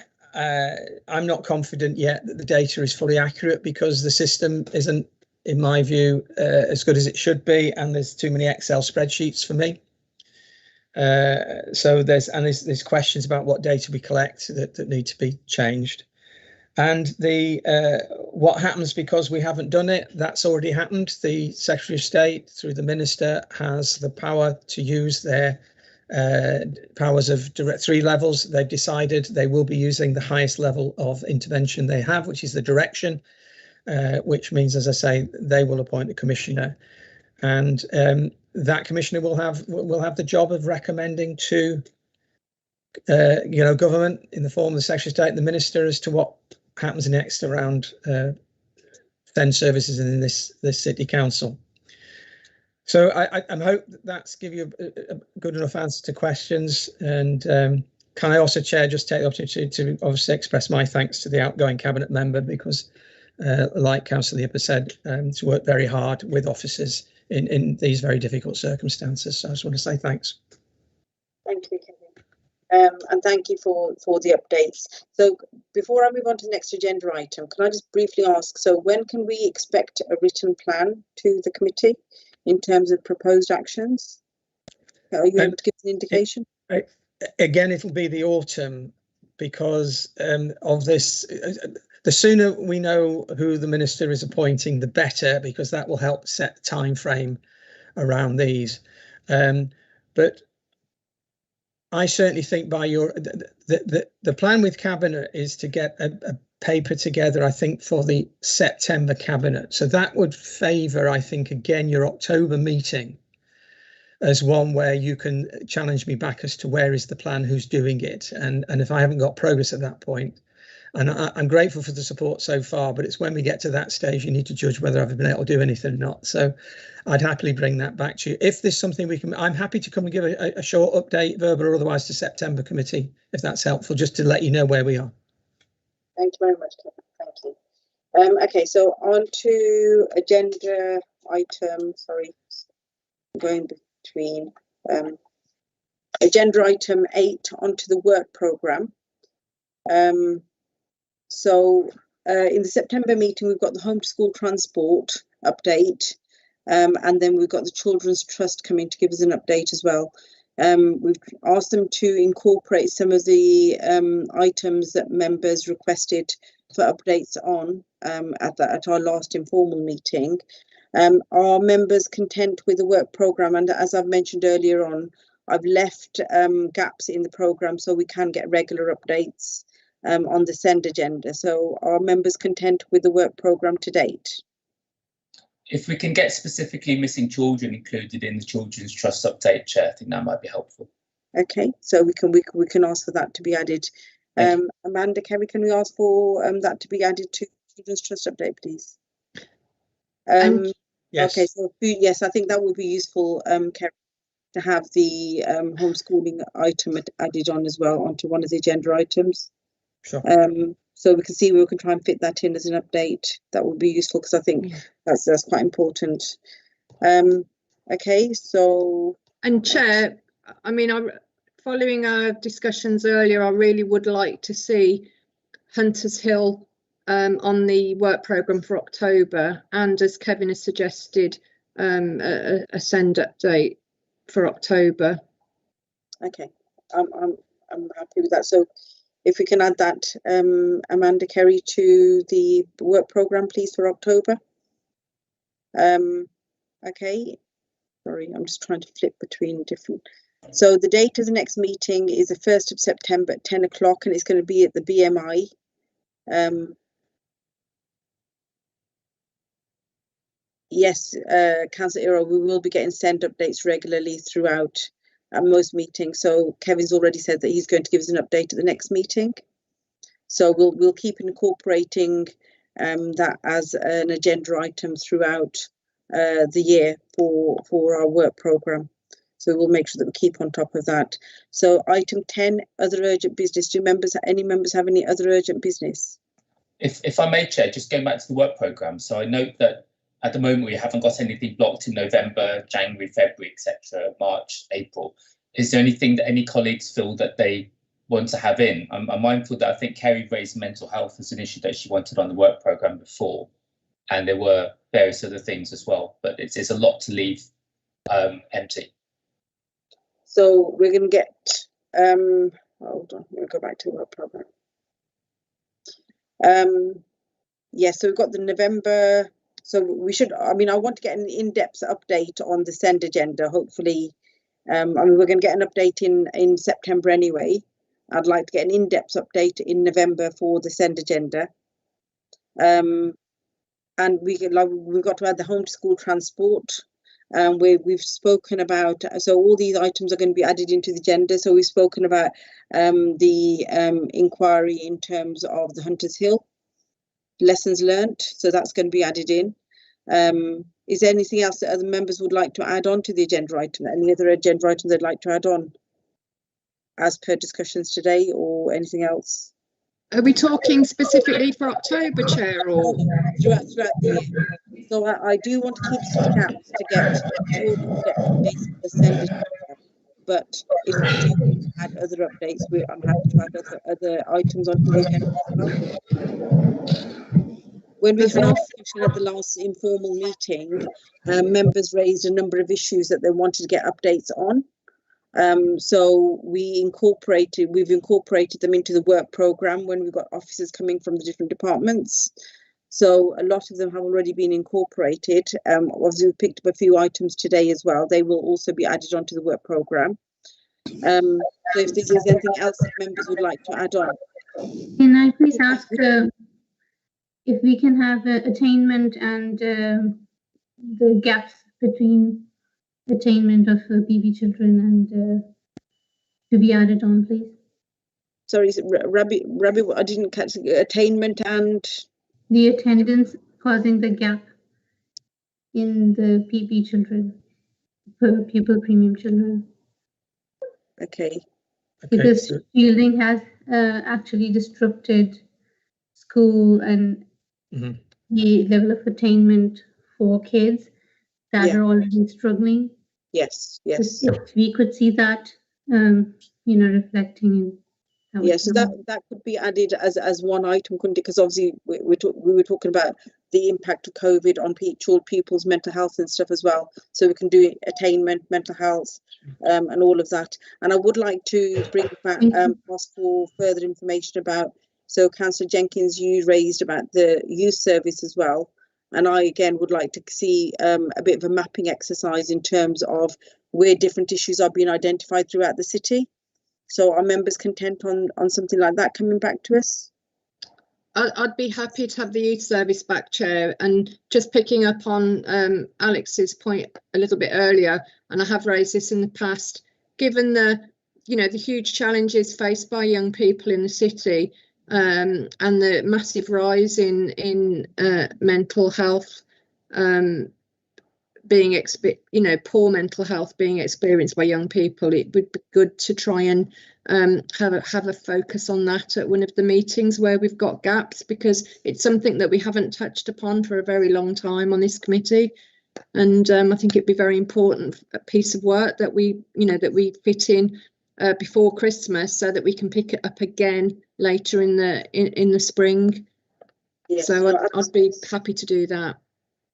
I'm not confident yet that the data is fully accurate because the system isn't, in my view, as good as it should be, and there's too many Excel spreadsheets for me. So there's questions about what data we collect that need to be changed, and what happens because we haven't done it. That's already happened. The Secretary of State, through the Minister, has the power to use their powers of direct 3 levels. They've decided they will be using the highest level of intervention they have, which is the direction, which means, as I say, they will appoint a commissioner, and that commissioner will have the job of recommending to government in the form of the Secretary of State and the Minister as to what happens next around SEND services in this city council. So I hope that's give you a good enough answer to questions. And can I also, Chair, just take the opportunity to obviously express my thanks to the outgoing cabinet member, because like Councillor Yip has said, it's worked very hard with officers in these very difficult circumstances. So I just want to say thanks. Thank you, Kevin. And thank you for the updates. So before I move on to the next agenda item, can I just briefly ask, so when can we expect a written plan to the committee in terms of proposed actions? Are you able to give an indication? Again, it'll be the autumn because of this. The sooner we know who the Minister is appointing, the better, because that will help set the time frame around these. But I certainly think by the plan with Cabinet is to get a paper together, I think, for the September Cabinet. So that would favour, I think, again, your October meeting as one where you can challenge me back as to where is the plan, who's doing it. And if I haven't got progress at that point, and I'm grateful for the support so far, but it's when we get to that stage, you need to judge whether I've been able to do anything or not. So I'd happily bring that back to you. If there's something we can, I'm happy to come and give a short update, verbal or otherwise, to September committee, if that's helpful, just to let you know where we are. Thank you very much, Kevin. Thank you. Okay, so on to agenda item, sorry, going between agenda item 8 onto the work programme. So in the September meeting, we've got the home to school transport update, and then we've got the Children's Trust coming to give us an update as well. We've asked them to incorporate some of the items that members requested for updates on at our last informal meeting. Are members content with the work programme? And as I've mentioned earlier on, I've left gaps in the programme so we can get regular updates on the SEND agenda. So are members content with the work programme to date? If we can get specifically missing children included in the Children's Trust update, Chair, I think that might be helpful. Okay, so we can ask for that to be added. Amanda, can we ask for that to be added to Children's Trust update, please? Yes. Okay, so yes, I think that would be useful, Kerry, to have the homeschooling item added on as well onto one of the agenda items. Sure. So we can see we can try and fit that in as an update. That would be useful because I think that's quite important. Okay, so and Chair, I mean, following our discussions earlier, I really would like to see Hunters Hill on the work programme for October, and as Kevin has suggested, a send update for October. Okay, I'm happy with that. So if we can add that, Amanda Kerry, to the work programme, please, for October. Okay, sorry, I'm just trying to flip between different. So the date of the next meeting is the 1st of September at 10 o'clock, and it's going to be at the BMI. Yes, Councillor Iro, we will be getting send updates regularly throughout most meetings. So Kevin's already said that he's going to give us an update at the next meeting. So we'll keep incorporating that as an agenda item throughout the year for our work programme. So we'll make sure that we keep on top of that. So item 10, other urgent business. Do any members have any other urgent business? If I may, Chair, just going back to the work programme. So I note that at the moment we haven't got anything blocked in November, January, February, etc., March, April. Is there anything that any colleagues feel that they want to have in? I'm mindful that I think Kerry raised mental health as an issue that she wanted on the work programme before, and there were various other things as well, but it's a lot to leave empty. So we're going to get, hold on, we'll go back to the work programme. Yeah, so we've got the November, so we should, I want to get an in-depth update on the send agenda, hopefully. We're going to get an update in September anyway. I'd like to get an in-depth update in November for the send agenda. And we've got to add the home to school transport. We've spoken about, so all these items are going to be added into the agenda. So we've spoken about the inquiry in terms of the Hunters Hill lessons learnt. So that's going to be added in. Is there anything else that other members would like to add on to the agenda item? Any other agenda items they'd like to add on as per discussions today, or anything else? Are we talking specifically for October, Chair, or throughout the year? So I do want to keep some gaps to get updates for the send agenda. But if we do want to add other updates, I'm happy to add other items onto the agenda as well. When we had our discussion at the last informal meeting, members raised a number of issues that they wanted to get updates on. So we've incorporated them into the work programme when we've got officers coming from the different departments. So a lot of them have already been incorporated. Obviously, we picked up a few items today as well. They will also be added onto the work programme. So if there's anything else that members would like to add on. Can I please ask if we can have attainment and the gaps between attainment of PB children and to be added on, please? Sorry, Rabbi, I didn't catch attainment and the attendance causing the gap in the PB children, pupil premium children. Okay. Because shielding has actually disrupted school and the level of attainment for kids that are already struggling. Yes. If we could see that, reflecting in. Yeah, so that could be added as one item, couldn't it? Because obviously we were talking about the impact of COVID on pupils' mental health and stuff as well. So we can do attainment, mental health, and all of that. And I would like to bring back ask for further information about. So Councillor Jenkins, you raised about the youth service as well. And I again would like to see a bit of a mapping exercise in terms of where different issues are being identified throughout the city. So are members content on something like that coming back to us? I'd be happy to have the youth service back, Chair, and just picking up on Alex's point a little bit earlier, and I have raised this in the past, given the huge challenges faced by young people in the city and the massive rise in mental health poor mental health being experienced by young people, it would be good to try and have a focus on that at one of the meetings where we've got gaps, because it's something that we haven't touched upon for a very long time on this committee, and I think it'd be very important a piece of work that we fit in before Christmas, so that we can pick it up again later in the spring. Yes, So I'd be happy to do that.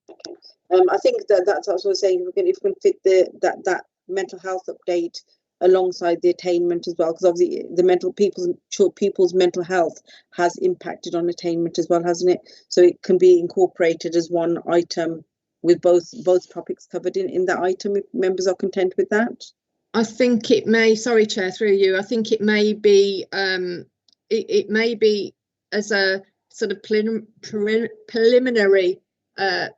Okay. I think that's what I was saying. If we can fit that mental health update alongside the attainment as well, because obviously the people's mental health has impacted on attainment as well, hasn't it? So it can be incorporated as one item with both topics covered in that item, if members are content with that. I think it may, sorry Chair, through you, I think it may be it may be as a sort of preliminary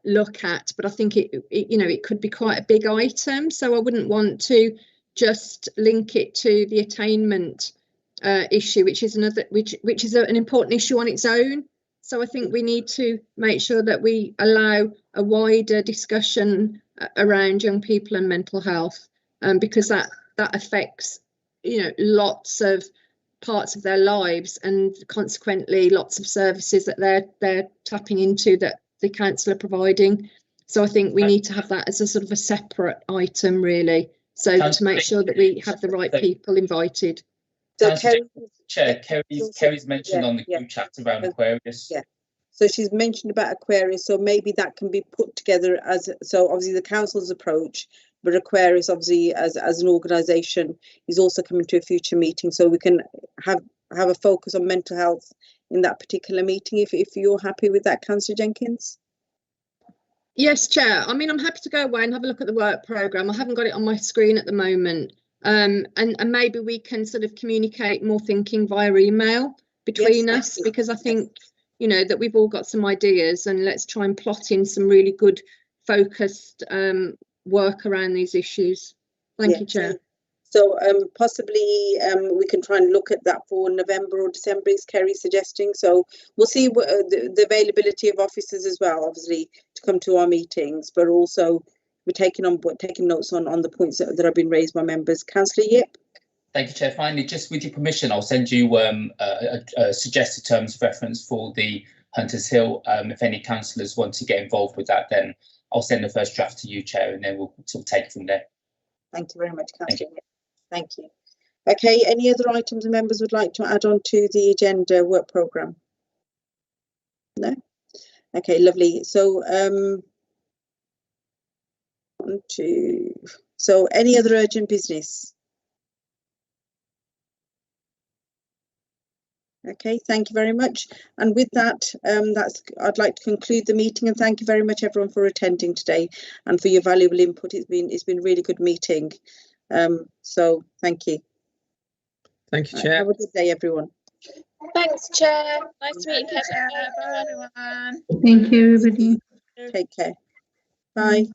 look at, but I think it could be quite a big item, so I wouldn't want to just link it to the attainment issue, which is an important issue on its own. So I think we need to make sure that we allow a wider discussion around young people and mental health, because that affects lots of parts of their lives, and consequently lots of services that they're tapping into that the council are providing. So I think we need to have that as a sort of a separate item, really, so to make sure that we have the right people invited. So Kerry's mentioned on the group chat around Aquarius. Yeah. So she's mentioned about Aquarius, so maybe that can be put together so obviously the council's approach, but Aquarius obviously as an organisation is also coming to a future meeting, so we can have a focus on mental health in that particular meeting, if you're happy with that, Councillor Jenkins. Yes, Chair. I mean, I'm happy to go away and have a look at the work programme. I haven't got it on my screen at the moment. And maybe we can sort of communicate more thinking via email between us, because I think, that we've all got some ideas, and let's try and plot in some really good focused work around these issues. Thank you, Chair. So possibly we can try and look at that for November or December, is Kerry suggesting. So we'll see what, the availability of officers as well, obviously, to come to our meetings, but also we're taking notes on the points that have been raised by members. Councillor Yip. Thank you, Chair. Finally, just with your permission, I'll send you suggested terms of reference for the Hunters Hill. If any councillors want to get involved with that, then I'll send the first draft to you, Chair, and then we'll sort of take it from there. Thank you very much, Councillor Yip. Thank you. Okay, any other items the members would like to add on to the agenda work programme? No? Okay, lovely. So any other urgent business? Okay, thank you very much. And with that, I'd like to conclude the meeting, and thank you very much everyone for attending today and for your valuable input. It's been a really good meeting. So thank you. Thank you, Chair. Have a good day, everyone. Thanks, Chair. Nice to meet you, Kevin. Thank you, everybody. Take care. Bye.